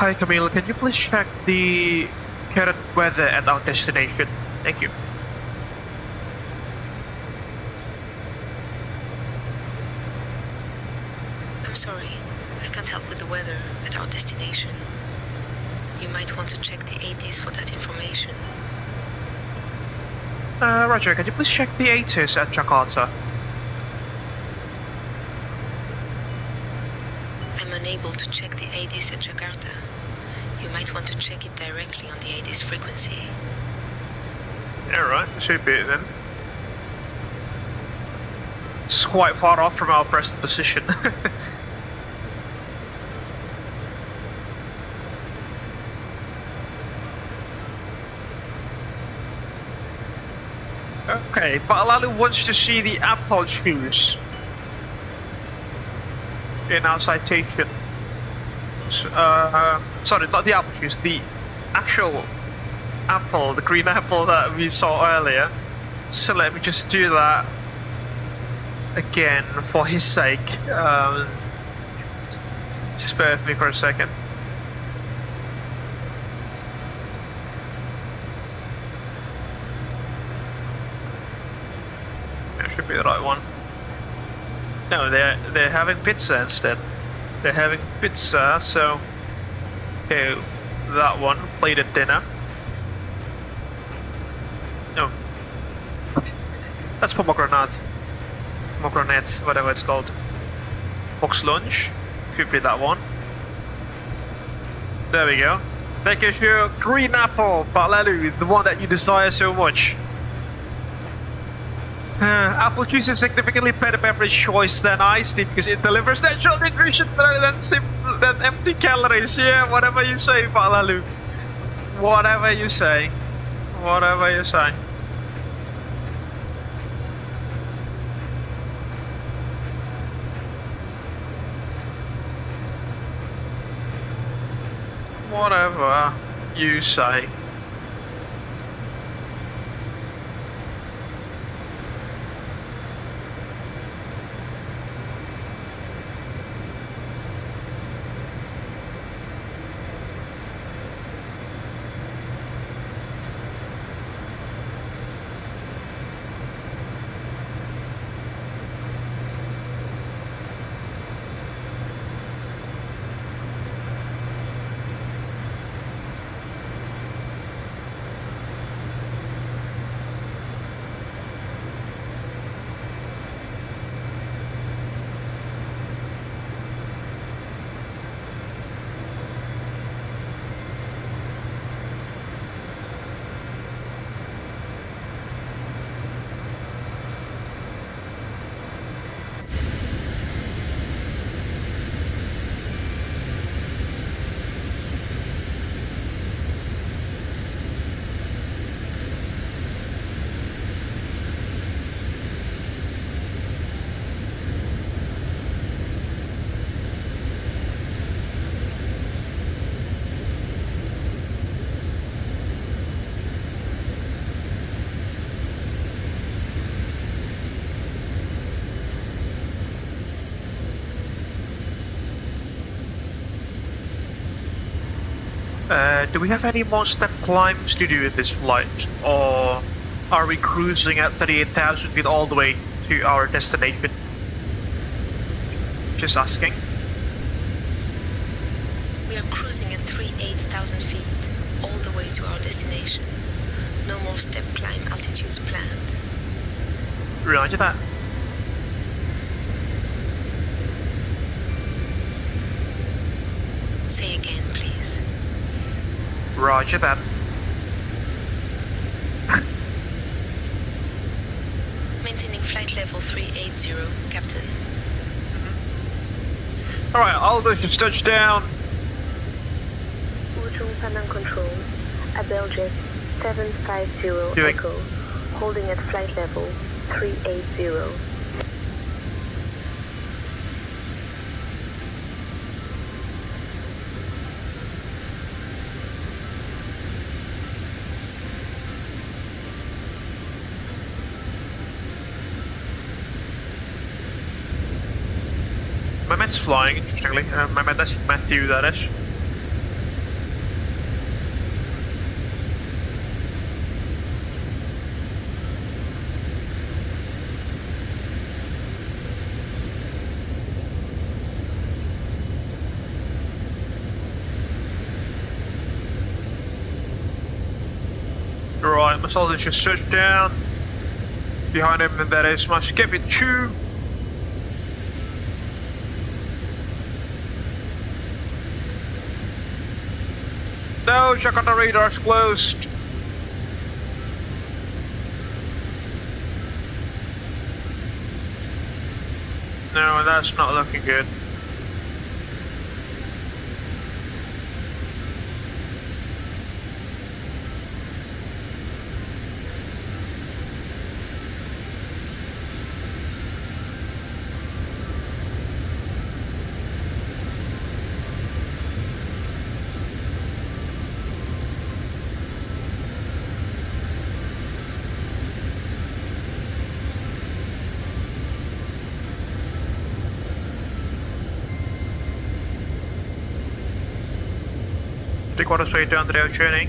Hi Camille, can you please check the current weather at our destination? Thank you. I'm sorry, I can't help with the weather at our destination. You might want to check the ADs for that information. Roger, can you please check the ATIS at Jakarta? I'm unable to check the ADs at Jakarta. You might want to check it directly on the ADs frequency. Alright, should be it then. It's quite far off from our present position. Okay, but Lalu wants to see the apple juice in our citation. Sorry, not the apple juice, the actual apple, the green apple that we saw earlier. So let me just do that again for his sake. Just bear with me for a second. That should be the right one. No, they're having pizza instead. They're having pizza, so okay, that one, plated dinner. No. That's pomegranate. Pomegranate, whatever it's called. Box lunch. Could be that one. There we go. That gives you green apple, Palalu, the one that you desire so much. Apple juice is significantly better beverage choice than iced tea because it delivers natural nutrition rather than empty calories. Yeah, whatever you say, Palalu. Whatever you say. Whatever you say. Whatever you say. Do we have any more step climbs to do in this flight? Or are we cruising at 38,000 feet all the way to our destination? Just asking. We are cruising at 38,000 feet, all the way to our destination. No more step climb altitudes planned. Roger that. Say again, please. Roger that. Maintaining flight level 380, Captain. Alright, I'll just touch down. Ujung Pandang Control, Abel Jets 750 Echo, holding at flight level 380. Mehmet's flying, interestingly. Mehmet, that's Matthew, that is. Right, Masalda just search down. Behind him, and that is my Skip-It 2. No, Jakarta radar's closed. No, that's not looking good. 3/4 straight down the road training.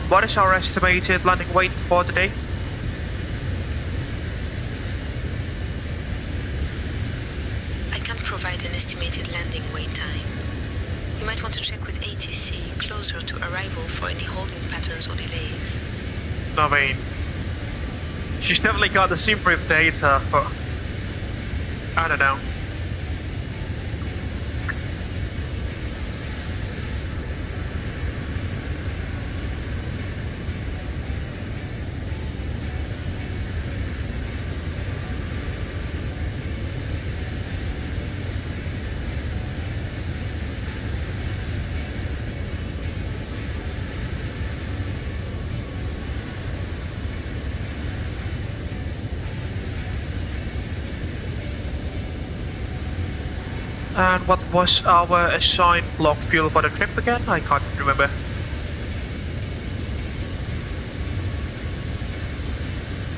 What is our estimated landing weight for today? I can't provide an estimated landing wait time. You might want to check with ATC closer to arrival for any holding patterns or delays. I mean, she's definitely got the sim brief data, but I don't know. And what was our assigned block fuel for the trip again? I can't remember.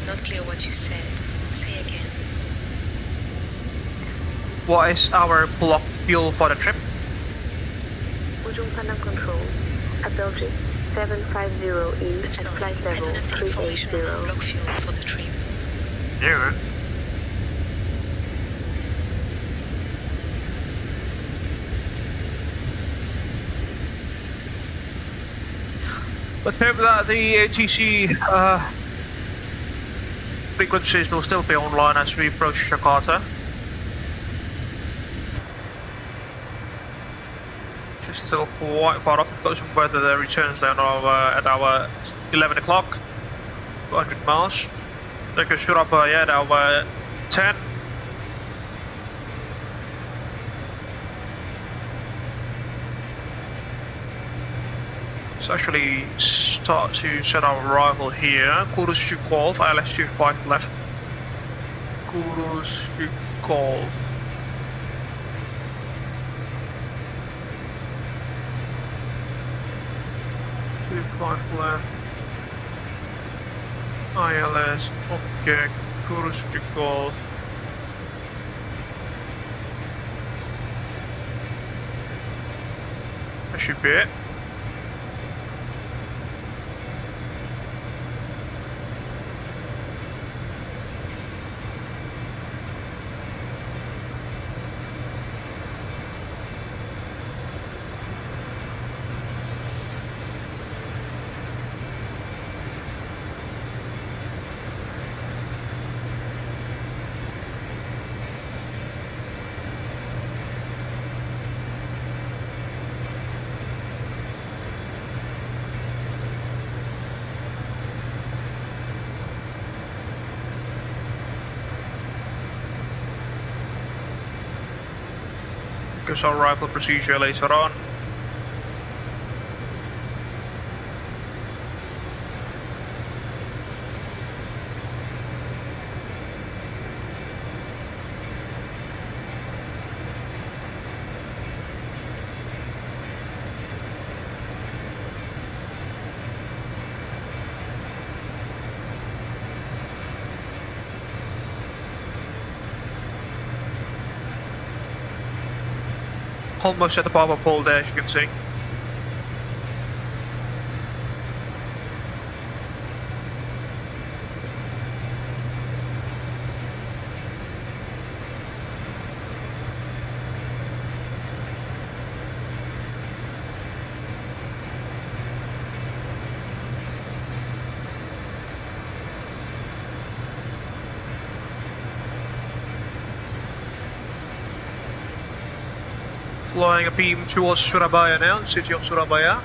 Not clear what you said. Say again. What is our block fuel for the trip? Ujung Pandang Control, Abel Jets 750 in at flight level 380. I don't have the information on block fuel for the trip. Yeah. Let's hope that the ATC frequencies will still be online as we approach Jakarta. Just still quite far off. We've got some weather that returns down at our 11 o'clock, 200 miles. Take a Surabaya at our 10. Actually start to set our arrival here. Kurus to Golf, ILS 25 left. Kurus to Golf. Left. ILS, okay, Kurus to Golf. That should be it. Because our arrival procedure later on. Almost at the power pole there, as you can see. Flying a beam towards Surabaya now, city of Surabaya.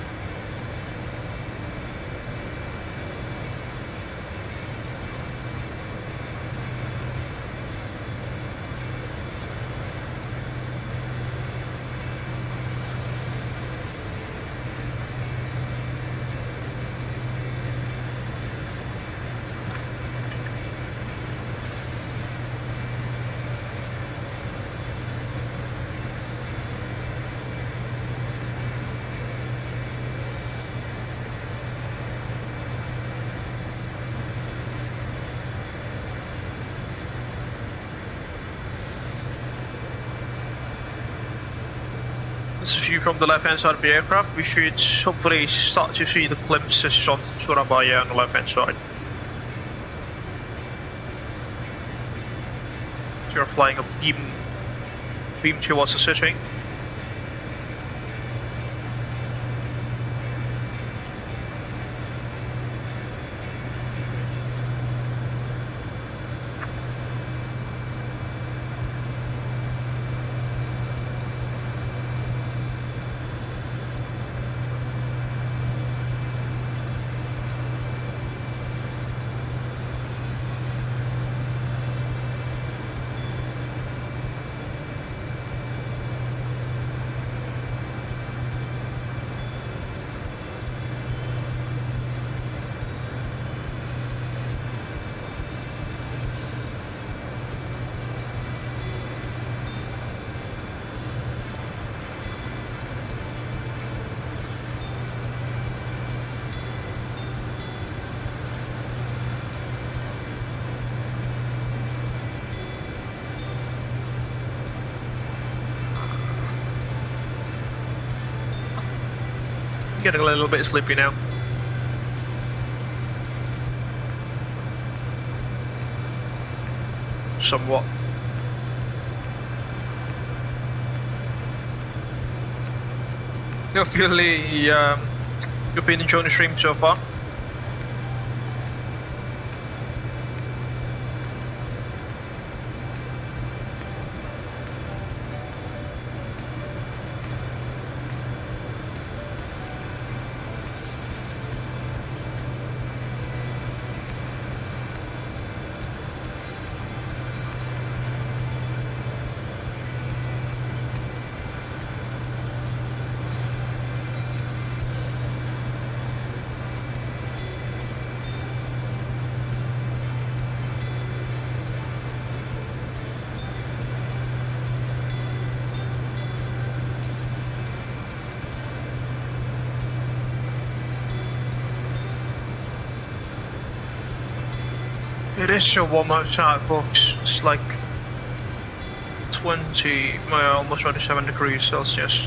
this view from the left-hand side of the aircraft. We should hopefully start to see the glimpses of Surabaya on the left-hand side. So you're flying a beam towards the city. Getting a little bit sleepy now. Somewhat. Hopefully, you've been enjoying the stream so far. It is so warm outside, folks. It's like well, almost 27 degrees Celsius.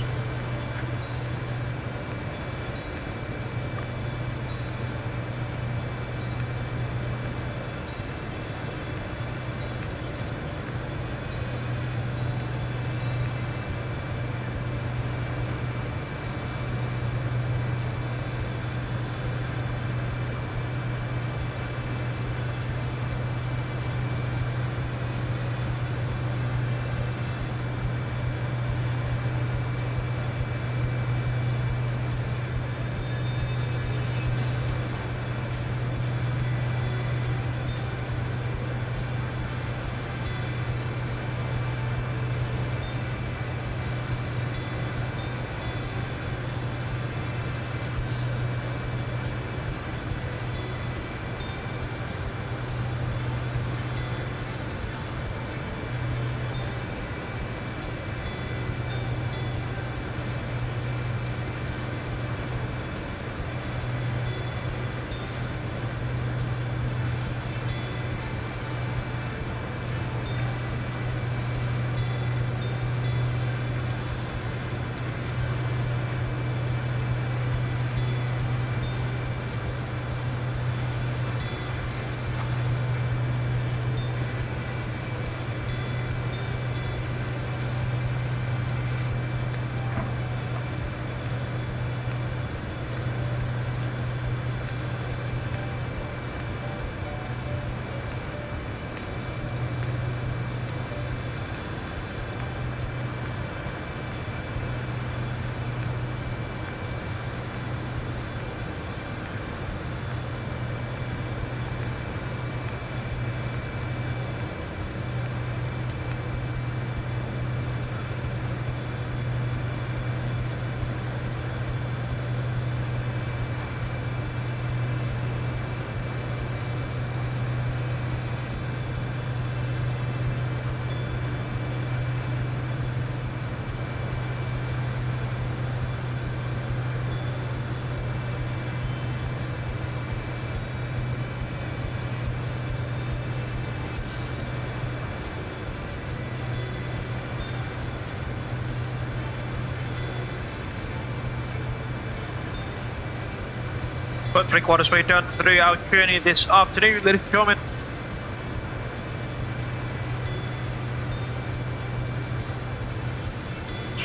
about 3/4 way done through our journey this afternoon, ladies and gentlemen.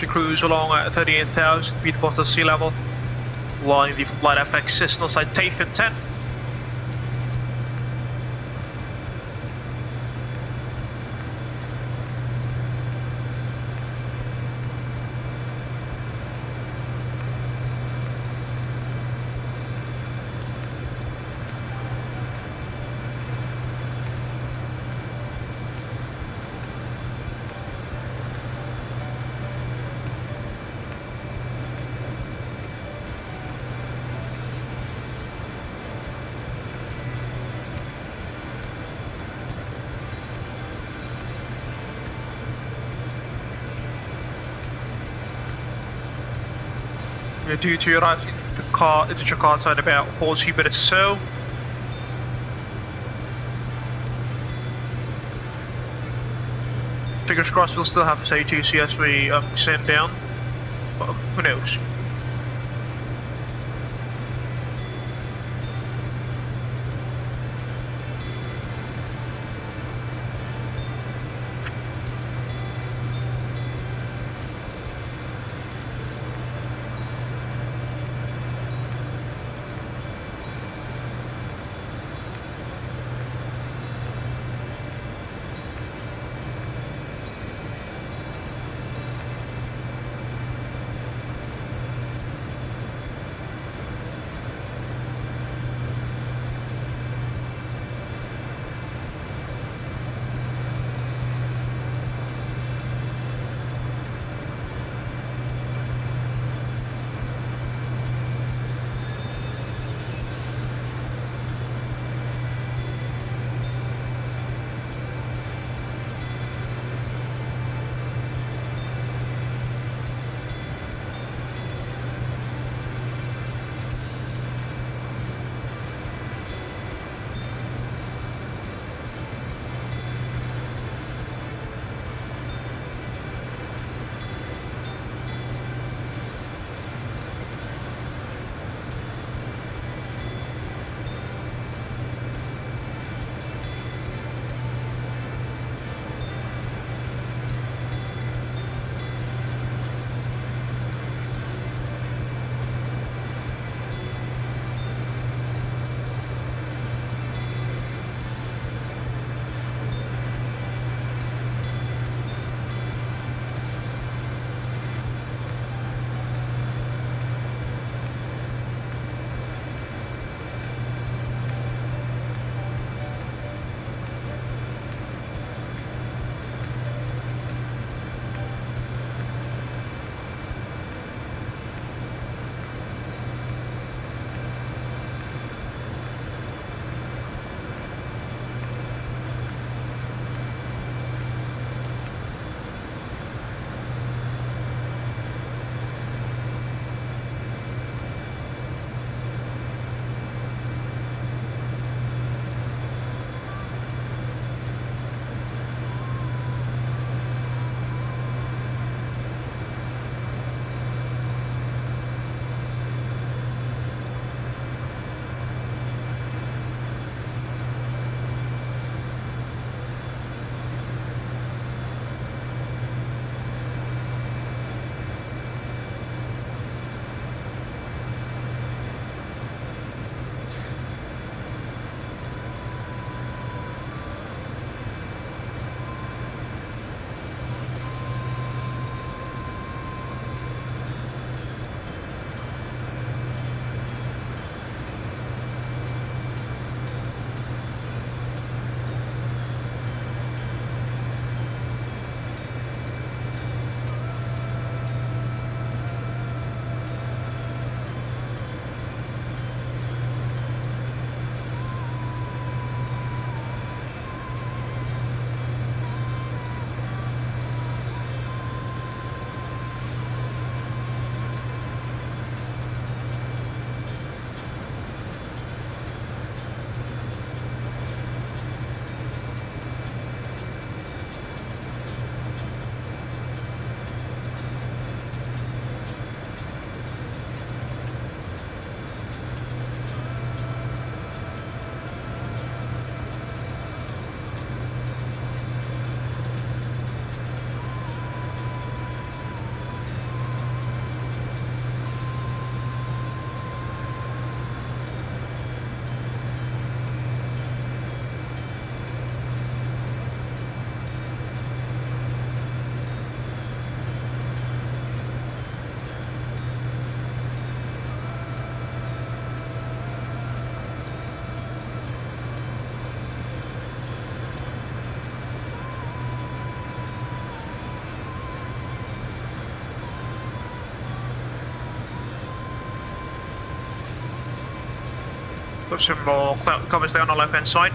We cruise along at 38,000 feet above the sea level, flying the FlightFX Cessna Citation 10. We're due to arrive into Jakarta in about 40 minutes or so. Fingers crossed we'll still have this ATC as we descend down, but who knows. Put some more cloud cover there on the left hand side.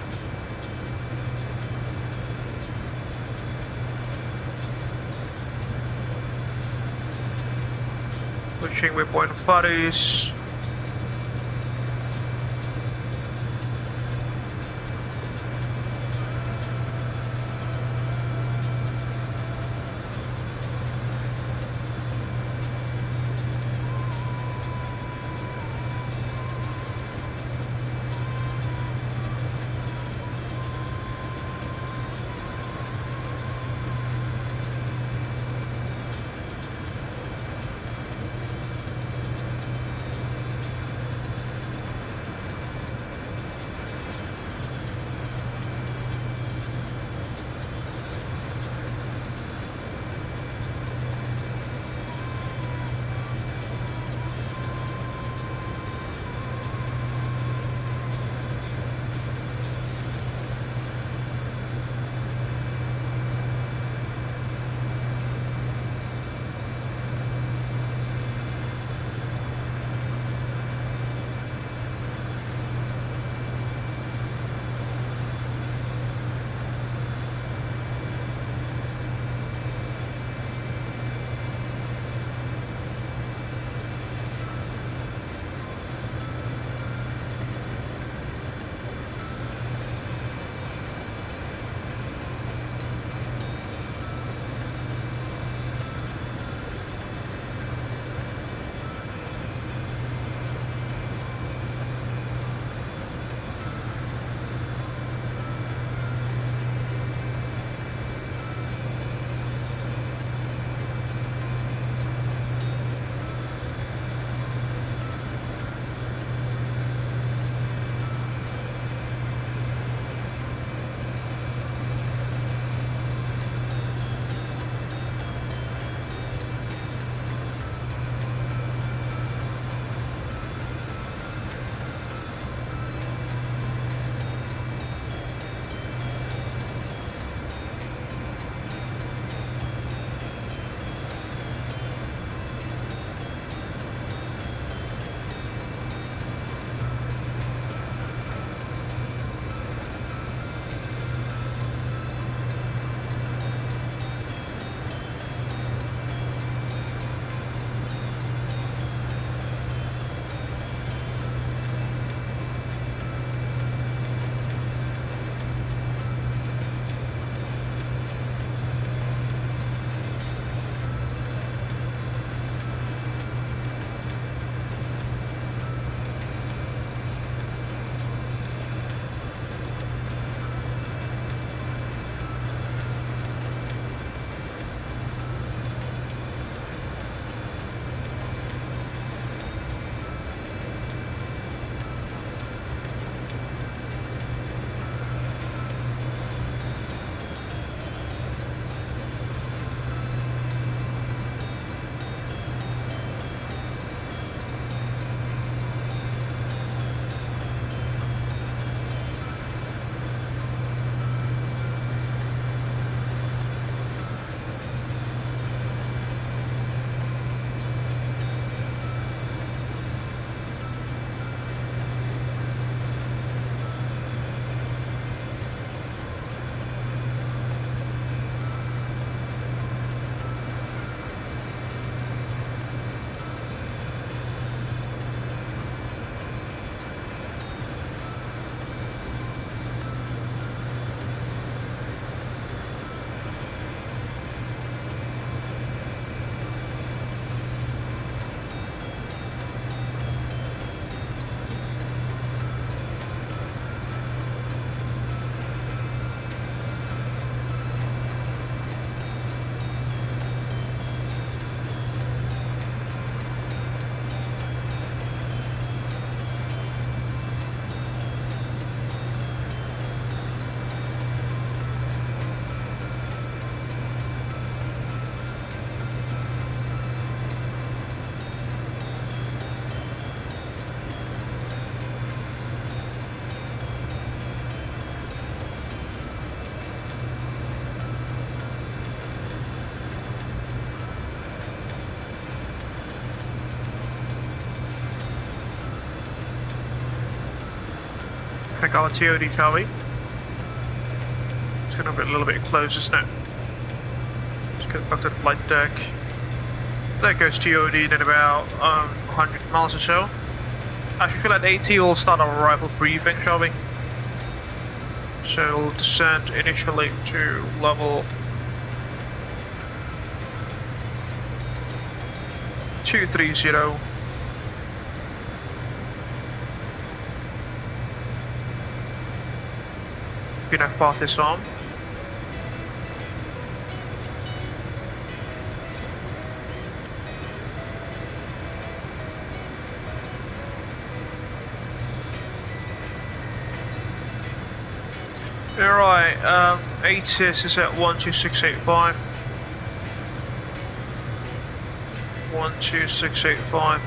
Pushing waypoint Faris. Check our TOD, shall we? It's gonna be a little bit close, isn't it? Let's go back to the flight deck. There goes TOD in about 100 miles or so. I should feel at 80 we'll start our arrival briefing, shall we? So we'll descend initially to level 230. VNAV path is on. Alright, ATS is at 12685. 12685.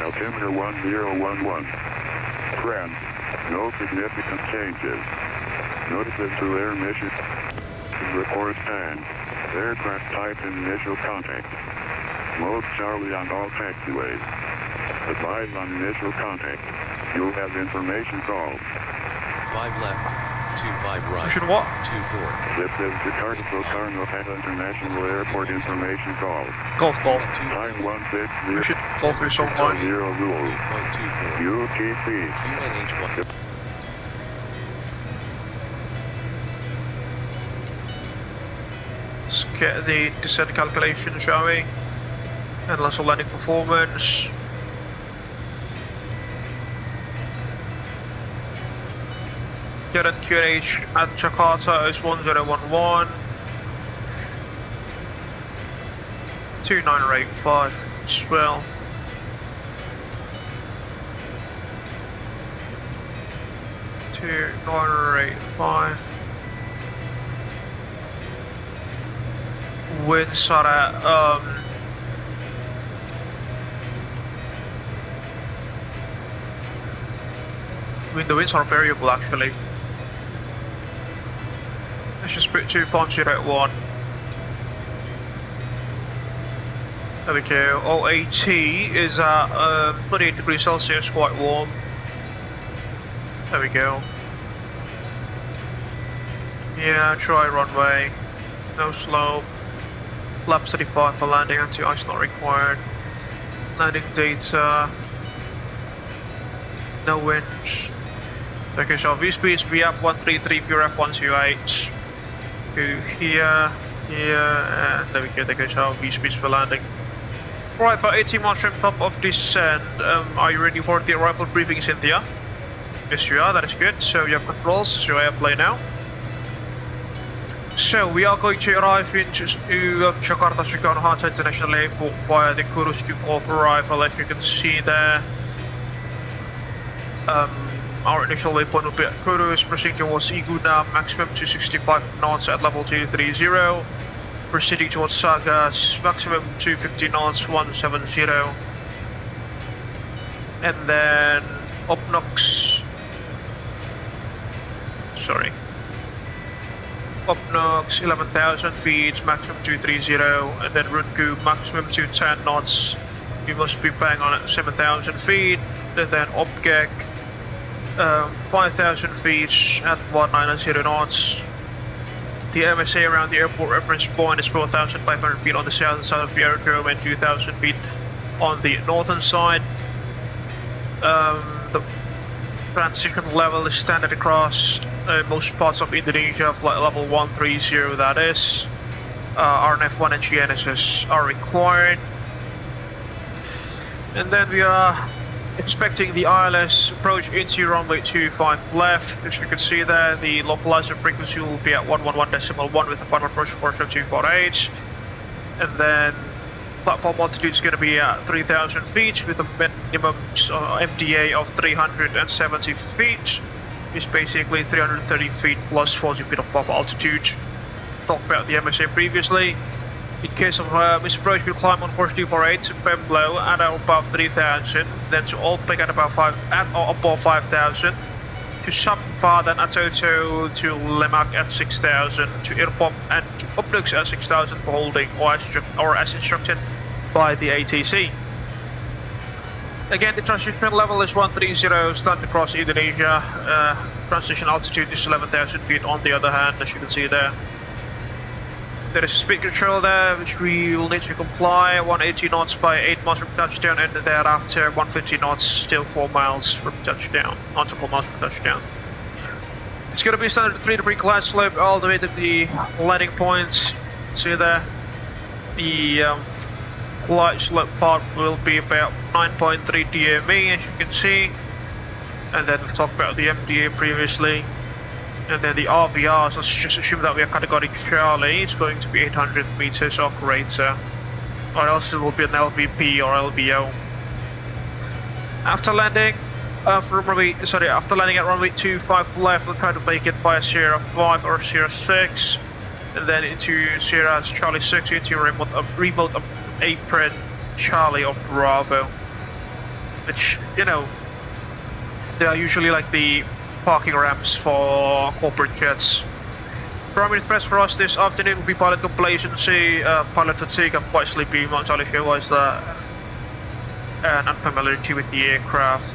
Altimeter 1011. Trend. No significant changes. Notices to air mission. Report time. Aircraft type and initial contact. Mode Charlie on all taxiways. Advise on initial contact. You'll have information called. 5 left. 25 right. Mission what? 24. This is Jakarta Soekarno-Hatta International Airport information call. Golf ball. Time 160. Mission focus on 0 rule. 2.24. UTC. QNH1. Let's get the descent calculation, shall we? And also landing performance. Current QNH at Jakarta is 1011. 2985 as well. Two 985. Winds are at I mean the winds are variable actually. Let's just put 25081. There we go. OAT is at 28 degrees Celsius, quite warm. There we go. Yeah, try runway. No slope. Flap 35 for landing, anti-ice not required. Landing data. No winds. Okay, so V-speed is VAP133, VRF128. Go here, and there we go, there goes our V-speeds for landing. Right, about 18 miles from top of descent. Are you ready for the arrival briefing, Cynthia? Yes, you are, that is good. So you have controls, it's your airplane now. So we are going to arrive into Jakarta Soekarno-Hatta International Airport via the Kurus of arrival, as you can see there. Our initial waypoint will be at Kurus, proceeding towards Iguna, maximum 265 knots at level 230. Proceeding towards Sagas, maximum 250 knots, 170. And then Opnox. Sorry. Opnox, 11,000 feet, maximum 230. And then Runku, maximum 210 knots. You must be bang on at 7,000 feet. And then avgeek. 5,000 feet at 190 knots. The MSA around the airport reference point is 4,500 feet on the southern side of the aerodrome and 2,000 feet on the northern side. The transition level is standard across most parts of Indonesia, flight level 130 that is. RNF1 and GNSS are required. And then we are expecting the ILS approach into runway 25 left. As you can see there, the localizer frequency will be at 111.1 with a final approach force of 248. And then platform altitude is going to be at 3,000 feet with a minimum MDA of 370 feet. It's basically 330 feet plus 40 feet above altitude. Talked about the MSA previously. In case of misapproach, we'll climb on course 248 to Pemblo at or above 3000, then to Olpec at about above 5000, to Sampa then at Toto, to Lemak at 6000, to Irpom and to Obnux at 6000 for holding or as instructed by the ATC. Again, the transition level is 130, starting across Indonesia. Transition altitude is 11,000 feet on the other hand, as you can see there. There is speed control there, which we will need to comply. 180 knots by 8 miles from touchdown, and thereafter 150 knots, still 4 miles from touchdown. Not 4 miles from touchdown. It's going to be a standard 3-degree glide slope all the way to the landing point. See there, the glide slope part will be about 9.3 DME, as you can see. And then we'll talk about the MDA previously. And then the RVR, so let's just assume that we are category Charlie, it's going to be 800 meters operator, or else it will be an LVP or LVO. After landing, after landing at runway 25 left, we'll try to make it by Sierra 5 or Sierra 6, and then into Sierra Charlie 6 into remote apron Charlie of Bravo, which, you know, they are usually like the parking ramps for corporate jets. Primary threats for us this afternoon will be pilot complacency, pilot fatigue. I'm quite sleepy, not entirely sure why is that, and unfamiliarity with the aircraft.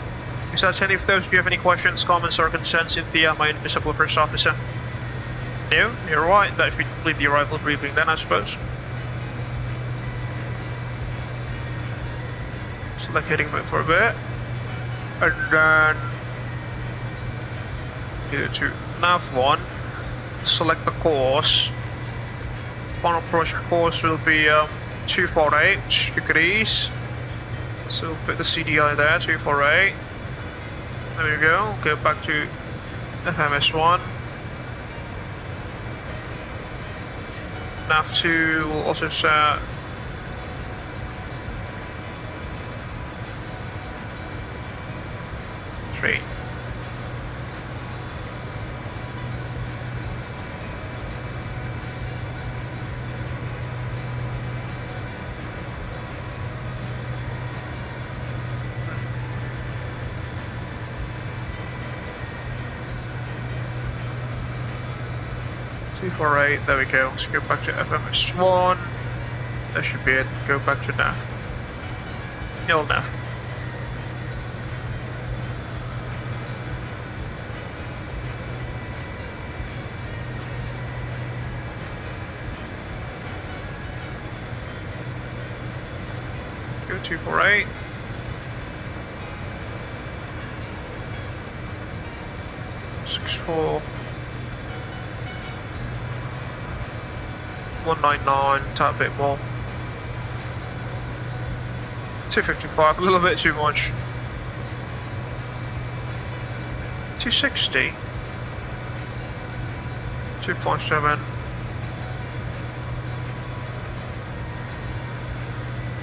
Besides any of those, do you have any questions, comments or concerns, Cynthia, my invisible first officer? No? You're right, that should complete the arrival briefing then, I suppose. Select heading mode for a bit, and then go to nav1, select the course. Final approach course will be 248 degrees, so we'll put the CDI there, 248. There we go, go back to FMS1. Nav2 will also set 3. There we go. Let's go back to FMS1. That should be it. Go back to nav. Nil nav. Go 248. .64. 199, tap a bit more. 255, a little bit too much. 260. 257.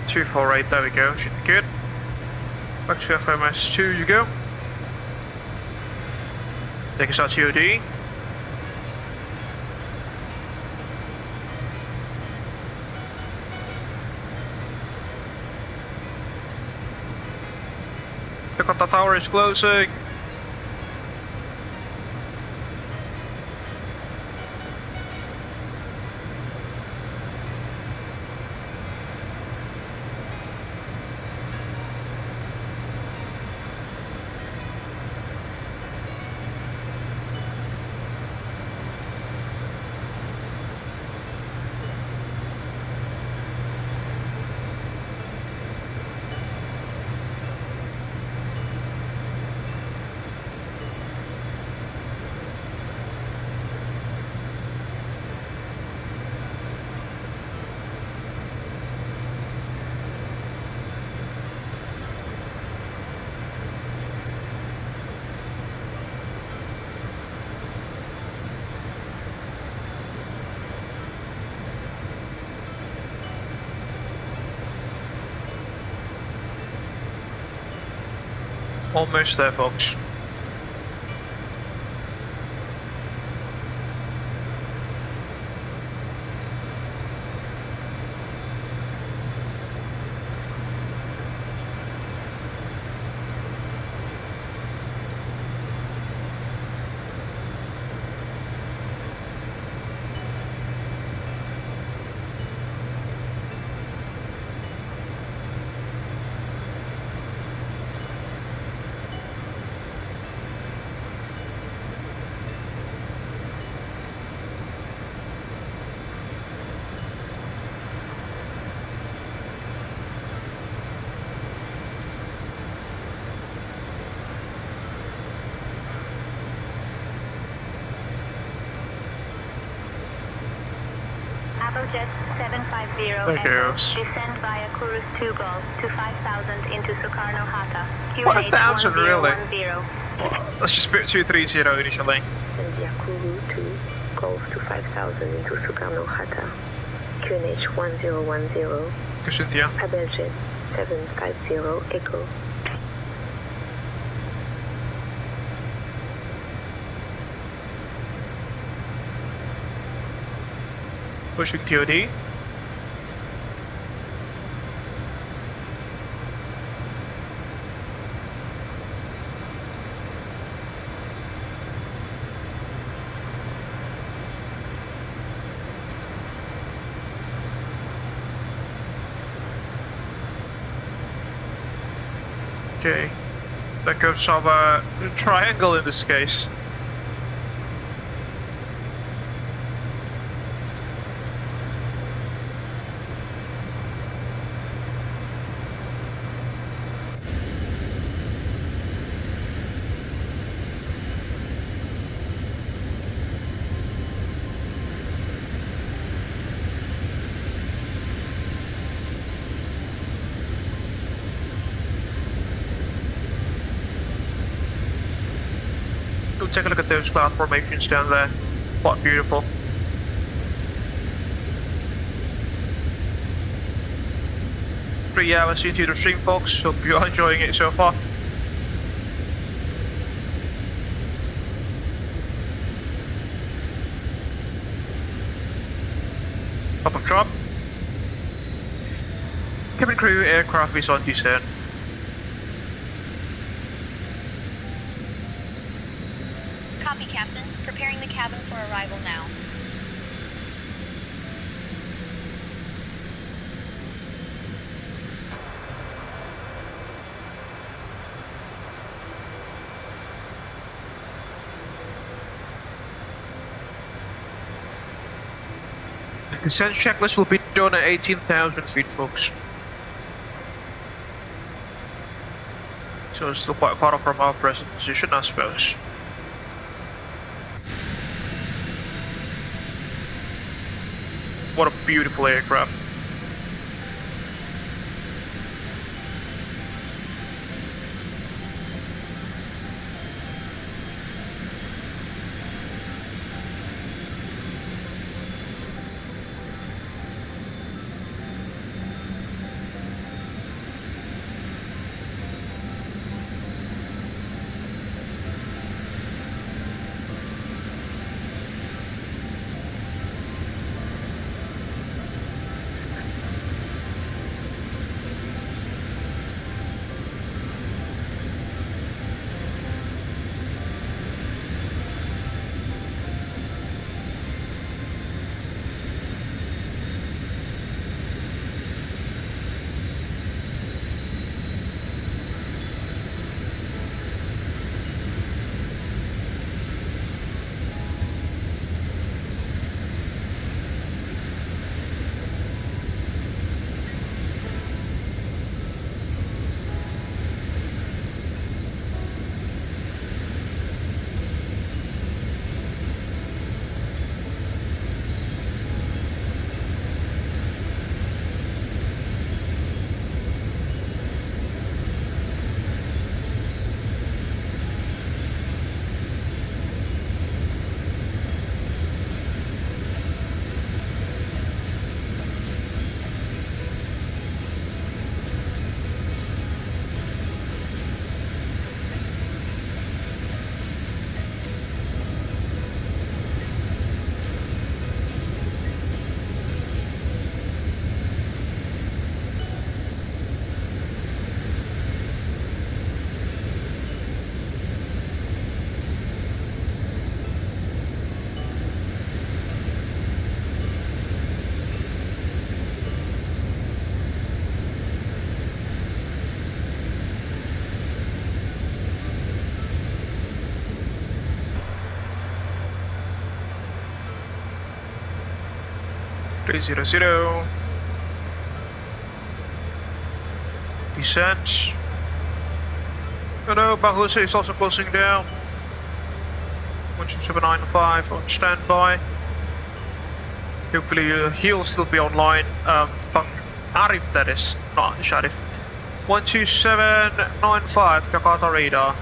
248, there we go, should be good. Back to FMS2 you go. Take us out TOD. Jakarta Tower is closing. Almost there, folks. Jets 750 Thank Echo, you. descend via Kurus 2 Golf to 5000 into Soekarno-Hatta. 1,000 really? 1010. Let's just put 230 initially. And via Kuru 2 Golf to 5000 into Soekarno-Hatta. QNH 1010. Good, Cynthia. Abel Jets 750 Echo. Pushing QD. Okay, that gives of a triangle in this case. Take a look at those cloud formations down there. Quite beautiful. Three hours into the stream, folks. Hope you are enjoying it so far. Pop-up drop. Cabin crew, aircraft is on descent. Copy, Captain. Preparing the cabin for arrival now. The descent checklist will be done at 18,000 feet, folks. So it's still quite far from our present position, I suppose. What a beautiful aircraft. Zero zero. Descent. Oh no, Bangladesh is also closing down. 12795 on standby. Hopefully he'll still be online. Arif, that is, not Sharif. 12795 Jakarta radar.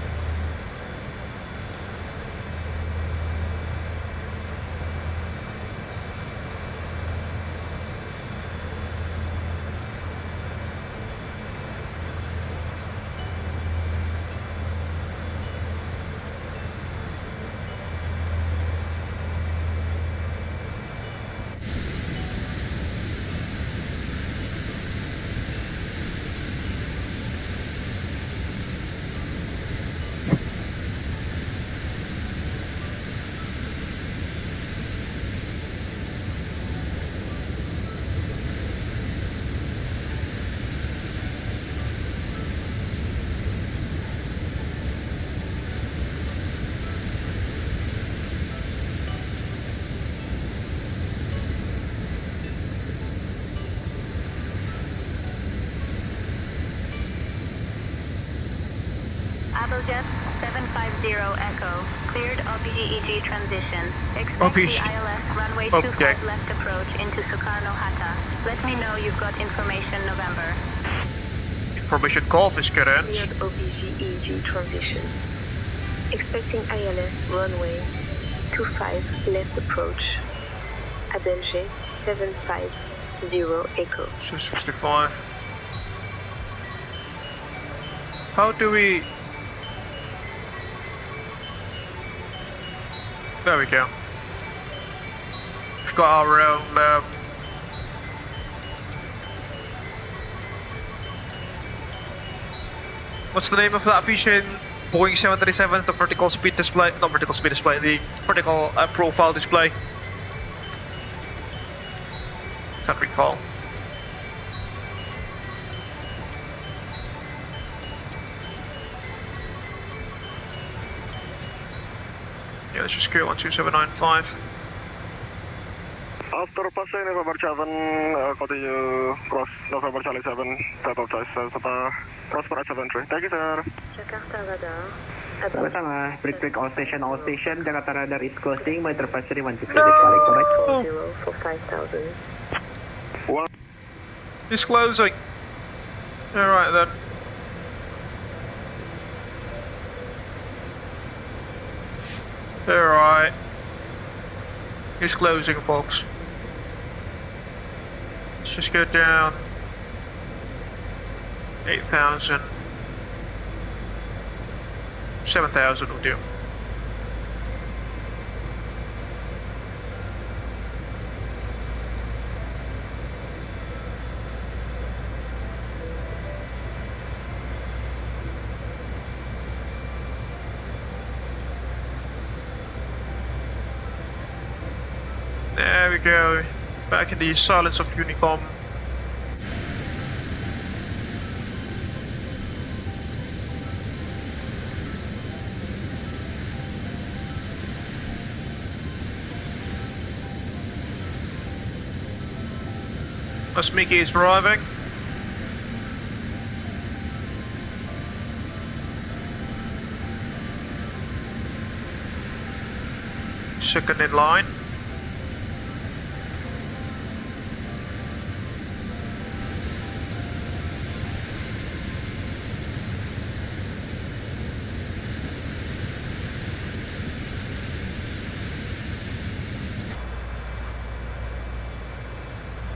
Abel Jets 750 Echo, cleared OPGEG transition. Expect the ILS runway 25 left approach into Soekarno-Hatta. Let me know you've got information November. Information Golf is current. Cleared OPGEG transition. Expecting ILS runway 25 left approach. Abel Jets 750 Echo. 265. How do we... There we go. We've got our own what's the name of that aviation? Boeing 737, the vertical speed display, not vertical speed display, the vertical profile display. Can't recall. Yeah, let's just go 12795. After passing November 7, continue cross November Charlie 7, type of choice, cross for 73. Thank you, sir. Jakarta radar. Sama-sama, break all station, Jakarta radar is closing, metropolis 123, correct? 0 for 5,000. What? It's closing. Alright then. Alright. It's closing, folks. Let's just go down 8,000. 7,000 will do. There we go, back in the silence of Unicom. As Mickey is arriving. Second in line.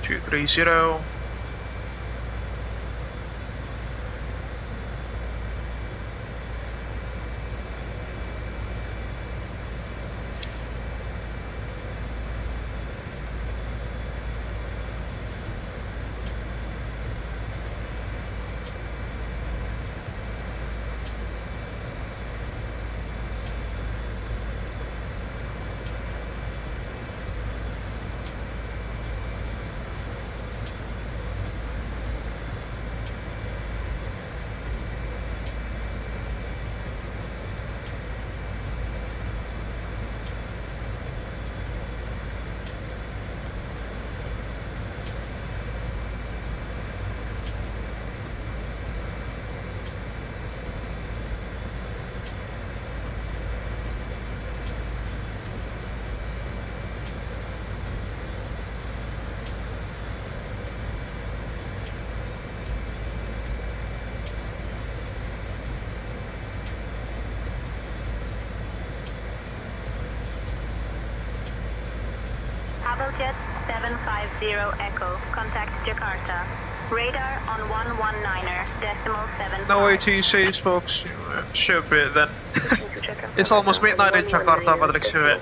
Two, 3-0. 750 Echo, contact Jakarta. Radar on 119.7. No ATCs, folks. Should be then. It's almost midnight in Jakarta, but let's do it.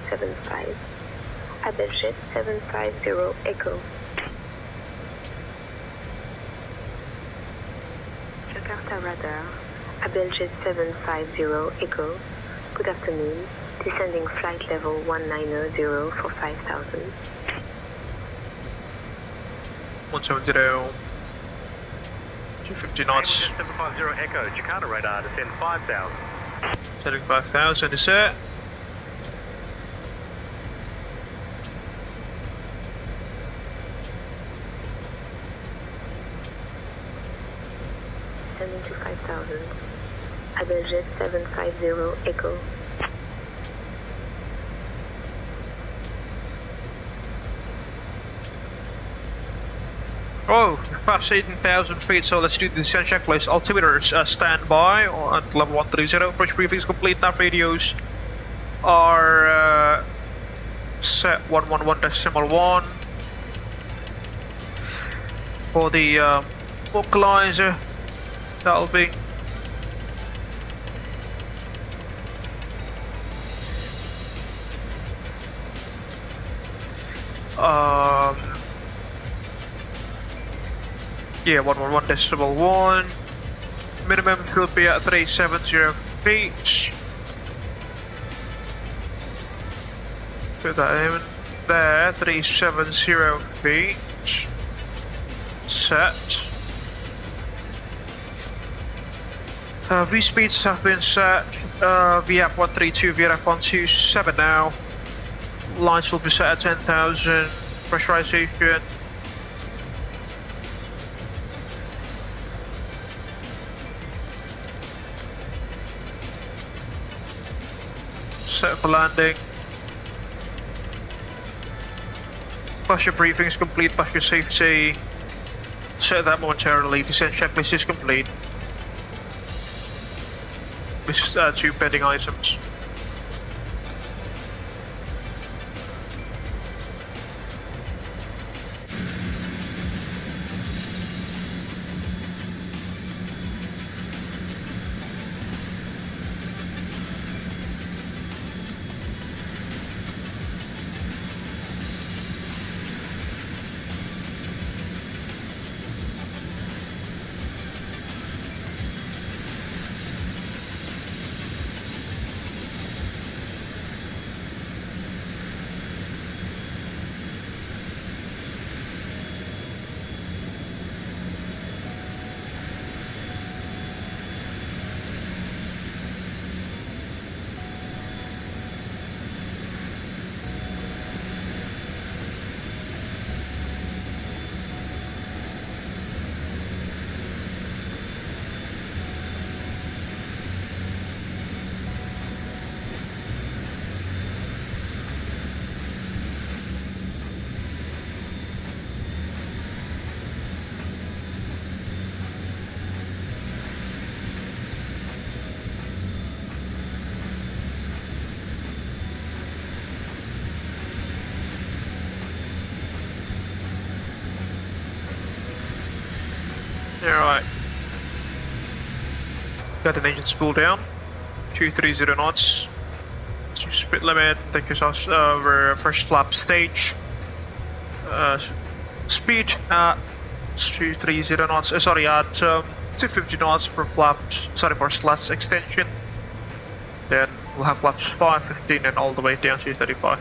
Abel Jets 750 Echo. Jakarta radar. Abel Jets 750 Echo. Good afternoon. Descending flight level 190 for 5,000. 170. 250 knots. 750 Echo, Jakarta radar, descend 5,000. Setting 5,000 is it. Descending to 5,000. Abel Jet 750 Echo. Oh, past 18,000 feet, so let's do the descent checklist. Altimeters stand by at level 130. Approach briefing is complete. Nav radios are set 111.1. For the vocalizer, that'll be yeah, 111.1. Minimum will be at 370 feet. Put that in there, 370 feet. Set. V speeds have been set. VAP 132, VAP 127 now. Lines will be set at 10,000. Pressurization. Set for landing. Passenger briefing is complete. Passenger safety. Set that momentarily. Descent checklist is complete. This is 2 pending items. Alright. Got an engine spool down. 230 knots. Speed limit, take us over first flap stage. Speed at 230 knots, sorry, at 250 knots per flap, sorry, for slats extension. Then we'll have flaps 5, 15 and all the way down to 35.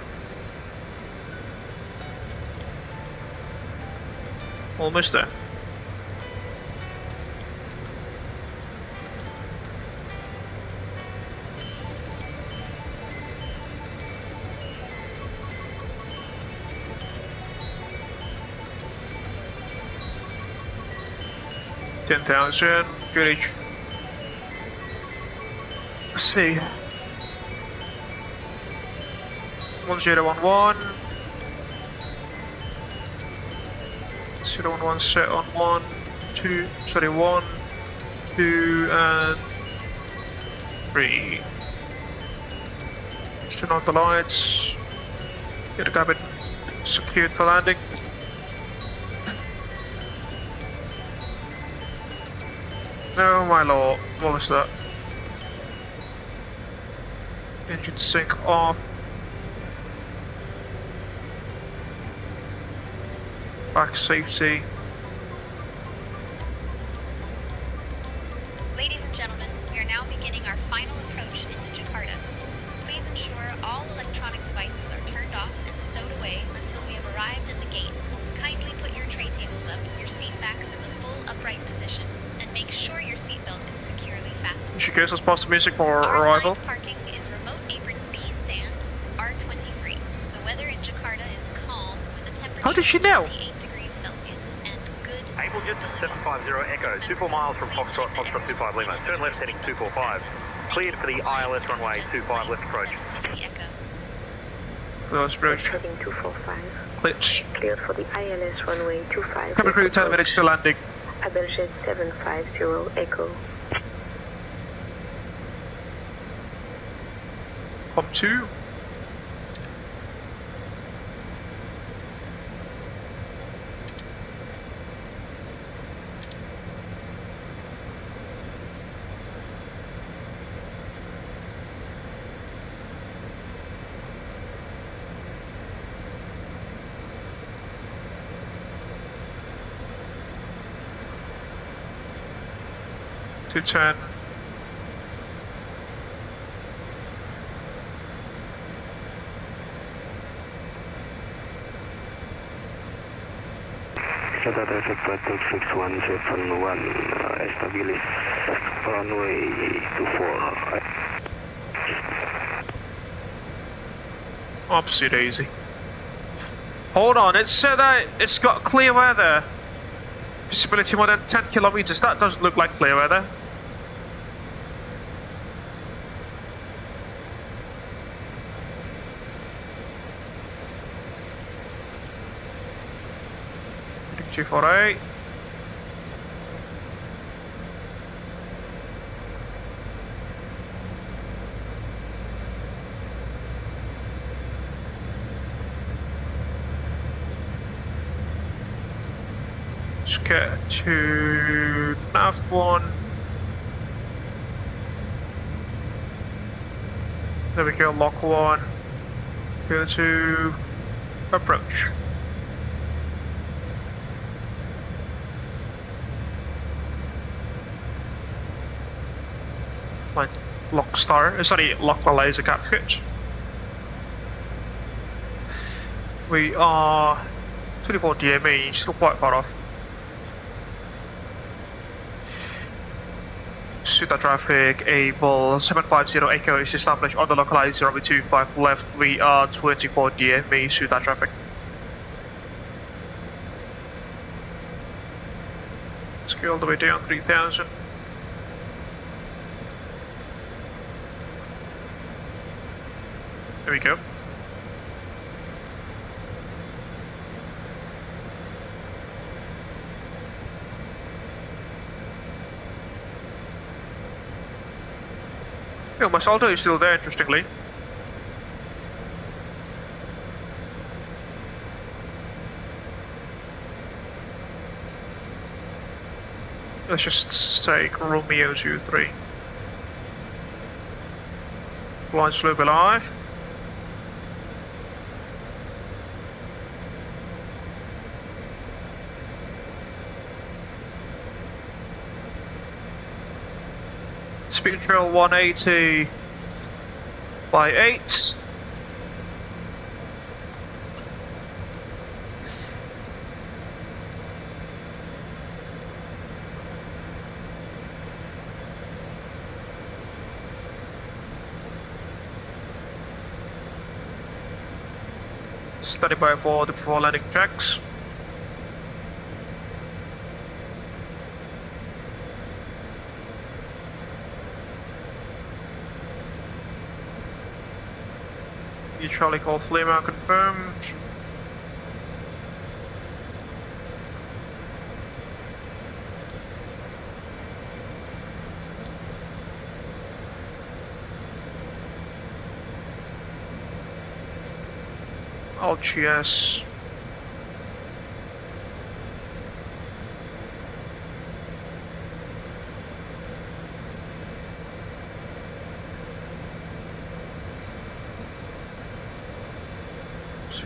Almost there. $10,000, good. Let's see. 1011. 011 set on 1, 2, sorry, 1, 2, and 3. Turn on the lights. Get the cabin secured for landing. Oh my lord, what was that? Engine sync off. Back safety. Ladies and gentlemen, we are now beginning our final approach into Jakarta. Please ensure all electronic devices are turned off and stowed away until we have arrived at the gate. Kindly put your tray tables up, your seat backs in the full upright position, and make sure your seatbelt is securely fastened. Shikos was past music for Our arrival. assigned parking is remote apron B stand, R23. The weather in Jakarta is calm with a temperature How did she know? of 28 degrees Celsius and good. Abel Jets 750 Echo, 24 miles from Foxtrot, Foxtrot 25 Lima. Turn left heading 245. Cleared for the ILS runway 25 left approach. Close approach. Heading 245. Glitch. Cleared for the ILS runway 25. Coming through 10 minutes to landing. Abel Jets 750 Echo. Pump 2. To 10. Jakarta Sector 6171, establish runway 24. Opposite daisy. Hold on, it said that it's got clear weather. Visibility more than 10 kilometers. That doesn't look like clear weather. G48. Let's get to nav 1. There we go, lock 1. Go to approach. Like lock star, sorry, lock the laser capture. We are 24 DME, still quite far off. Suita traffic, Abel 750 Echo is established on the localized 025 left. We are 24 DME, Suita traffic. Let's go all the way down 3000. There we go. Oh, my salto is still there, interestingly. Let's just take Romeo 23. Launch loop alive. Speed control 180 by 8. Steady by for the before landing checks. Charlie call Flema confirmed. LGS.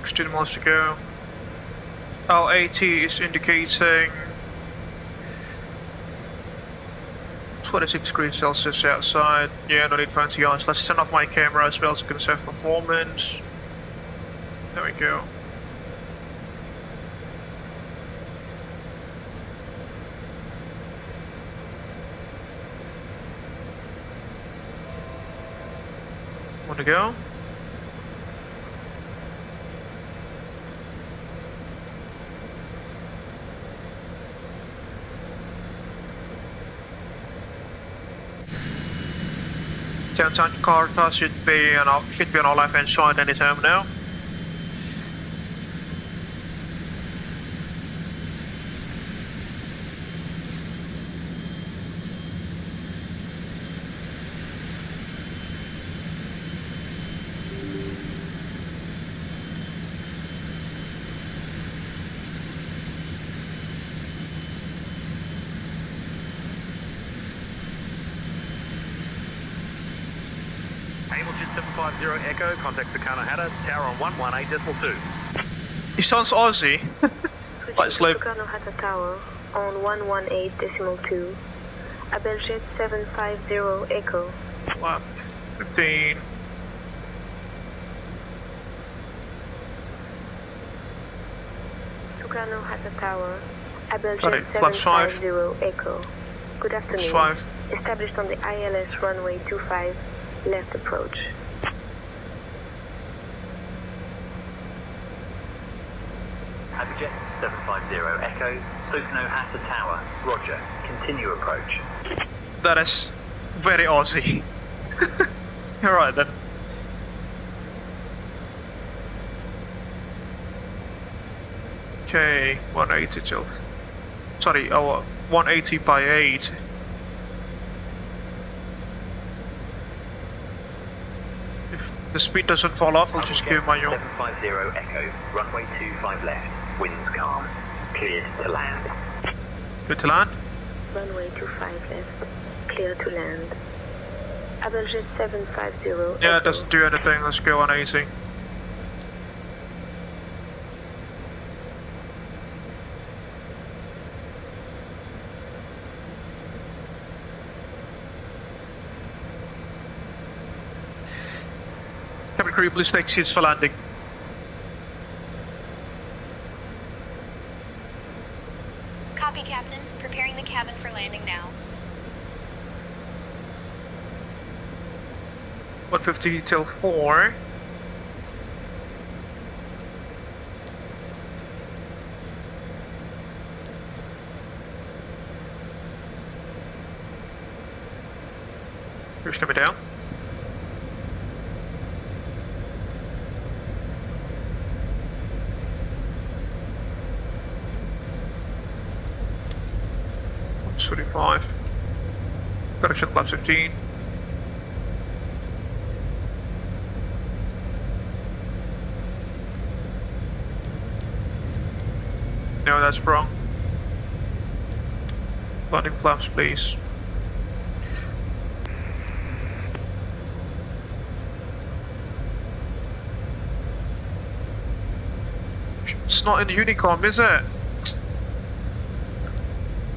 16 miles to go. Our AT is indicating 26 degrees Celsius outside. Yeah, no need for anti-ice. Let's turn off my camera as well to conserve performance. There we go. Want to go? Downtown Jakarta should be on our left hand side anytime now. Abel Jets 750 Echo, contact Soekarno-Hatta, tower on 118.2. He sounds Aussie. Quite slow. Soekarno-Hatta Tower on 118.2. Abel Jets 750 Echo. 15. Soekarno-Hatta Tower, Abel Sorry, Jets flaps 5. 750 Echo. Good afternoon. 5. Established on the ILS runway 25, left approach. Abel Jets 750 Echo, Soekarno-Hatta Tower, roger, continue approach. That is very Aussie. Alright then. Okay, 180 tilt. Sorry, 180 by 8. If the speed doesn't fall off, I'll just give my own. 750 Echo, runway 25 left, winds calm, cleared to land. Good to land? Runway 25 left, clear to land. Abel Jets 750 Yeah, it doesn't do anything, let's go 180. Cabin crew, please take seats for landing. Copy, Captain. Preparing the cabin for landing now. 150 till 4. Who's coming down? $125. Correction flaps 15. No, that's wrong. Landing flaps, please. It's not in Unicom, is it?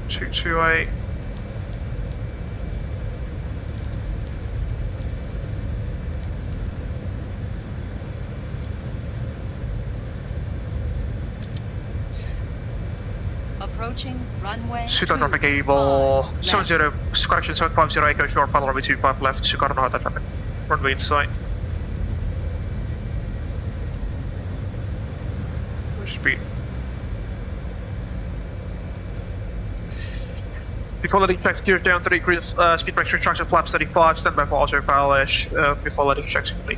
228. Approaching runway. Suit on traffic Abel 70, correction 750 Echo short, final runway 25 left, Soekarno-Hatta traffic. Runway in sight. Speed. Before letting checks, gears down 3 degrees, speed pressure instruction flaps 35, stand by for auto pilot before letting checks complete.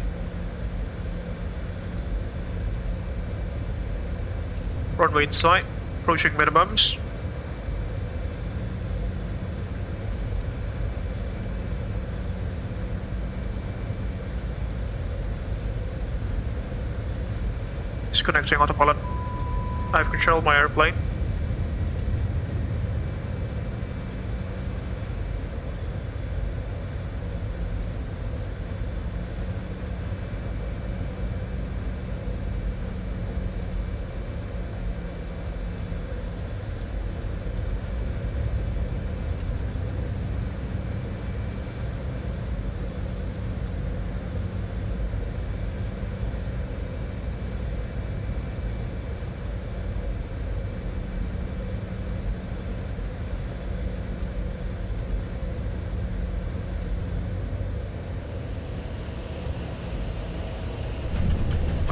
Runway in sight, approaching minimums. Disconnecting autopilot. I have control of my airplane.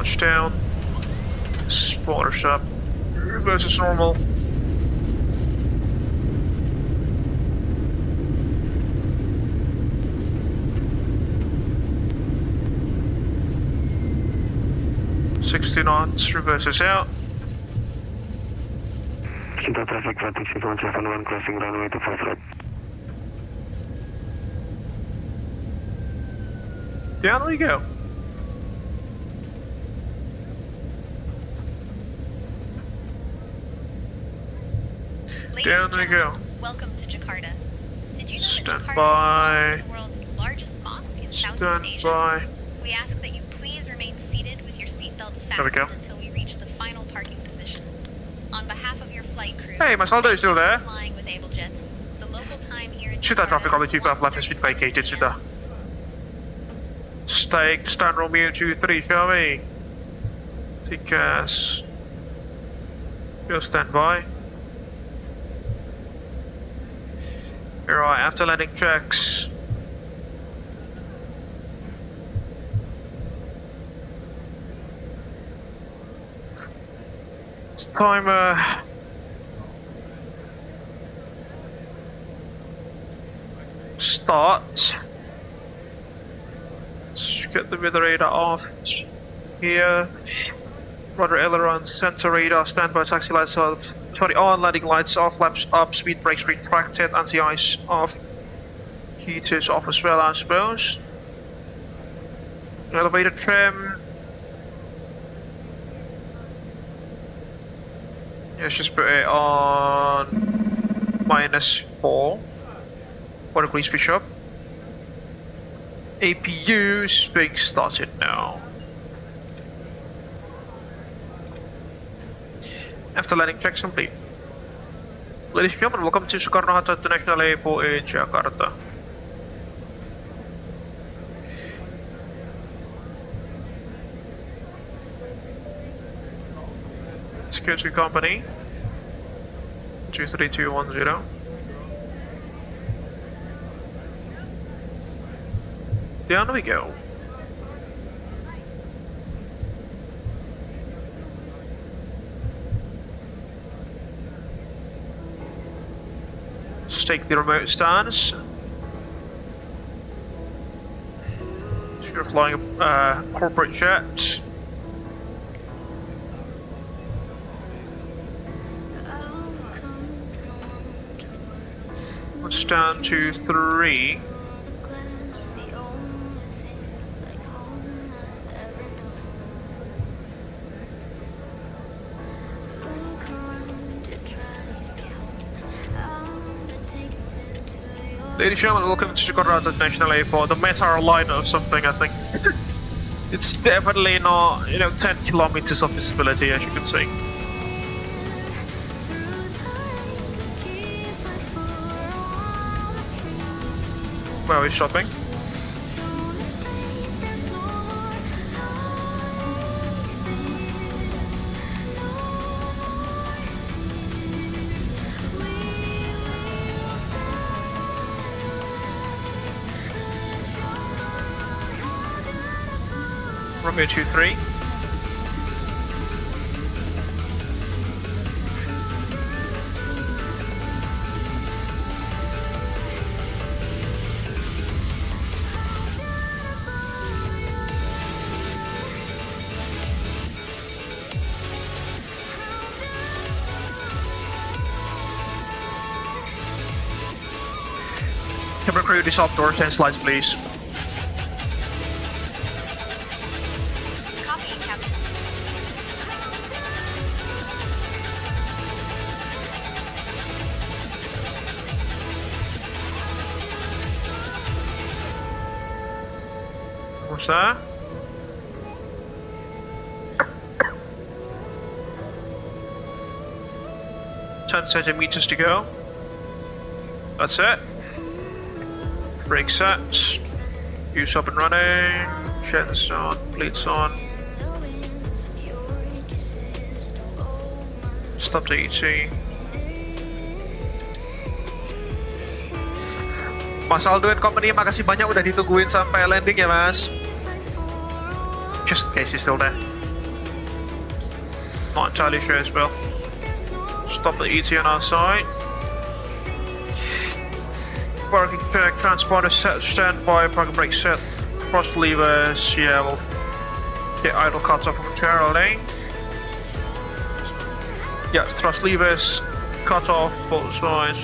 Touchdown. Spoilers up. Reverse is normal. $60 knots, reverses out. Kita traffic traffic 171 crossing runway 25 right. Down we go. Down we go. Welcome to Jakarta. Did you know that Stand Jakarta by. is home to the world's largest mosque in Stand Southeast Asia? by. We ask that you please remain seated with your seatbelts There we go. fastened until we reach the final parking position. On behalf of your flight crew, Hey, my soldier is still there. flying with Abel Jets. The local time here in Sudah Jakarta traffic on the is 2 left has been vacated, sudah. Stake, stand Romeo 23, shall we? TCAS. Go stand by. Alright, after landing checks. It's time, start. Let's get the weather radar off here. Rudder aileron, center radar, standby, taxi lights off. Sorry, on, landing lights off, flaps up, speed brakes retracted, anti-ice off. Heaters off as well, I suppose. Elevator trim. Let's just put it on -4 for the police bishop. APU's being started now. After landing checks complete. Ladies and gentlemen, welcome to Soekarno-Hatta International Airport in Jakarta. Security company 23210. Down we go. Let's take the remote stance. You're flying a corporate jet. Let's down to 3. Ladies and gentlemen, welcome to Jakarta International Airport. The Meta line or something, I think. It's definitely not, 10 kilometers of visibility, as you can see. Where are we stopping? Romeo 23. Camera crew, dissolve doors and slides, please. Copy, Captain. What's that? Ten centimeters to go. That's it. Brake set. Use up and running. Jets on. Bleeds on. Stop the ET. Mas Aldo and Company, makasih banyak udah ditungguin sampai landing ya mas. Just in case he's still there. Not entirely sure as well. Stop the ET on our side. Parking check, transponder set, standby, parking brake set, cross levers, yeah, we'll get idle cuts off momentarily. Yeah, thrust levers, cut off both sides.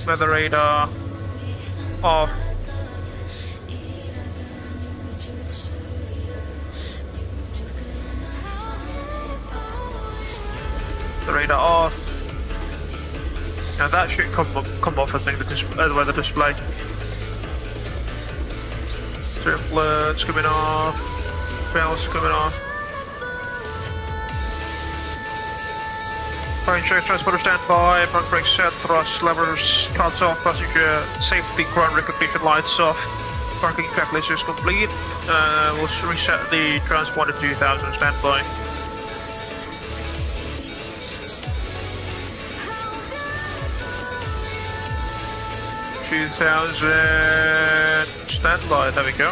Weather radar, off. The radar off. Now that should come off, I think, the weather display. Triplets coming off. Bells coming off. Parking check, transporter standby, parking brake set, thrust levers cut off, passenger safety ground recognition lights off. Parking checklist is complete. We'll reset the transponder 2000 standby. Standby, there we go.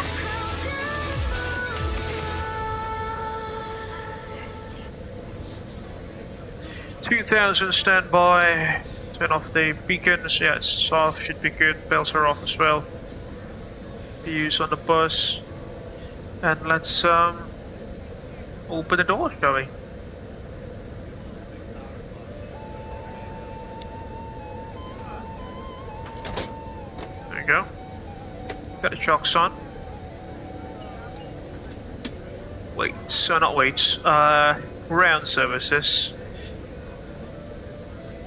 Standby. Turn off the beacons. Yeah, it's off. Should be good. Bells are off as well. Views on the bus. And let's open the door, shall we? There we go. Got the chocks on. Weights. Not weights. Ground services.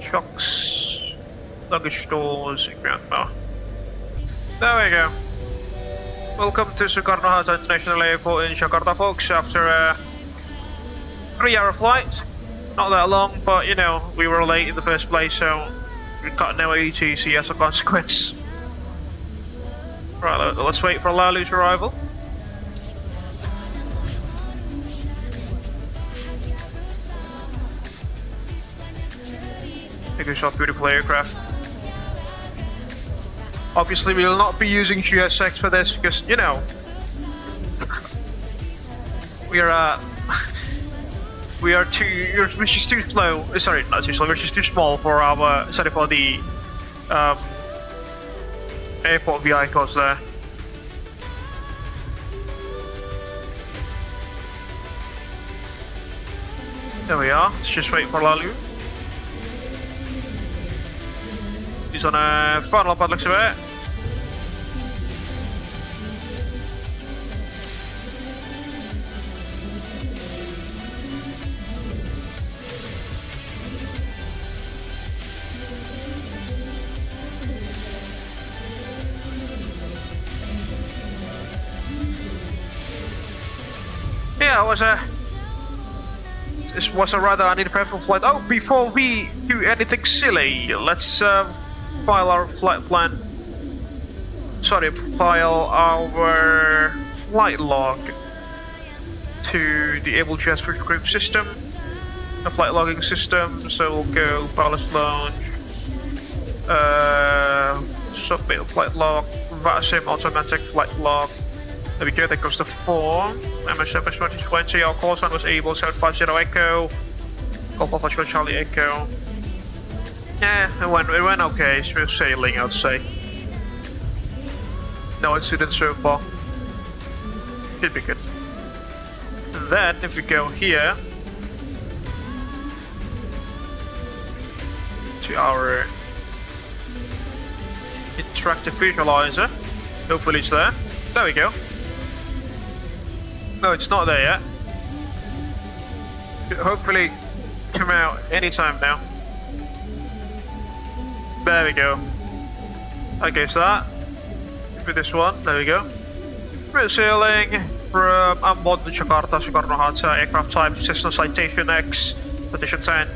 Chocks, luggage doors, and ground bar. There we go. Welcome to Soekarno-Hatta International Airport in Jakarta, folks. After a 3-hour flight, not that long, but you know, we were late in the first place, so we cut no ATC as a consequence. Right, let's wait for Lalu's arrival. Take a shot, beautiful aircraft. Obviously, we will not be using G-AJCE for this because, you know, we are we're just too slow. Sorry, not too slow. We're just too small for our for the airport vehicles there. There we are. Let's just wait for Lalu. He's on a final pad, looks of it. Yeah, this was a rather uneventful flight. Oh, before we do anything silly, let's file our flight plan. Sorry, file our flight log to the Abel Jets Virtual Group system, the flight logging system. So we'll go ballast launch, submit flight log, VATSIM automatic flight log. There we go, that goes to form. MSFS 2020, our call sign was Abel 750 Echo, Golf Alpha Charlie Echo. Yeah, it went okay, smooth sailing, I'd say. No incidents so far. Should be good. And then, if we go here to our interactive visualizer, hopefully it's there. There we go. No, it's not there yet. Should hopefully come out anytime now. There we go. I guess that. For this one, there we go. We're sailing from Ambon to Jakarta, Soekarno-Hatta, aircraft type Cessna Citation X, position 10.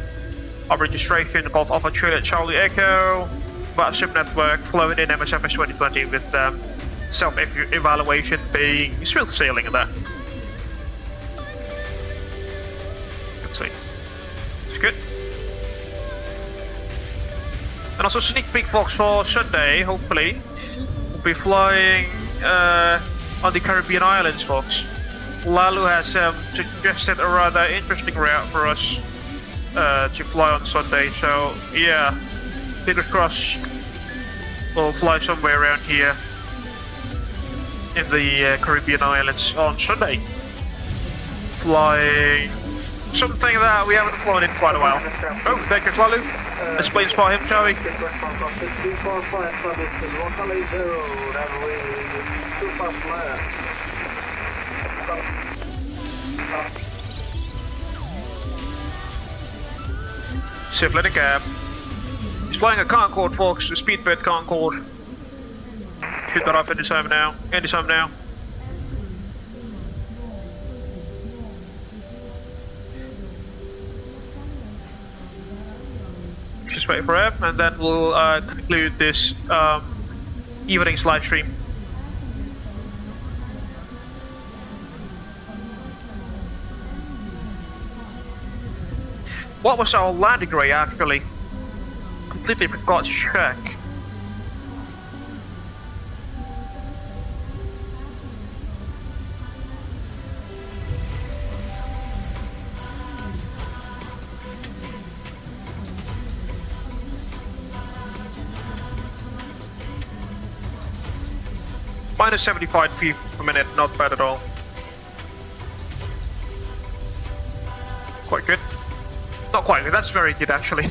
Our registration, Golf Alpha Juliet Charlie Echo, VATSIM network, flowing in MSFS 2020 with self-evaluation being smooth sailing in there. Let's see. It's good. And also sneak peek folks for Sunday, hopefully. We'll be flying on the Caribbean islands, folks. Lalu has suggested a rather interesting route for us to fly on Sunday, so yeah, fingers crossed we'll fly somewhere around here in the Caribbean islands on Sunday. Flying something that we haven't flown in quite a while. Oh, thank you, Lalu. Let's plane spot him, shall we? Safe landing cab. He's flying a Concorde, folks, a Speedbird Concorde. Shoot that off anytime now. Anytime now. Just wait for him, and then we'll conclude this evening's live stream. What was our landing rate actually? Completely forgot to check. Minus 75 feet per minute, not bad at all. Quite good. Not quite good, that's very good actually.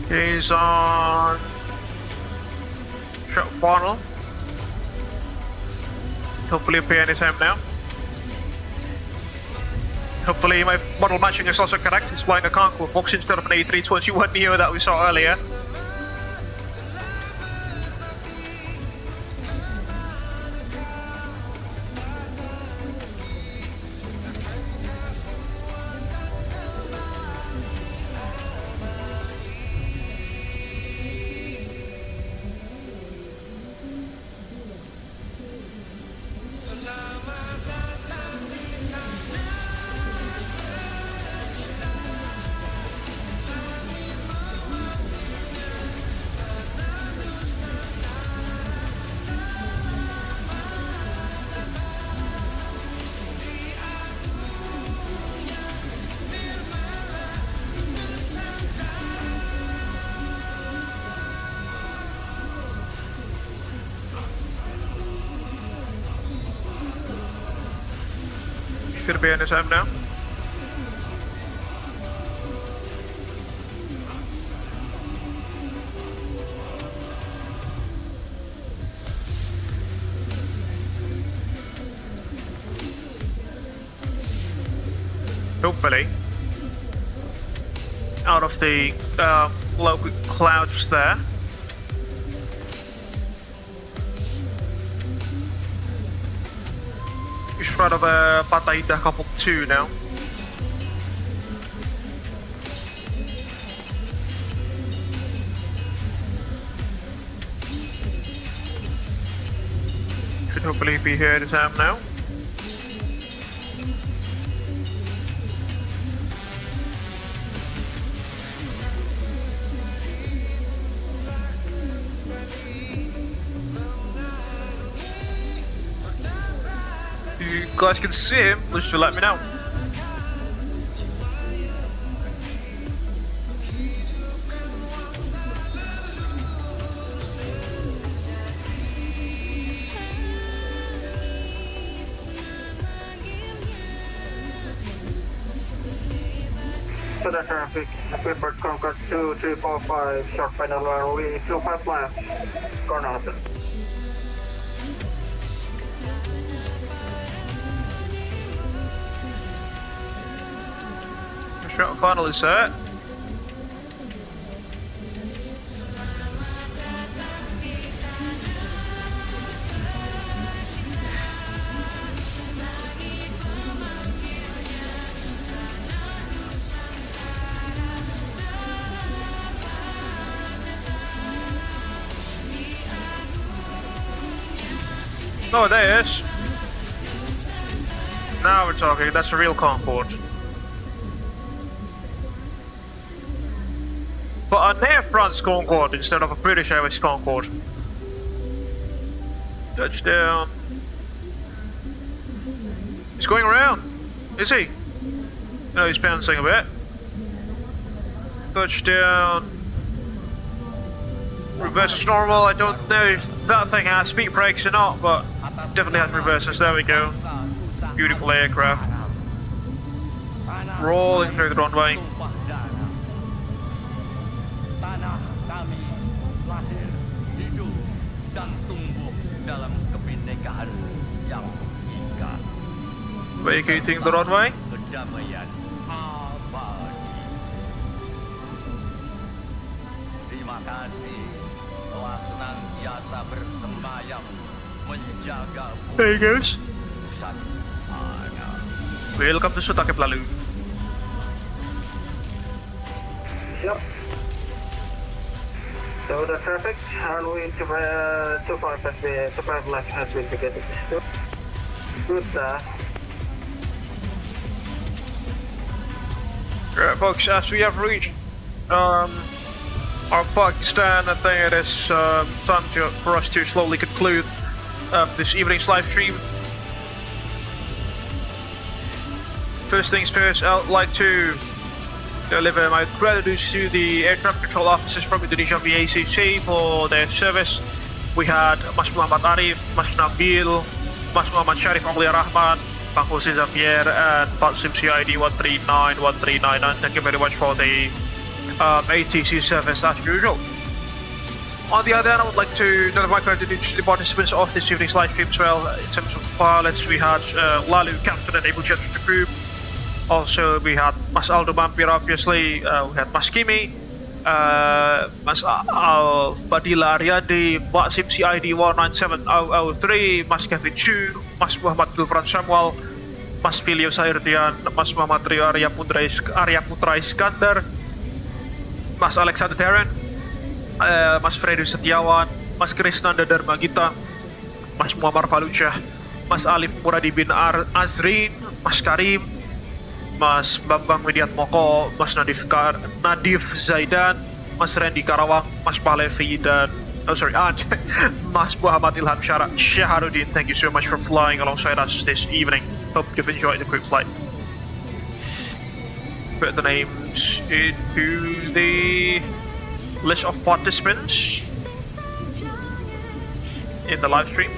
He's on short funnel. Hopefully appear anytime now. Hopefully my model matching is also correct. He's flying a Concorde box instead of an A321neo that we saw earlier. Should be on his home now. Hopefully, out of the low clouds there. Just right of a Pattimura couple 2 now. Should hopefully be here at the time now. You guys can see him, just let me know. Southern traffic, Clipboard Concord 2345, short final runway 25 left, Soekarno-Hatta. Shuttle final is set. Oh, there it is. Now we're talking, that's a real Concorde. But an Air France Concorde instead of a British Airways Concorde. Touchdown. He's going around, is he? No, he's bouncing a bit. Touchdown. Reverse is normal. I don't know if that thing has speed brakes or not, but definitely has reverses. There we go. Beautiful aircraft. Rolling through the runway. Vacating the runway. Terima kasih telah senantiasa bersemayam menjaga There he goes. Welcome to Sutake Plalu. Yep. So the traffic runway 25 left has been vacated. Good. Right, folks, as we have reached our Pakistan, I think it is time for us to slowly conclude this evening's live stream. First things first, I would like to deliver my gratitude to the air traffic control officers from Indonesia VATSIM for their service. We had Mas Muhammad Arif, Mas Nabil, Mas Muhammad Sharif Aulia Rahman, Bang Jose Xavier, and VATSIM CID 1391399. Thank you very much for the ATC service as usual. On the other hand, I would like to deliver my gratitude to the participants of this evening's live stream as well. In terms of pilots, we had Lalu, Captain and Abel Jets Virtual Group. Also, we had Mas Aldo Mampir, obviously. We had Mas Kimi, Mas Fadila Ariandi, VATSIM CID 19703, Mas Kevin Chu, Mas Muhammad Gulfran Samuel, Mas Filio Sairdian, Mas Muhammad Rio Arya Putra Iskandar, Mas Alexander Darren, Mas Freddy Setiawan, Mas Krisnanda Dharmagita, Mas Muammar Falucah, Mas Alif Muradi bin Azrin, Mas Karim, Mas Bambang Widiat Moko, Mas Nadif Zaidan, Mas Randy Karawang, Mas Palevi dan Mas Muhammad Ilham Syaharuddin. Thank you so much for flying alongside us this evening. Hope you've enjoyed the quick flight. Put the names into the list of participants in the live stream.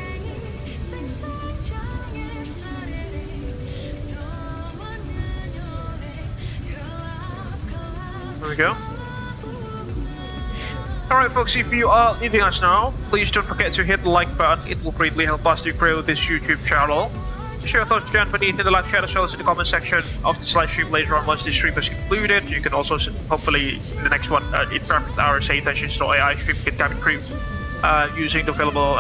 There we go. Alright folks, if you are leaving us now, please don't forget to hit the like button. It will greatly help us to grow this YouTube channel. Share your thoughts down beneath in the live chat as well as in the comment section of this live stream later on once this stream is concluded. You can also, hopefully, in the next one, interact with our Citation.ai stream kit cabin crew using the available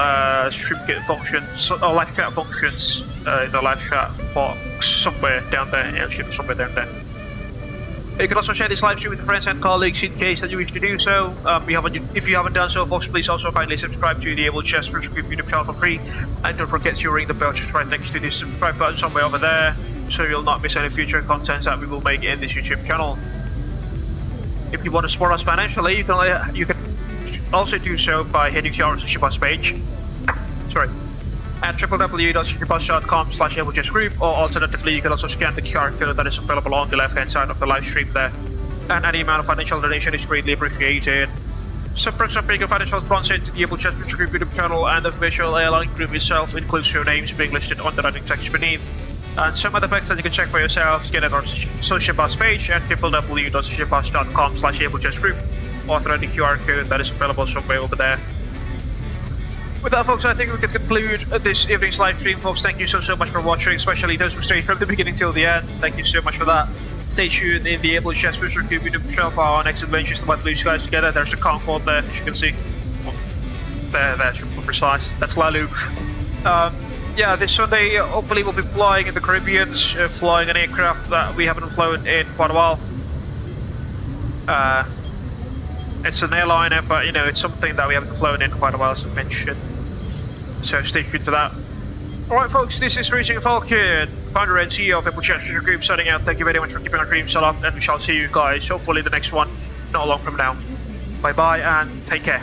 stream kit functions, or live chat functions in the live chat box somewhere down there, somewhere down there. You can also share this live stream with friends and colleagues in case that you wish to do so. If you haven't done so, folks, please also kindly subscribe to the Abel Jets Virtual Group YouTube channel for free. And don't forget to ring the bell just right next to the subscribe button somewhere over there, so you'll not miss any future content that we will make in this YouTube channel. If you want to support us financially, you can also do so by heading to our SushiBus page. At www.sushibus.com/AbelJetsGroup, or alternatively, you can also scan the QR code that is available on the left-hand side of the live stream there. And any amount of financial donation is greatly appreciated. Some perks of being a financial sponsor to the Abel Jets Virtual Group YouTube channel and the virtual airline group itself includes your names being listed on the running text beneath. And some other facts that you can check for yourself, scan at our SushiBus page at www.sushibus.com/AbelJetsGroup, or through the QR code that is available somewhere over there. With that, folks, I think we can conclude this evening's live stream. Folks, thank you so much for watching, especially those who stayed from the beginning till the end. Thank you so much for that. Stay tuned in the Abel Jets Virtual Group YouTube channel for our next adventures to blue skies together. There's a Concorde there, as you can see. There, super precise. That's Lalu. Yeah, this Sunday, hopefully we'll be flying in the Caribbean, flying an aircraft that we haven't flown in quite a while. It's an airliner, but it's something that we haven't flown in quite a while, as I mentioned. So stay tuned to that. Alright folks, this is Racing Falcon, founder and CEO of Abel Jets Virtual Group, signing out. Thank you very much for keeping our dreams aloft, and we shall see you guys hopefully the next one, not long from now. Bye bye and take care.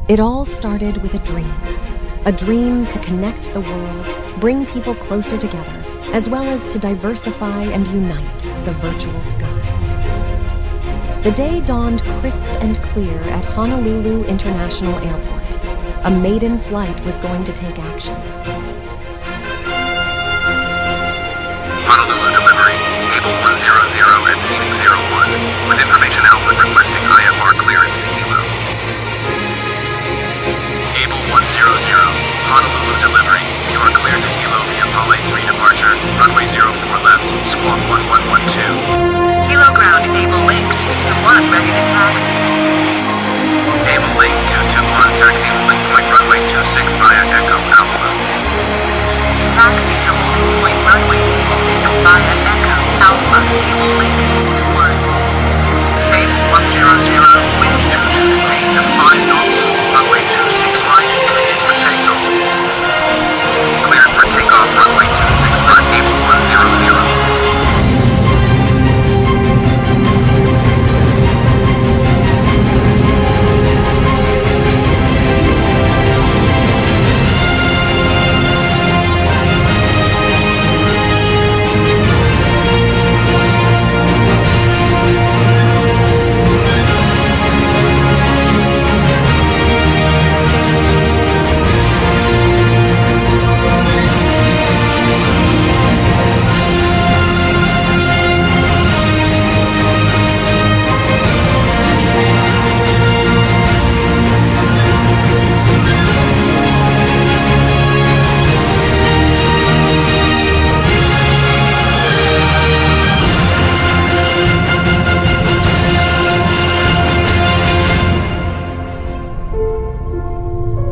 It all started with a dream to connect the world, bring people closer together, as well as to diversify and unite the virtual skies. The day dawned crisp and clear at Honolulu International Airport. A maiden flight was going to take action. Honolulu delivery, Abel 100 at seating 01, with information Alpha requesting IFR clearance to Hilo. Abel 100, Honolulu delivery, you are cleared to Hilo via Pale 3 departure, runway 04 left, squawk 1112. Hilo ground, Abel Link 221, ready to taxi. Abel Link 221, taxi holding point runway 26 via Echo Alpha. Taxi to holding point runway 26 via Echo Alpha, Abel Link 221. Abel 100, wind 22 degrees at 5 knots, runway 26 right, cleared for takeoff. Cleared for takeoff, runway 26 right, Abel 100.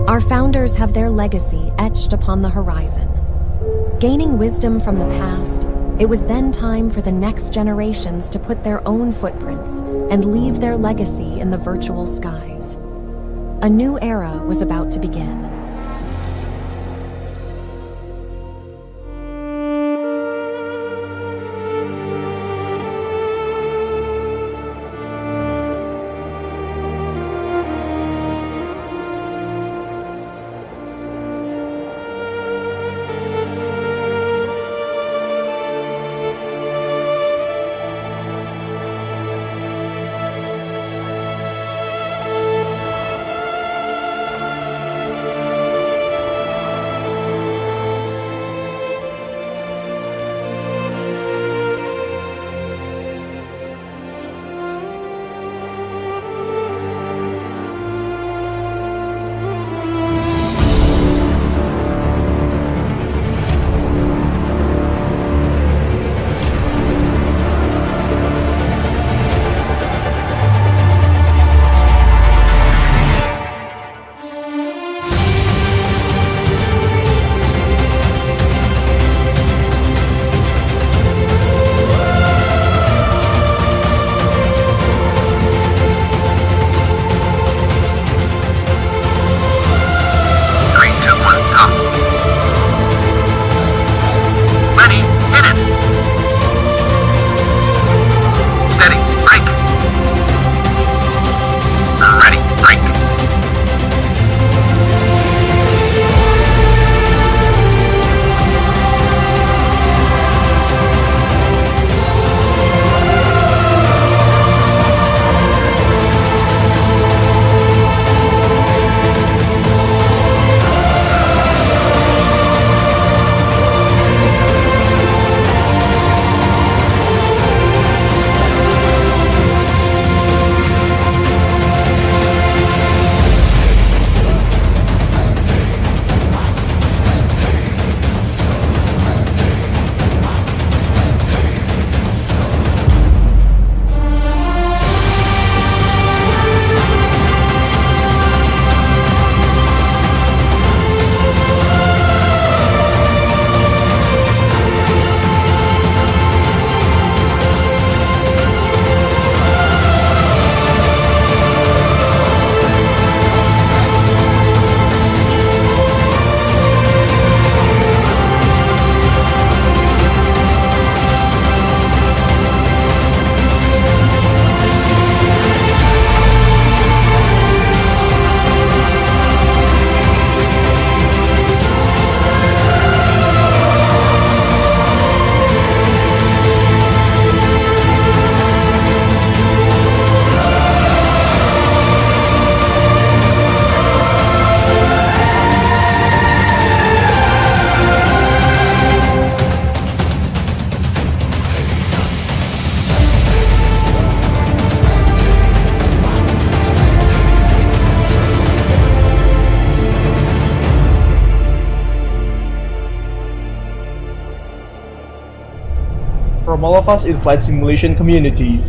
Our founders have their legacy etched upon the horizon. Gaining wisdom from the past, it was then time for the next generations to put their own footprints and leave their legacy in the virtual skies. A new era was about to begin. from all of us in flight simulation communities.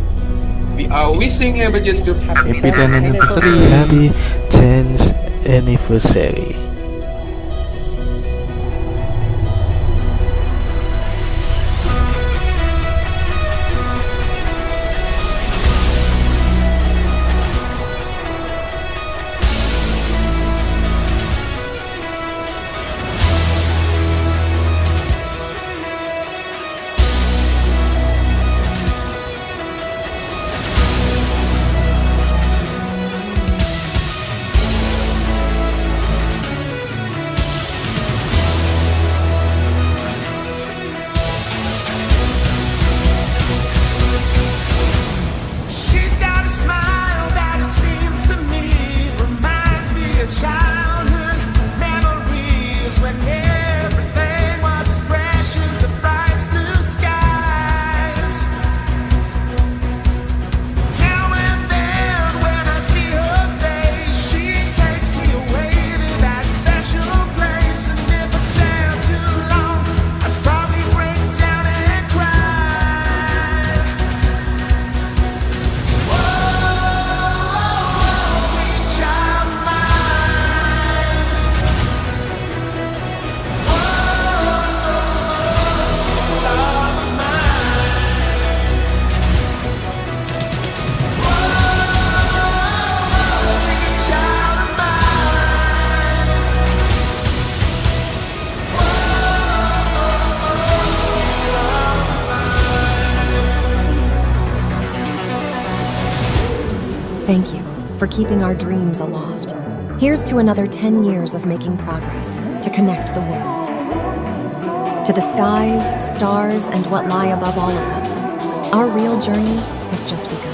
We are wishing Abel Jets Group happy 10th anniversary. Happy 10th anniversary. Thank you for keeping our dreams aloft. Here's to another 10 years of making progress to connect the world. To the skies, stars, and what lie above all of them, our real journey has just begun.